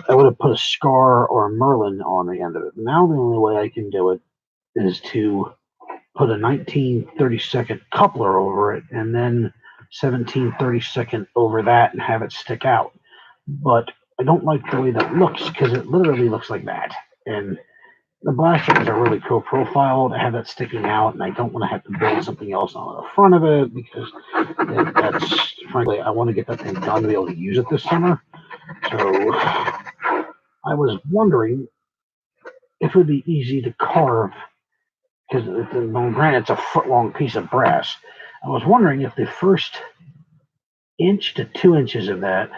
I would have put a scar or a Merlin on the end of it. Now the only way I can do it is to put a 19/32 coupler over it, and then 17/32 over that, and have it stick out. But I don't like the way that looks, because it literally looks like that. And the blaster has a really cool profile to have that sticking out, and I don't want to have to build something else on the front of it, because that's, frankly, I want to get that thing done to be able to use it this summer. So I was wondering if it would be easy to carve, because granted it's a foot-long piece of brass. I was wondering if the first inch to 2 inches of that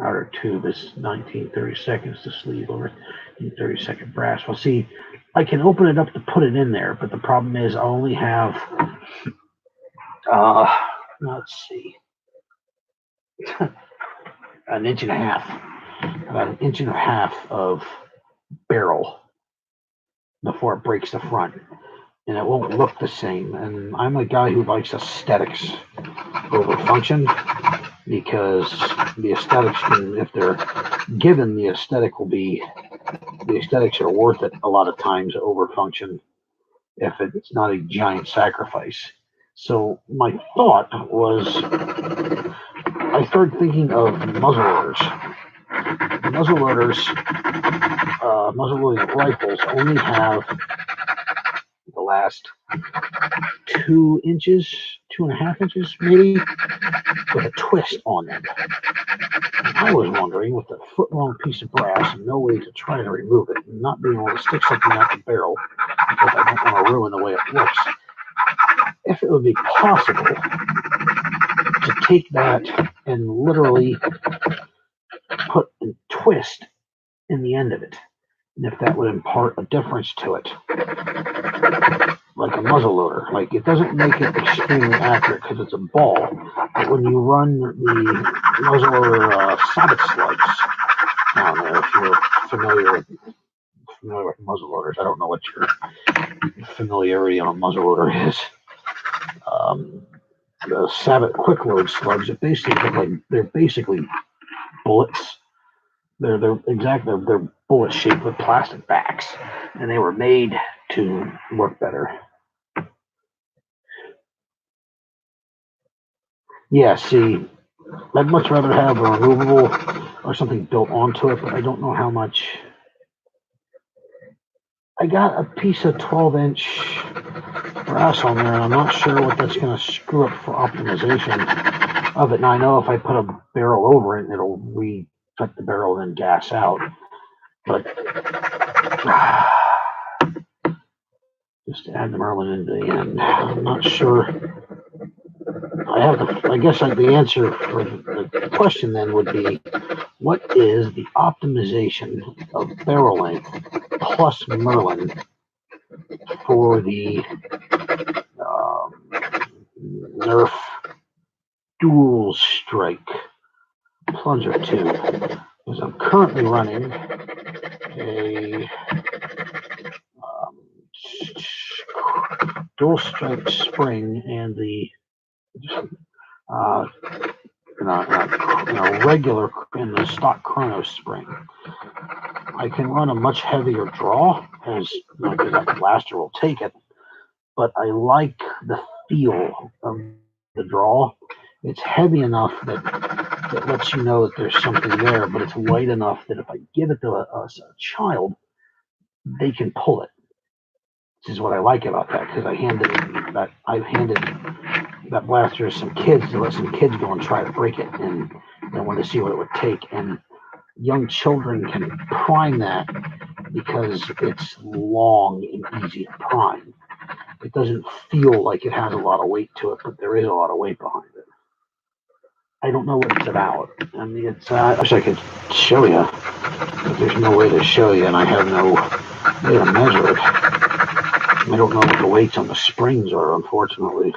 outer tube is 19/32 the sleeve over 30-second brass. Well, see, I can open it up to put it in there, but the problem is I only have, uh, let's see, an inch and a half, about an inch and a half of barrel before it breaks the front, and it won't look the same. And I'm a guy who likes aesthetics over function, because the aesthetics can, if they're given, the aesthetics are worth it a lot of times over function if it's not a giant sacrifice. So my thought was, I started thinking of muzzleloaders. Muzzleloading rifles only have the last 2 inches, 2.5 inches maybe, with a twist on them. And I was wondering, with a foot-long piece of brass and no way to try to remove it, and not being able to stick something out the barrel because I don't want to ruin the way it looks, if it would be possible to take that and literally put a twist in the end of it, and if that would impart a difference to it, like a muzzle loader. Like, it doesn't make it extremely accurate because it's a ball, but when you run the muzzle loader sabot slugs down there, if you're familiar with muzzle loaders, I don't know what your familiarity on a muzzle loader is. The sabot quick load slugs, it basically look like they're basically bullets. They're bullet shaped with plastic backs, and they were made to work better. Yeah, see, I'd much rather have a removable or something built onto it, but I don't know how much. I got a piece of 12-inch brass on there, and I'm not sure what that's going to screw up for optimization of it. Now, I know if I put a barrel over it, it'll recut the barrel and then gas out. But just to add the Merlin into the end, I'm not sure. I guess the answer for the question then would be, what is the optimization of barrel length plus Merlin for the Nerf dual strike plunger tube? Because I'm currently running a dual strike spring and the regular in the stock Chrono spring. I can run a much heavier draw, as because that blaster will take it, but I like the feel of the draw. It's heavy enough that lets you know that there's something there, but it's light enough that if I give it to a child, they can pull it. This is what I like about that, because I handed that blaster to some kids to let some kids go and try to break it, and I wanted to see what it would take. And young children can prime that because it's long and easy to prime. It doesn't feel like it has a lot of weight to it, but there is a lot of weight behind it. I don't know what it's about. I mean, I wish I could show you, but there's no way to show you, and I have no way to measure it. I don't know what the weights on the springs are, unfortunately.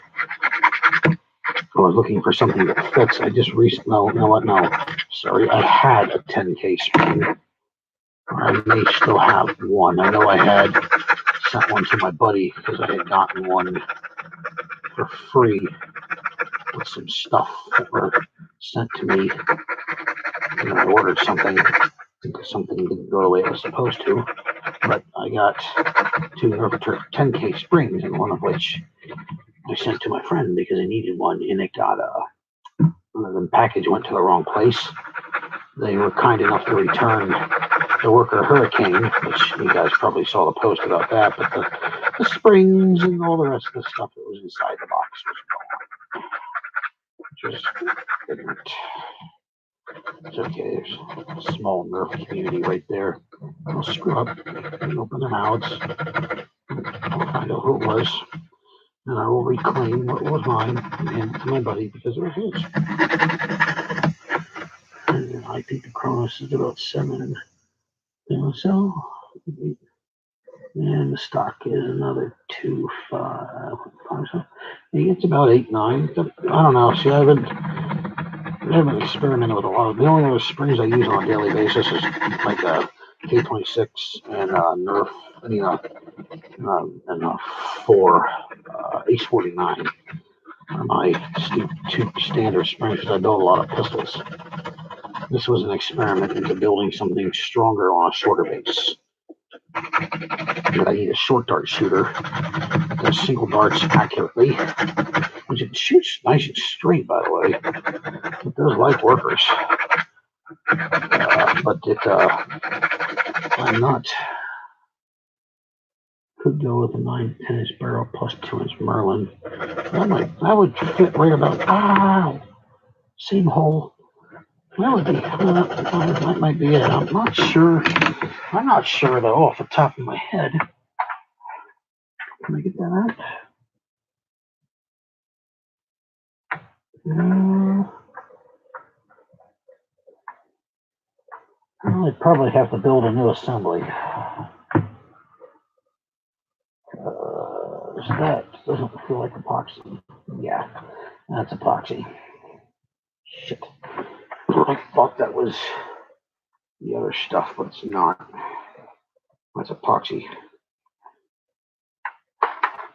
I was looking for something that fits. I just sorry, I had a 10K spring. I may still have one. I know I had sent one to my buddy because I had gotten one for free with some stuff that were sent to me. And I ordered something because something didn't go the way it was supposed to. But I got 2 10K springs, and one of which I sent to my friend because I needed one, and it got the package went to the wrong place. They were kind enough to return the worker Hurricane, which you guys probably saw the post about that, but the springs and all the rest of the stuff that was inside the box was gone. It's okay, there's a small Nerf community right there. I'll screw up and open the mouths. I'll find out who it was. and I will reclaim what was mine and hand it to my buddy because it was his. And I think the Kronos is about 7. So, and the stock is another 2, 5. So it's about 8, 9. I don't know. See, I haven't experimented with a lot of. The only other springs I use on a daily basis is like a K26 and Nerf, and 4 Ace 49. My 2 standard springs because I build a lot of pistols. This was an experiment into building something stronger on a shorter base. But I need a short dart shooter that does single darts accurately, which it shoots nice and straight, by the way. It does like workers, but I'm not. Could go with a 9-10 inch barrel plus 2-inch Merlin. That would fit right about. Same hole. That would be. That might be it. I'm not sure. I'm not sure though, off the top of my head. Can I get that out? I'd probably have to build a new assembly. That doesn't feel like epoxy. Yeah, that's epoxy. Shit. I thought that was the other stuff, but it's not. That's epoxy.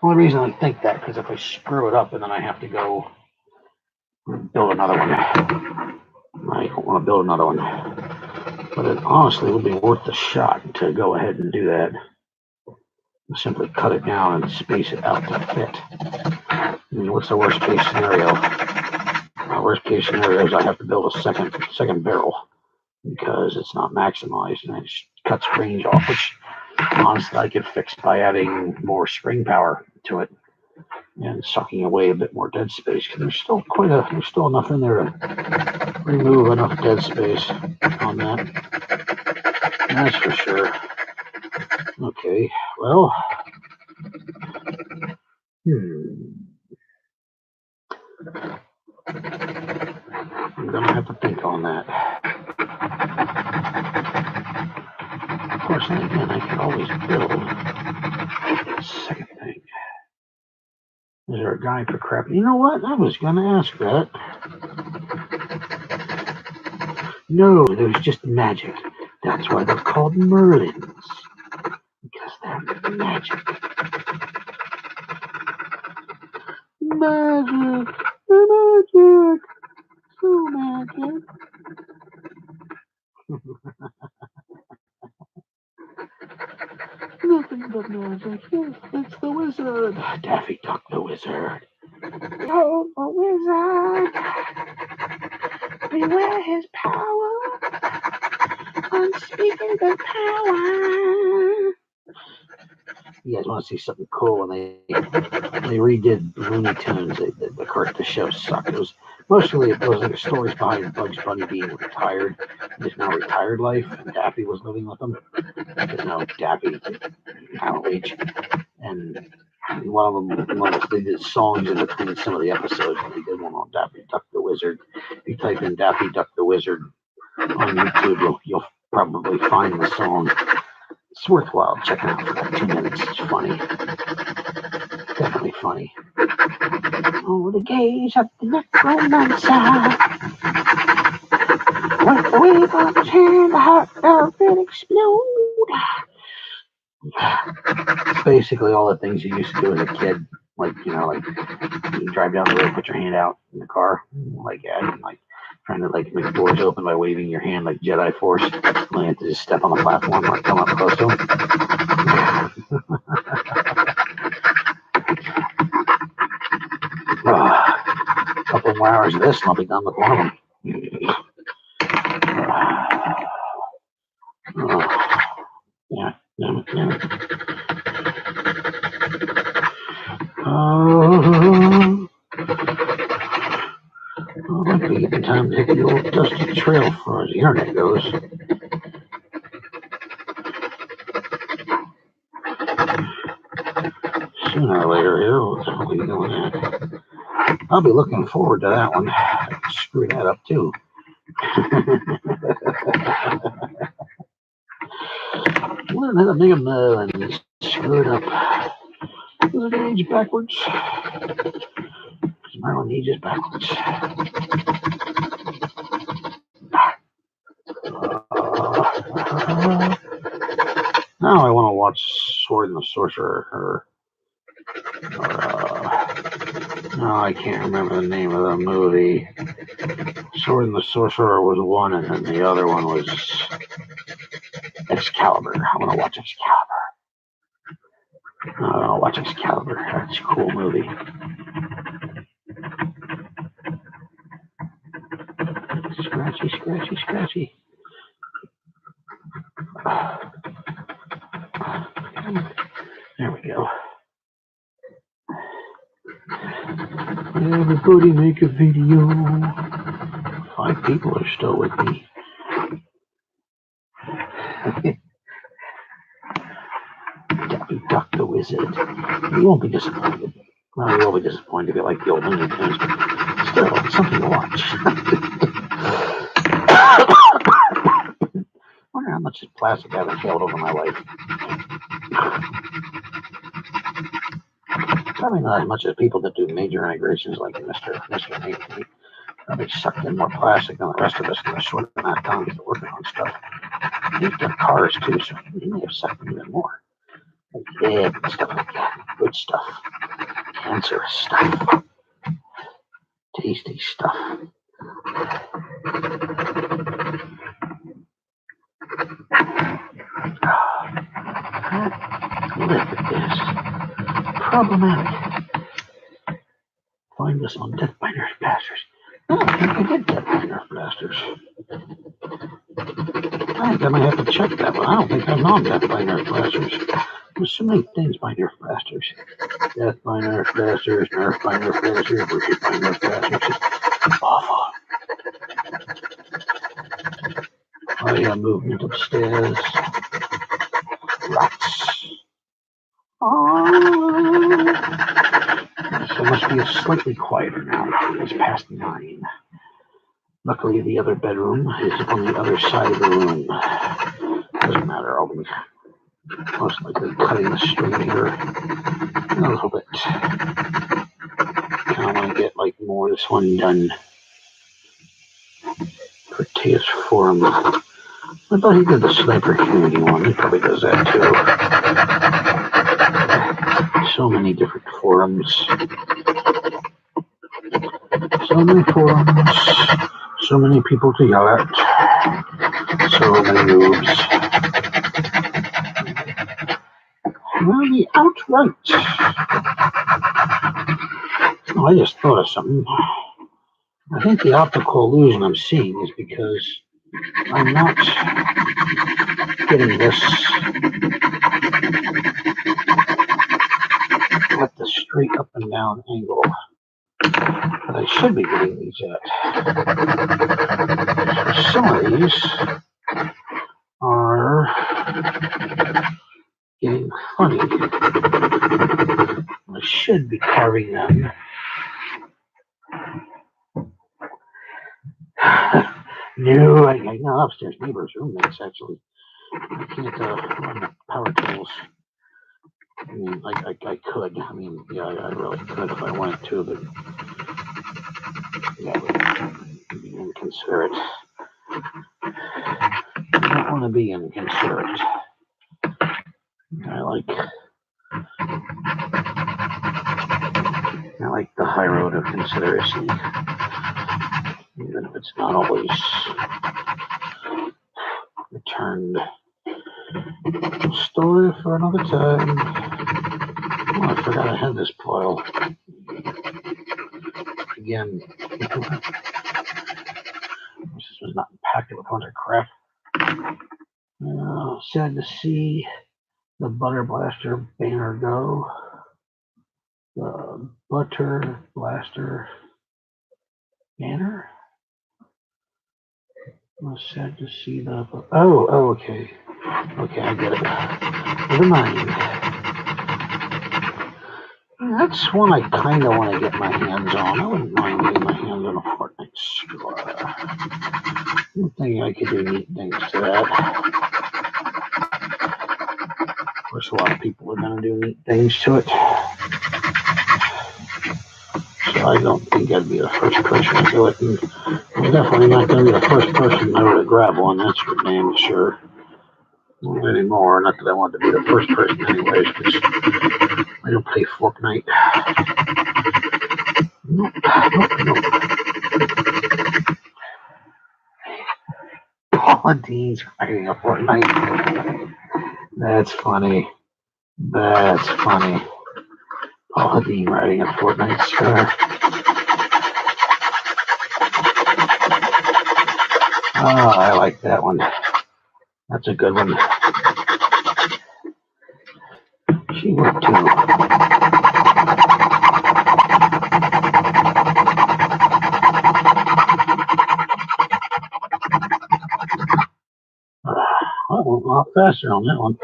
Only reason I think that because if I screw it up and then I have to go build another one, I don't want to build another one. But it honestly would be worth the shot to go ahead and do that. Simply cut it down and space it out to fit. I mean, what's the worst case scenario? The worst case scenario is I have to build a second barrel because it's not maximized and it cuts range off, which honestly I could fix by adding more spring power to it and sucking away a bit more dead space because there's still enough in there to remove enough dead space on that. That's for sure. Okay, well, I'm gonna have to think on that. Of course, again, I can always build a second thing. Is there a guy for crap? You know what? I was gonna ask that. No, there's just magic. That's why they're called Merlins. Because they're magic. Magic! Magic! So magic! Nothing but magic. It's the wizard. Daffy Duck the wizard. Oh, the wizard. Beware his power. Unspeakable power. You guys want to see something cool when they redid Looney Tunes? The show sucked. It was mostly the stories behind Bugs Bunny being retired, his now retired life, and Daffy was living with him. Daffy out of age, and one of them, they did songs in between some of the episodes, and they did one on Daffy Duck the Wizard. If you type in Daffy Duck the Wizard on YouTube, you'll probably find the song. It's worthwhile checking out for like 2 minutes. It's funny. Definitely funny. Oh, the gaze of the necromancer. With the wave of his hand, the heart will explode. It's basically all the things you used to do as a kid. Like you drive down the road, put your hand out in the car. Trying to make the doors open by waving your hand like Jedi Force. You have to just step on the platform or come up close to them. A couple more hours of this and I'll be done with one of them. Yeah. Might be getting time to hit the old dusty trail as far as the internet goes. Sooner or later here, we'll be doing that. I'll be looking forward to that one. Screw that up too. Learn how to make a mill and screw it up. Does it age backwards? Because Marlon ages backwards. Now I want to watch Sword and the Sorcerer, no, I can't remember the name of the movie. Sword and the Sorcerer was one, and then the other one was Excalibur. I want to watch Excalibur. I'll watch Excalibur. That's a cool movie. Scratchy, scratchy, scratchy. There we go. Everybody make a video. 5 people are still with me. Daffy Duck the Wizard. You won't be disappointed. Well, you will be disappointed if you like the old Looney Tunes, but still, it's something to watch. I wonder how much plastic I've inhaled over my life. Probably not as much as people that do major integrations like Mr. Nate. Probably sucked in more plastic than the rest of us in a short amount of time to working on stuff. He's done cars too, so he may have sucked in even more. Like dead and stuff like that. Good stuff. Cancerous stuff. Tasty stuff. Look at this. Problematic. Find us on Death by Nerf Blasters. I don't think I did Death by Nerf Blasters. I think I might have to check that one. I don't think I'm on Death by Nerf Blasters. There's so many things by Nerf Blasters. Death by Nerf Blasters, Nerf by Nerf Blasters, Worship by Nerf Blasters. It's awful. Oh yeah, movement upstairs. Rats. Oh. So it must be slightly quieter now. It's past 9. Luckily, the other bedroom is on the other side of the room. Doesn't matter. I'll be most likely cutting the string here a little bit. I want to get like more of this one done. Proteus Forum. I thought he did the Sniper Community one. He probably does that too. So many different forums. So many forums. So many people to yell at. So many noobs. Well, the outright. Oh, I just thought of something. I think the optical illusion I'm seeing is because I'm not getting this at the straight up and down angle that I should be getting these at. So some of these are getting funny. I should be carving them. No, I know upstairs neighbors' roommates actually. I can't run the power tools. I mean, I could. I mean, yeah, I really could if I wanted to, but that would be inconsiderate. I don't want to be inconsiderate. I like the high road of consideracy, even if it's not always returned. Story for another time. Oh, I forgot I had this pile. Again. This was not packed with a bunch of crap. Sad to see the Butter Blaster banner go. The Butter Blaster banner. I'm sad to see the. Oh, okay. Okay, I get it. Never mind. I That's one I kind of want to get my hands on. I wouldn't mind getting my hands on a Fortnite score. I think I could do neat things to that. Of course, a lot of people are going to do neat things to it. So I don't think I'd be the first person to do it. And I'm definitely not going to be the first person ever to grab one, that's for damn sure. Not anymore. Not that I want to be the first person anyways, because I don't play Fortnite. Nope. Paula Dean's writing a Fortnite. That's funny. That's funny. Paula Dean writing a Fortnite star. Oh, I like that one. That's a good one. She would too. I went a lot faster on that one.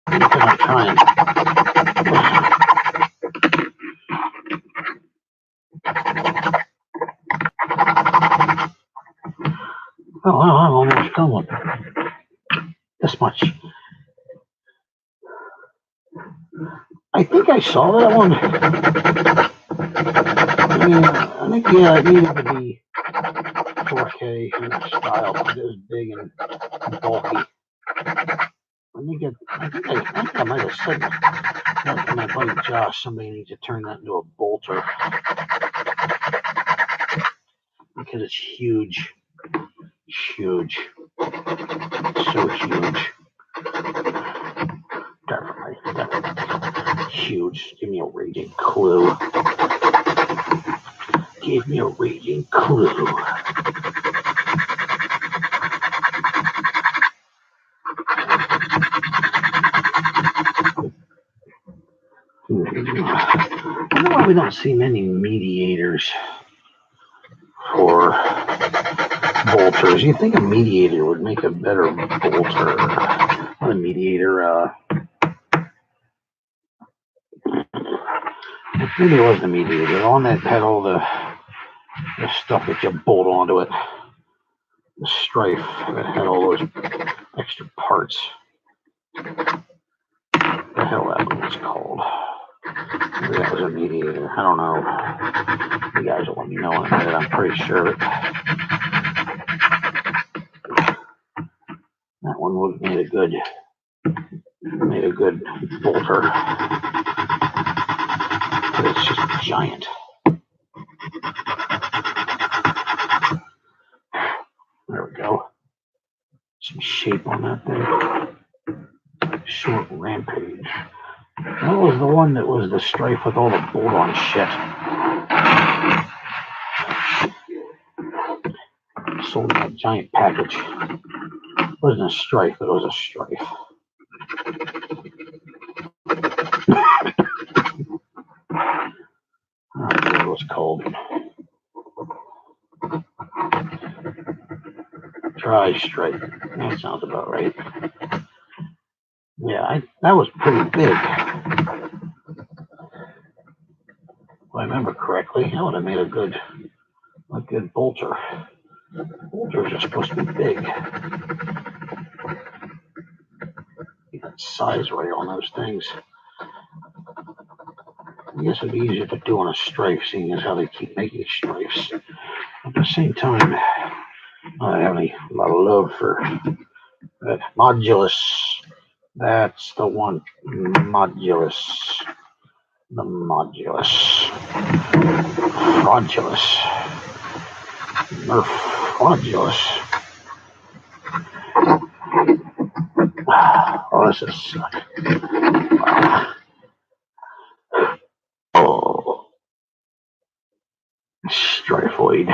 I'm trying. Oh, I'm almost done with this much. I think I saw that one. I think, yeah, it needed to be 4K in style because it was big and bulky. I think I might have said that to my buddy Josh. Somebody needs to turn that into a bolter because it's huge. Huge. So huge. Definitely. Huge. Give me a raging clue. Give me a raging clue. I don't know why we don't see many mediators for bolters. You'd think a mediator would make a better bolter. Not a mediator, maybe it wasn't a mediator. The one that had all the stuff that you bolt onto it. The strife that had all those extra parts. What the hell that one was called? Maybe that was a mediator. I don't know. You guys will let me know in a minute. I'm pretty sure that one would have made a good bolter. But it's just giant. There we go. Some shape on that thing. Short rampage. That was the one that was the strife with all the bolt-on shit. Sold in a giant package. It wasn't a strife, but it was a strife. I don't know what it was called. Dry stripe. That sounds about right. Yeah, that was pretty big. If I remember correctly, that would have made a good bolter. Bolters are supposed to be big. Get that size right on those things. I guess it'd be easier to do on a strife, seeing as how they keep making strifes. At the same time, I have a lot of love for that modulus. That's the one. Modulus. The modulus. Fraudulous. Nerf fraudulous. Oh, this is suck. Oh. Strifoid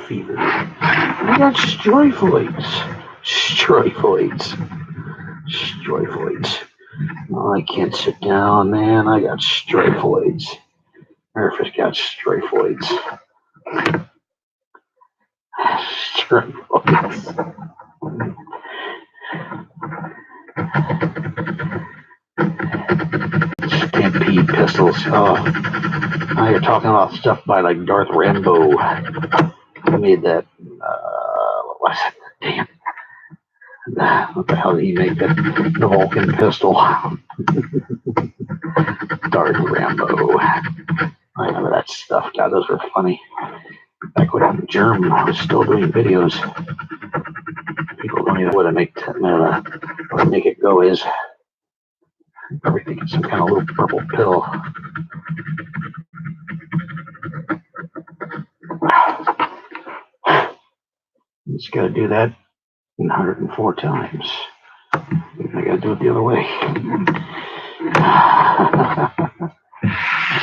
fever. I got strifoids. Oh, I can't sit down, man. I got strifoids. Murphy's got strifoids. Strifoids. stampede pistols. Oh, now you're talking about stuff by like Darth Rambo. He made that. What was it? Damn. What the hell did he make? The Vulcan pistol. Darth Rambo. I remember that stuff. God, those were funny. Back when Germ was still doing videos, people don't even know what to make it go is. Everything is some kind of little purple pill. Just gotta do that 104 times. I gotta do it the other way.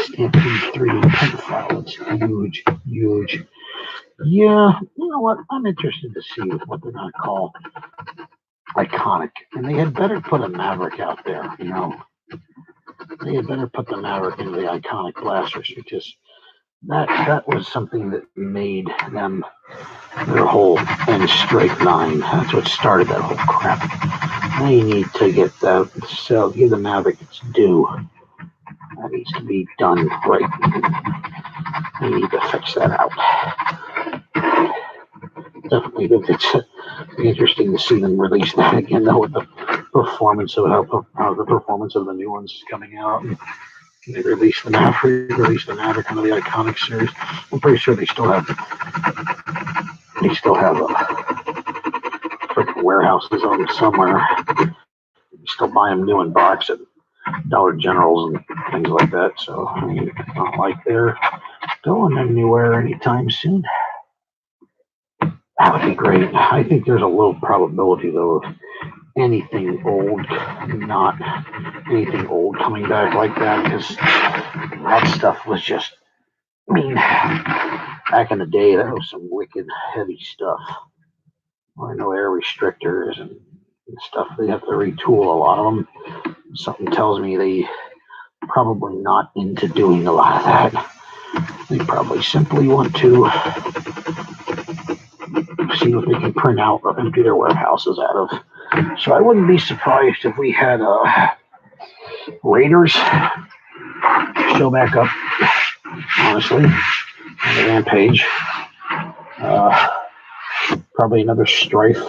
Stampede 3D print file. It's huge, huge. Yeah, you know what? I'm interested to see what they're gonna call iconic. And they had better put a Maverick out there, you know. They had better put the Maverick into the iconic blasters, because that was something that made them their whole end straight line. That's what started that whole crap. They need to get that, so give the Maverick its due. That needs to be done right. They need to fix that out. Definitely, it's interesting to see them release that again, though, with the performance of how the performance of the new ones is coming out. And they released the Maverick, kind of the iconic series. I'm pretty sure they still have freaking warehouses on them somewhere. You still buy them new in box at Dollar Generals and things like that. So I mean, it's not like they're going anywhere anytime soon. That would be great. I think there's a low probability, though, of anything old coming back like that, because that stuff was just, I mean, back in the day, that was some wicked heavy stuff. I know air restrictors and stuff, they have to retool a lot of them. Something tells me they probably not into doing a lot of that. They probably simply want to see what they can print out or empty their warehouses out of. So I wouldn't be surprised if we had Raiders show back up, honestly, on the Rampage. Probably another Strife.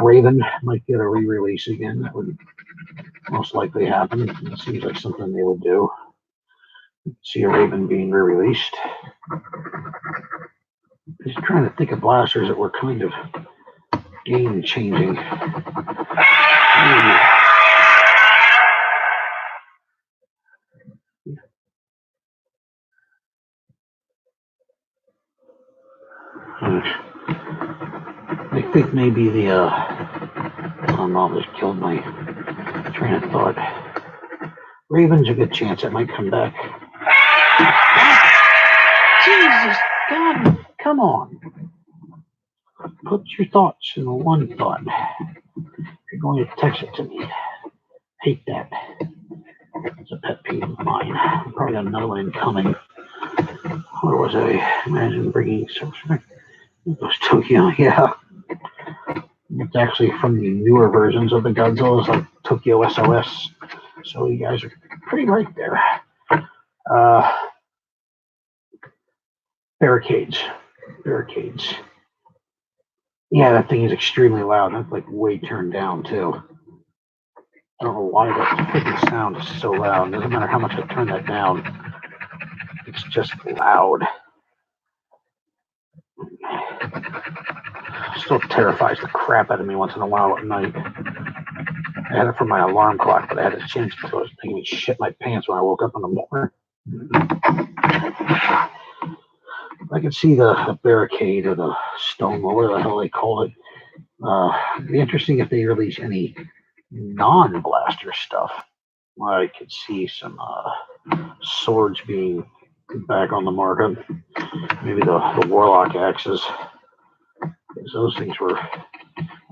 Raven might get a re-release again. That would most likely happen. It seems like something they would do. See a Raven being re-released. Just trying to think of blasters that were kind of game-changing. I think maybe the oh no, just killed my train of thought. Raven's a good chance it might come back. Jesus, God, come on. Put your thoughts in one thought. You're going to text it to me. Hate that. It's a pet peeve of mine. I probably got another one incoming. Where was I? Imagine bringing something. It was Tokyo, yeah. It's actually from the newer versions of the Godzillas, like Tokyo SOS. So you guys are pretty right there. Barricades. Yeah, that thing is extremely loud. That's like way turned down too. I don't know why that freaking sound is so loud. It doesn't matter how much I turn that down. It's just loud. Still terrifies the crap out of me once in a while at night. I had it for my alarm clock, but I had to change it so it was making me shit my pants when I woke up in the morning. I can see the barricade or the stone wall, whatever the hell they call it. It'd be interesting if they release any non-blaster stuff. I could see some swords being back on the market. Maybe the Warlock axes. Because those things were, I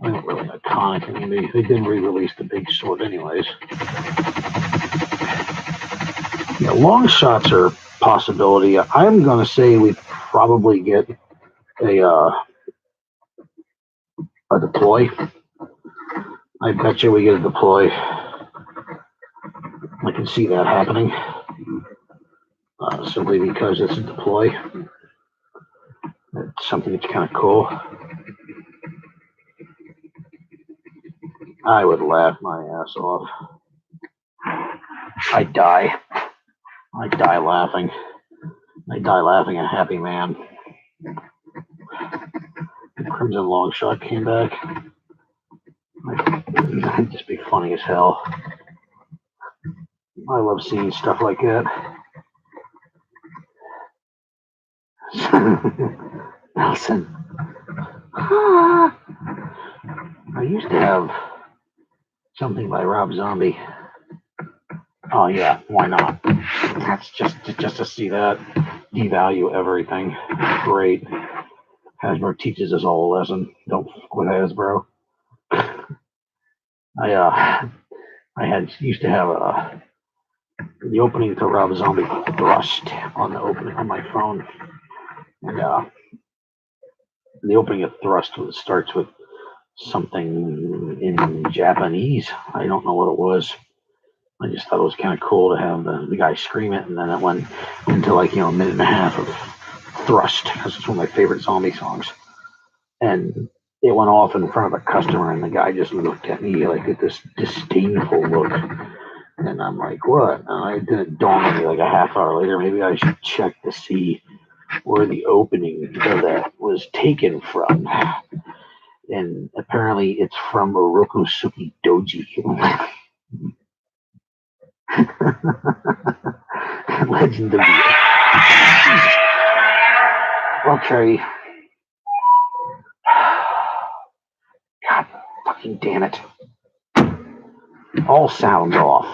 think, really iconic. I mean, they did re-release the big sword anyways. Yeah, long shots are a possibility. I'm going to say we probably get a deploy. I bet you we get a deploy. I can see that happening simply because it's a deploy. It's something that's kind of cool. I would laugh my ass off. I'd die. I'd die laughing. I'd die laughing a happy man. The Crimson Longshot came back. It'd just be funny as hell. I love seeing stuff like that. Nelson. I used to have something by Rob Zombie. Oh yeah, why not? That's just to see that devalue everything. Great. Hasbro teaches us all a lesson. Don't fuck with Hasbro. I used to have the opening to Rob Zombie Thrust on the opening on my phone, and the opening of Thrust starts with something in Japanese. I don't know what it was. I just thought it was kind of cool to have the guy scream it, and then it went into like a minute and a half of Thrust, because it's one of my favorite zombie songs. And it went off in front of a customer, and the guy just looked at me like with this disdainful look. And I'm like, what? And it didn't dawn on me like a half hour later. Maybe I should check to see where the opening of that was taken from. And apparently it's from Orokosuki Doji. Legend of the... Okay. God fucking damn it. All sounds off.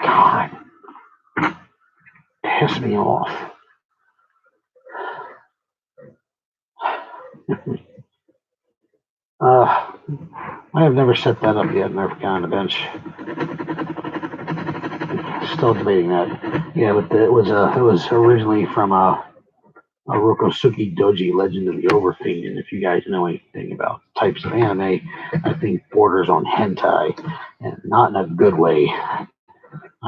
God. Piss me off. I have never set that up yet. Never got on the bench. Still debating that. Yeah, but it was originally from Orokosuki Doji, Legend of the Overfiend. And if you guys know anything about types of anime, I think borders on hentai, and not in a good way.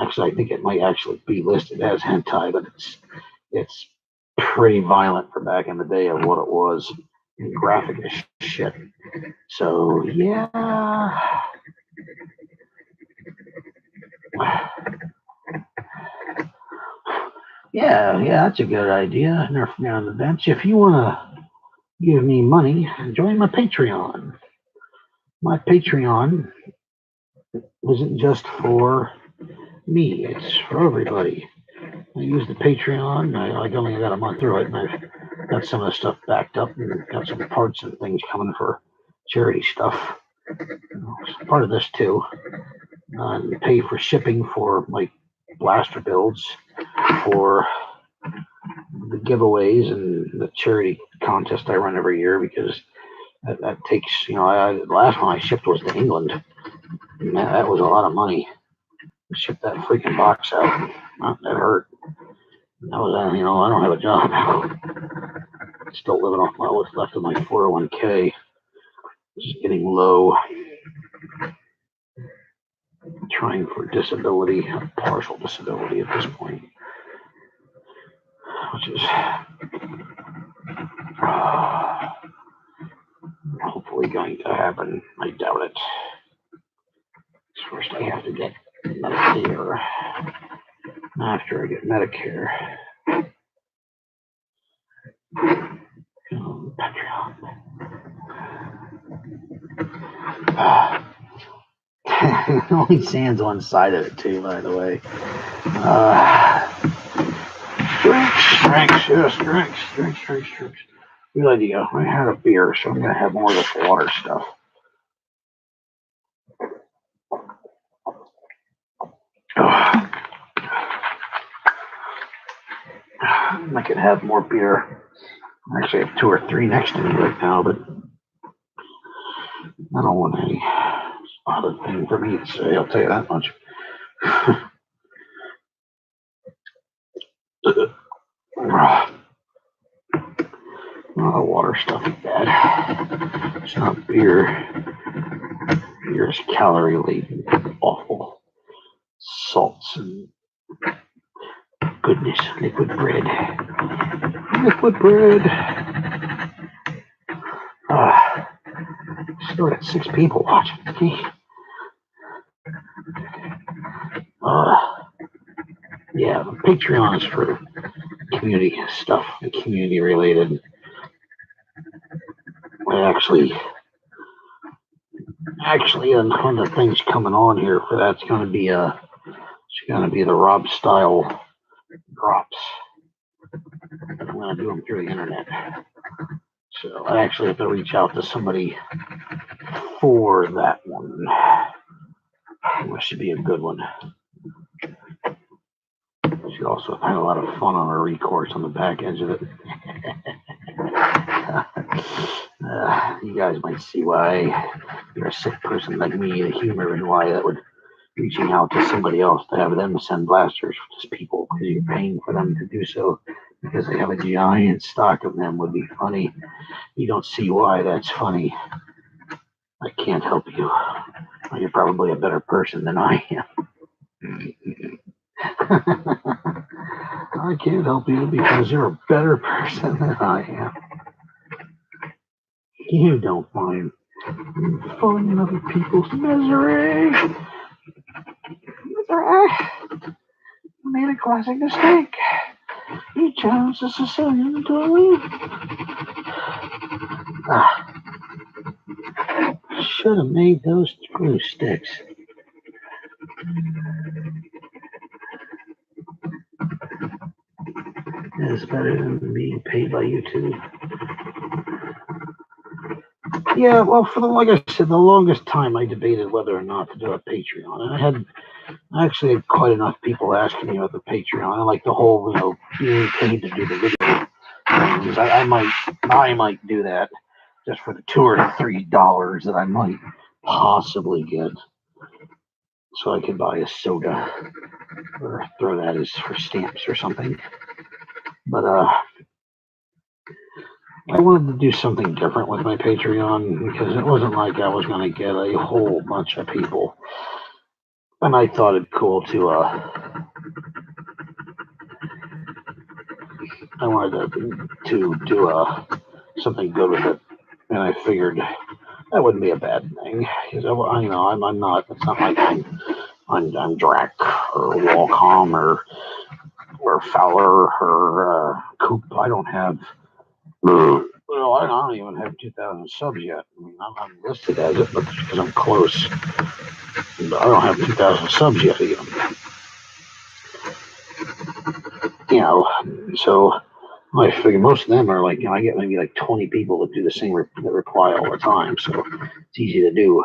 Actually, I think it might actually be listed as hentai, but it's pretty violent for back in the day of what it was, and graphic as shit. So yeah. Yeah, that's a good idea. Nerf me on the bench. If you want to give me money, join my Patreon. My Patreon isn't just for me, it's for everybody. I use the Patreon. I only got a month through it, and I've got some of the stuff backed up and got some parts and things coming for charity stuff. Part of this too. You pay for shipping for like blaster builds, for the giveaways and the charity contest I run every year, because that takes, the last one I shipped was to England. And that was a lot of money. I shipped that freaking box out. That hurt. That was, I don't have a job. Still living off what's left of my 401k. Just getting low. Trying for disability, partial disability at this point, which is hopefully going to happen. I doubt it. First, I have to get Medicare. After I get Medicare, Patreon. It only sands one side of it too, by the way. Drinks. Good idea. I had a beer, so I'm gonna have more of this water stuff. I could have more beer. I actually have 2 or 3 next to me right now, but I don't want any other thing for me to say. I'll tell you that much. Oh, water stuff is bad. It's not beer. Beer is calorie laden, awful. Salts and goodness, liquid bread. Liquid bread. Still got 6 people watching me. Yeah, Patreon is for community stuff, community related. Actually, one of the things coming on here for that's going to be the Rob style drops. I'm going to do them through the internet. So I actually have to reach out to somebody for that one. This should be a good one. Should also have a lot of fun on our recourse on the back edge of it. You guys might see why you're a sick person like me, the humor and why that would reaching out to somebody else to have them send blasters to people because you're paying for them to do so because they have a giant stock of them would be funny. You don't see why that's funny. I can't help you. You're probably a better person than I am. I can't help you because you're a better person than I am. You don't find fun in other people's misery. You made a classic mistake. You challenged a Sicilian to a leap. Should have made those glue sticks. It's better than being paid by YouTube. Yeah, well, like I said, the longest time I debated whether or not to do a Patreon, and I actually had quite enough people asking me about the Patreon. I like the whole, being paid to do the video. I might do that just for the $2 or $3 that I might possibly get, so I could buy a soda or throw that as for stamps or something. But I wanted to do something different with my Patreon because it wasn't like I was going to get a whole bunch of people. And I thought it cool to, I wanted to do something good with it. And I figured that wouldn't be a bad thing. Because I'm not, it's not like I'm Drac or Walcom or Fowler or Coop. I don't have, well, I don't even have 2,000 subs yet. I mean, I'm listed as it, but because I'm close. But I don't have 2,000 subs yet even. So I figure most of them are like, I get maybe like 20 people that do the same that reply all the time. So it's easy to do.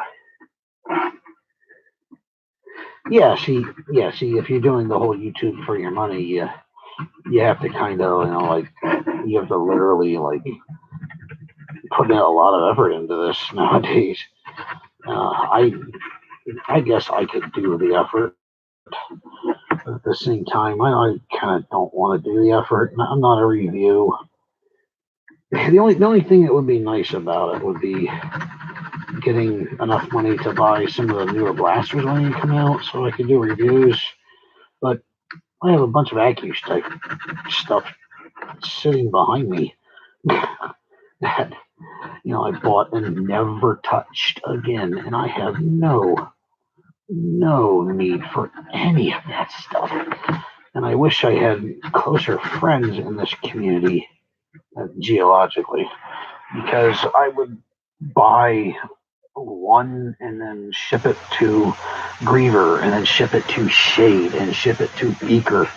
Yeah, see, if you're doing the whole YouTube for your money, you have to kind of, you have to literally put in a lot of effort into this nowadays. I guess I could do the effort, but at the same time, I kind of don't want to do the effort. I'm not a review. The only thing that would be nice about it would be getting enough money to buy some of the newer blasters when they come out, so I could do reviews. But I have a bunch of AccuStype stuff sitting behind me that I bought and never touched again, and I have no need for any of that stuff. And I wish I had closer friends in this community geologically, because I would buy one and then ship it to Griever and then ship it to Shade and ship it to Beaker,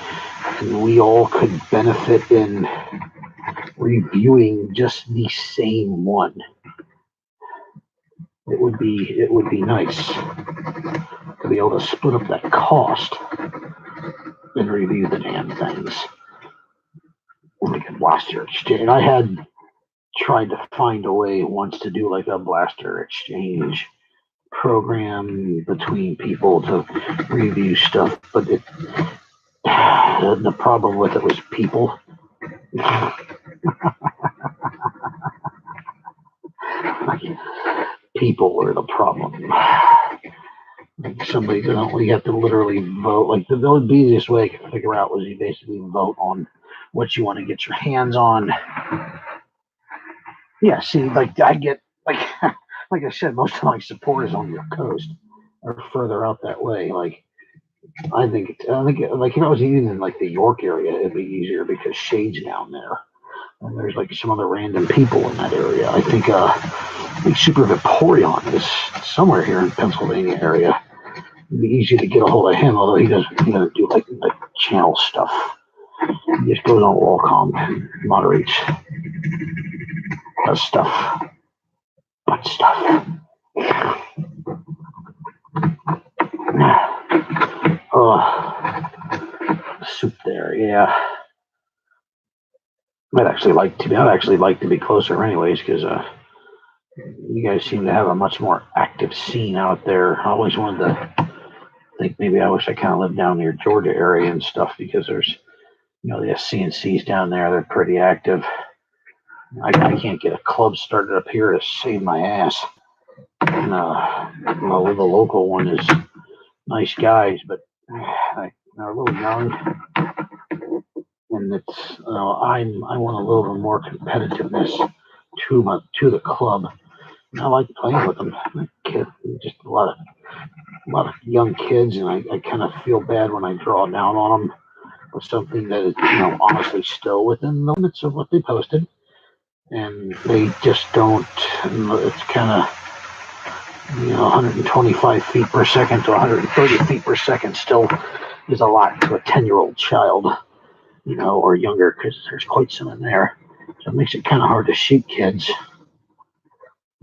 and we all could benefit in reviewing just the same one. It would be nice to be able to split up that cost and review the damn things. Like a blaster exchange. And I had tried to find a way once to do like a blaster exchange program between people to review stuff, but the problem with it was people. people are the problem. Like somebody doesn't, you have to literally vote. Like the easiest way I could figure out was you basically vote on what you want to get your hands on. Yeah, see, like I get, like like I said, most of my support is on the coast or further out that way. Like I think like if I was even in like the York area, it'd be easier because Shade's down there, and there's like some other random people in that area. I think Super Vaporeon is somewhere here in Pennsylvania area. It'd be easy to get a hold of him, although he doesn't do like channel stuff. He just goes on Wallcom and moderates stuff. But stuff. Soup there, yeah. I'd actually like to be closer anyways, because you guys seem to have a much more active scene out there. I always wanted to think maybe I wish I kind of lived down near Georgia area and stuff, because there's, the CNCs down there, they're pretty active. I can't get a club started up here to save my ass. And the local one is nice guys, but they're a little young, and it's I want a little bit more competitiveness to the club. And I like playing with them. Just a lot of young kids, and I kind of feel bad when I draw down on them with something that is honestly still within the limits of what they posted, and they just don't. It's kind of 125 feet per second to 130 feet per second still is a lot to a 10-year-old child, or younger, because there's quite some in there. So it makes it kind of hard to shoot kids.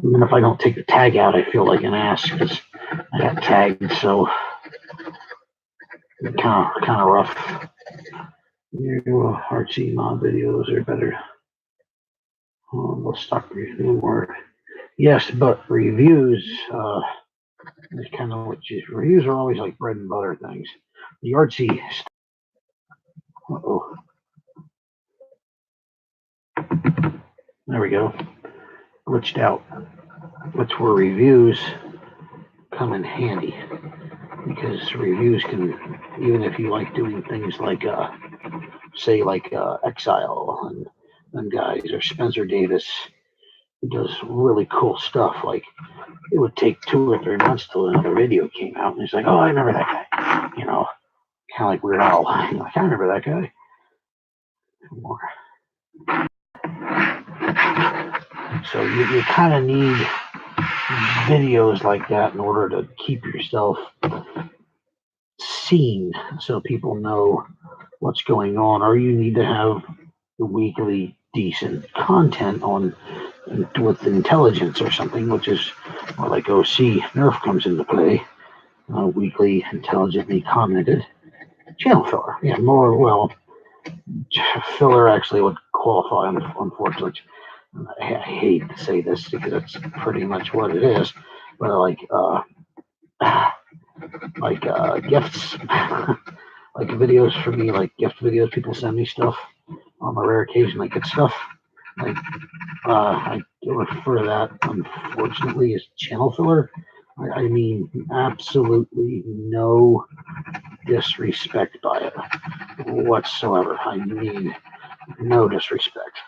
Even if I don't take the tag out, I feel like an ass because I got tagged. So kind of rough. Your artsy mod videos are better. We'll stop no more. Yes, but reviews. Is kind of reviews are always like bread and butter things. The artsy. There we go. Glitched out. That's where reviews come in handy, because reviews can, even if you like doing things like say like Exile and guys, or Spencer Davis, who does really cool stuff. Like it would take 2 or 3 months till another video came out, and he's like, "Oh, I remember that guy." Kind of like Weird Al. Like, I remember that guy. More. So you kind of need videos like that in order to keep yourself seen, so people know what's going on, or you need to have the weekly decent content on with intelligence or something, which is where like OC Nerf comes into play. Weekly intelligently commented channel filler. Yeah, more, well, filler actually would qualify, unfortunately. I hate to say this because that's pretty much what it is, but like gifts, like videos for me, like gift videos. People send me stuff on a rare occasion. I get stuff. Like I refer to that, unfortunately, as channel filler. I mean, absolutely no disrespect by it whatsoever. I mean, no disrespect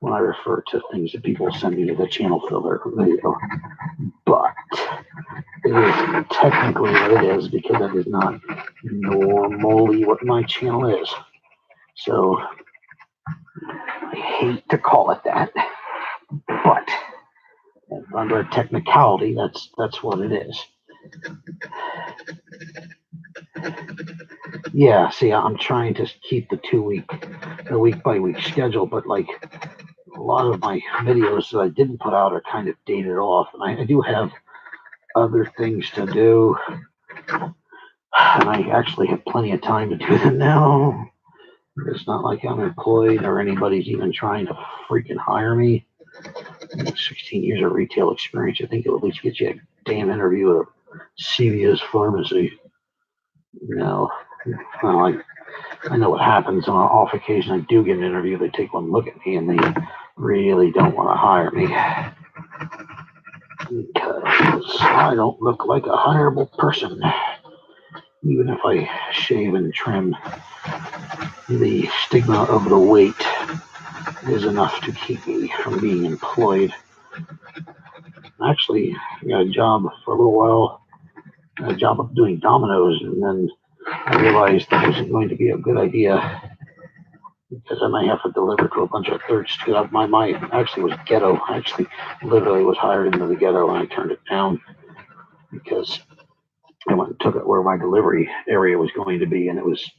when I refer to things that people send me as a channel filler video. But it is technically what it is, because it is not normally what my channel is. So I hate to call it that, but under a technicality, that's what it is. Yeah, see, I'm trying to keep the week by week schedule, but like a lot of my videos that I didn't put out are kind of dated off, and I do have other things to do, and I actually have plenty of time to do them now. It's not like I'm employed or anybody's even trying to freaking hire me. 16 years of retail experience. I think it'll at least get you a damn interview at CVS Pharmacy. Well, I know what happens on an off occasion. I do get an interview. They take one look at me and they really don't want to hire me. because I don't look like a hireable person. Even if I shave and trim, the stigma of the weight is enough to keep me from being employed. Actually, I got a job for a little while, a job of doing dominoes, and then I realized that wasn't going to be a good idea because I might have to deliver to a bunch of third students. My actually was ghetto. I actually literally was hired into the ghetto, and I turned it down because I went and took it where my delivery area was going to be, and it was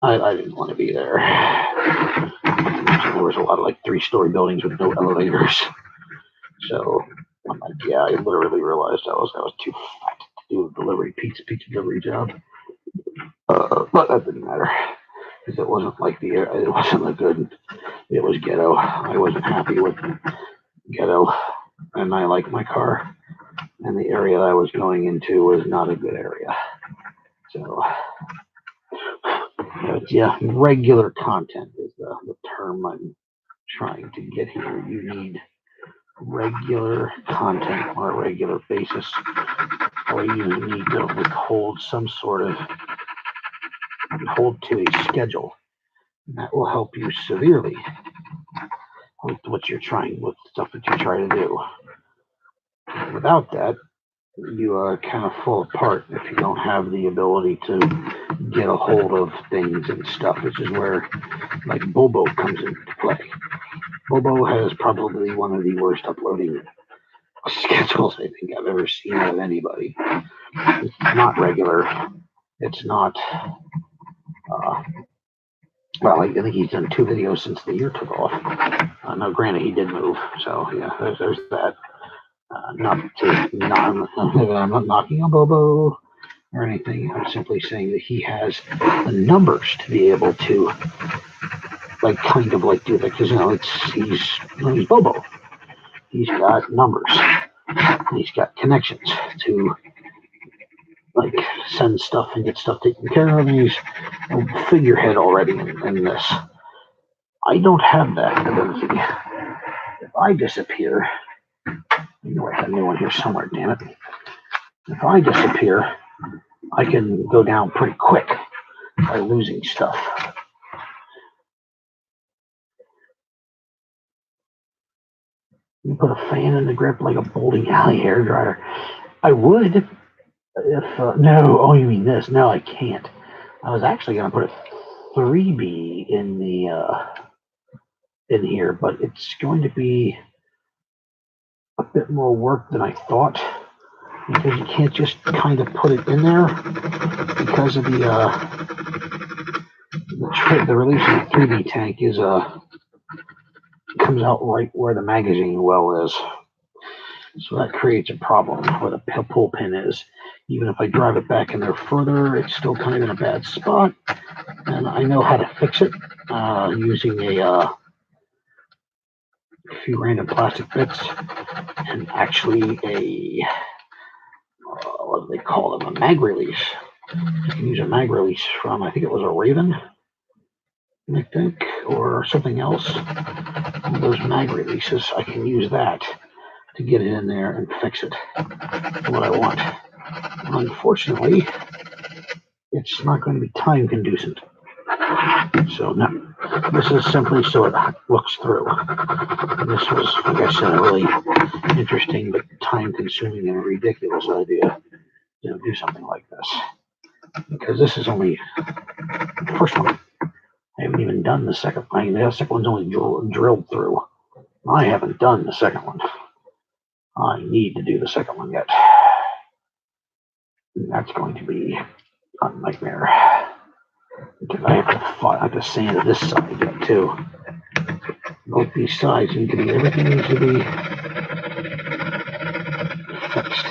I didn't want to be there. There was a lot of like 3-story buildings with no elevators. So I'm like, yeah, I literally realized I was too fat to do a delivery pizza delivery job. But that didn't matter because it wasn't like it wasn't a good. It was ghetto. I wasn't happy with ghetto, and I like my car, and the area I was going into was not a good area. So, yeah, regular content is the term I'm trying to get here. You need regular content on a regular basis, or you need to withhold some sort of hold to a schedule. And that will help you severely with what you're trying, with stuff that you try to do. Without that, you kind of fall apart if you don't have the ability to get a hold of things and stuff, which is where like Bobo comes into play. Bobo has probably one of the worst uploading schedules I think I've ever seen out of anybody. It's not regular. It's not. Well, I think he's done 2 videos since the year took off. Now, granted, he did move, so yeah, there's that. I'm not knocking on Bobo or anything. I'm simply saying that he has the numbers to be able to, like, kind of like do that because he's Bobo. He's got numbers. He's got connections to like send stuff and get stuff taken care of. And he's a figurehead already in this. I don't have that ability. If I disappear, you know I have a new one here somewhere, damn it. If I disappear, I can go down pretty quick by losing stuff. You put a fan in the grip like a bowling alley hairdryer. I would if no. Oh, you mean this? No, I can't. I was actually going to put a 3B in the in here, but it's going to be a bit more work than I thought because you can't just kind of put it in there because of the release of the 3B tank is comes out right where the magazine well is. So that creates a problem where the pull pin is. Even if I drive it back in there further, it's still kind of in a bad spot. And I know how to fix it using a few random plastic bits and actually what do they call them? A mag release. You can use a mag release from, I think it was a Raven, I think, or something else. One of those mag releases, I can use that to get it in there and fix it what I want. Unfortunately, it's not going to be time conducive. So no, this is simply so it looks through. This was, like I said, a really interesting but time-consuming and ridiculous idea to do something like this. Because this is only the first one. I haven't even done the second one. The second one's only drilled through. I haven't done the second one. I need to do the second one yet. And that's going to be a nightmare. Because I have to sand this side yet too. Both these sides need to be, everything needs to be fixed.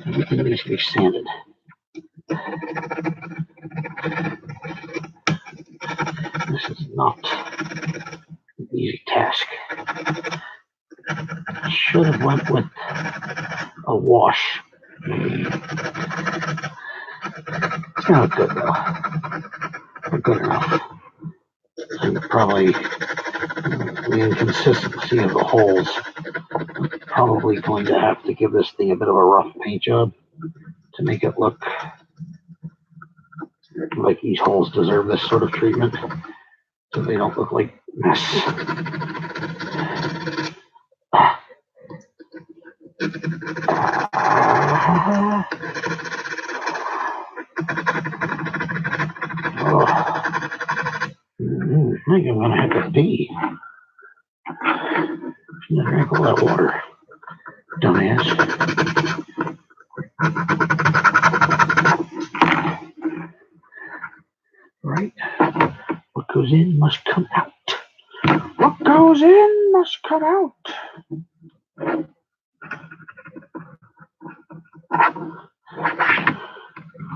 Everything needs to be sanded. This is not an easy task. Should have went with a wash. It's not good though. But good enough. And probably the inconsistency of the holes Probably going to have to give this thing a bit of a rough paint job to make it look like these holes deserve this sort of treatment, so they don't look like mess. I think I'm gonna have to pee. Drink all that water, dumbass. Right? What goes in must come out. What goes in must come out.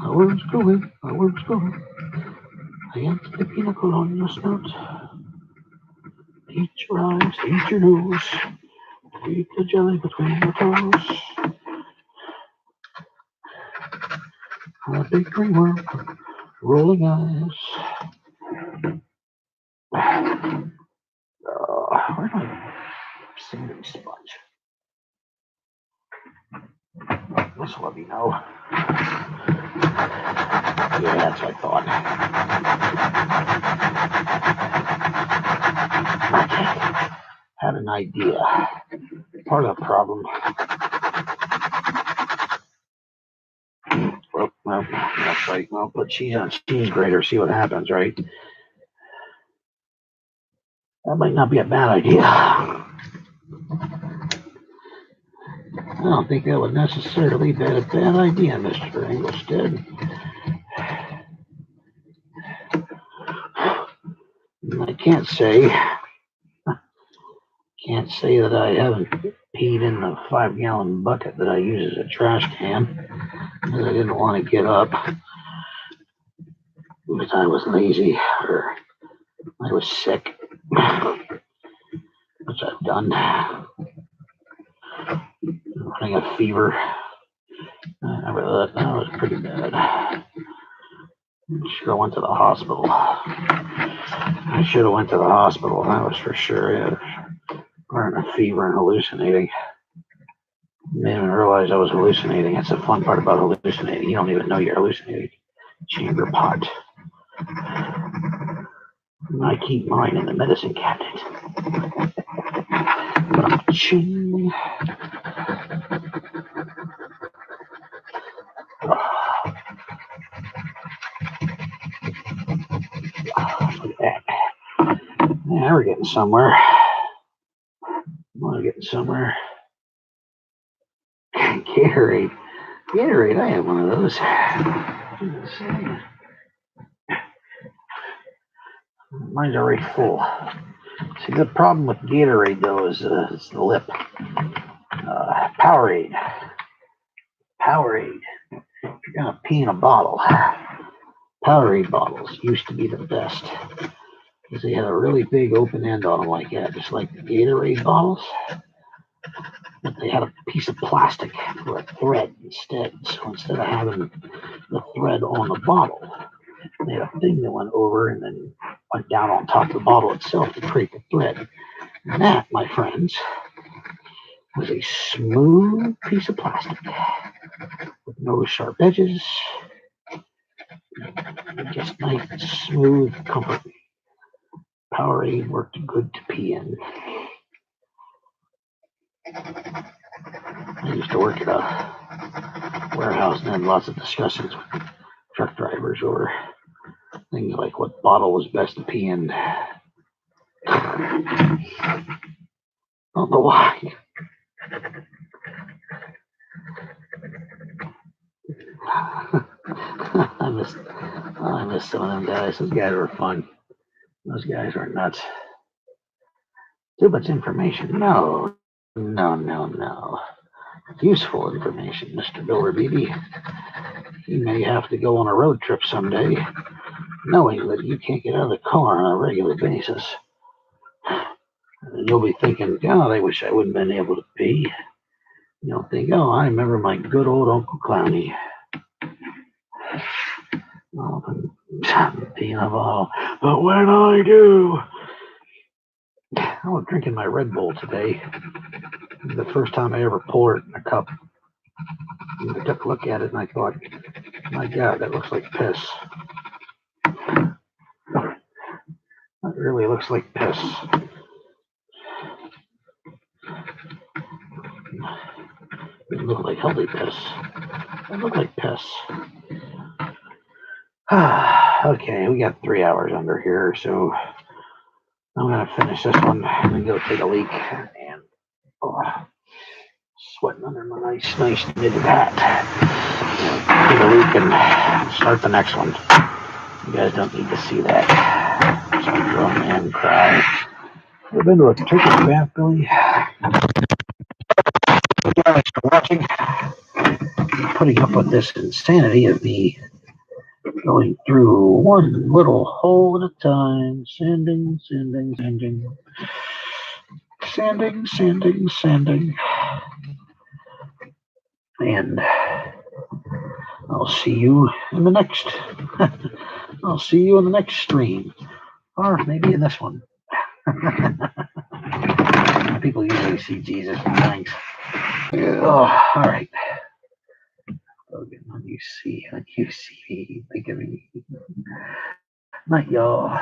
Where's going? Where's going? I empty the pinnacle on your snout. Eat your eyes, eat your nose. Eat the jelly between your toes. A big green worm, rolling eyes. Where's my sanding sponge? This will let me know. Yeah, that's what I thought. Okay. Had an idea. Part of the problem. Well, that's right. Well, put cheese on cheese grater, see what happens, right? That might not be a bad idea. I don't think that would necessarily be a bad idea, Mr. Engelstead. I can't say that I haven't peed in the 5-gallon bucket that I use as a trash can, because I didn't want to get up, because I was lazy or I was sick, which I've done. Running a fever. I remember that was pretty bad. Should have went to the hospital. I should have went to the hospital, that was for sure. Yeah. Running a fever and hallucinating. Didn't even realize I was hallucinating. That's the fun part about hallucinating. You don't even know you're hallucinating. Chamber pot. I keep mine in the medicine cabinet. Ching. Look at that. Yeah, we're getting somewhere. We're getting somewhere. Gatorade. Gatorade, I have one of those. Mine's already full. See, the problem with Gatorade, though, is the lip. Powerade. Powerade. If you're going to pee in a bottle, Powerade bottles used to be the best. Because they had a really big open end on them like that, just like the Gatorade bottles. But they had a piece of plastic for a thread instead. So instead of having the thread on the bottle, they had a thing that went over and then went down on top of the bottle itself to create the thread. And that, my friends, was a smooth piece of plastic with no sharp edges. Just nice, smooth comfort. Powerade worked good to pee in. I used to work at a warehouse and had lots of discussions with truck drivers over things like what bottle was best to pee in. I don't know why. I miss some of them guys. Those guys were fun. Those guys were nuts. Too much information. No. Useful information, Mr. Billerbeebe. You may have to go on a road trip someday, knowing that you can't get out of the car on a regular basis. And you'll be thinking, God, I wish I wouldn't have been able to pee. You'll think, oh, I remember my good old Uncle Clownie. Oh, pee in a bottle. But when I do, I was drinking my Red Bull today. The first time I ever poured it in a cup. I took a look at it and I thought, my God, that looks like piss. That really looks like piss. It doesn't look like healthy piss. It looked like piss. Okay, we got 3 hours under here, so I'm gonna finish this one and go take a leak. And sweating under my nice knitted hat. Take a leak and start the next one. You guys don't need to see that. Some grown man cry. Ever been to a turkey bath, Billy? Thanks for watching. Putting up with this insanity of me going through one little hole at a time. Sanding, sanding, sanding. Sanding, sanding, sanding. And I'll see you in the next. I'll see you in the next stream. Or maybe in this one. People usually see Jesus. Thanks. Oh, all right. Logan, when you see me, think of me. Night, y'all.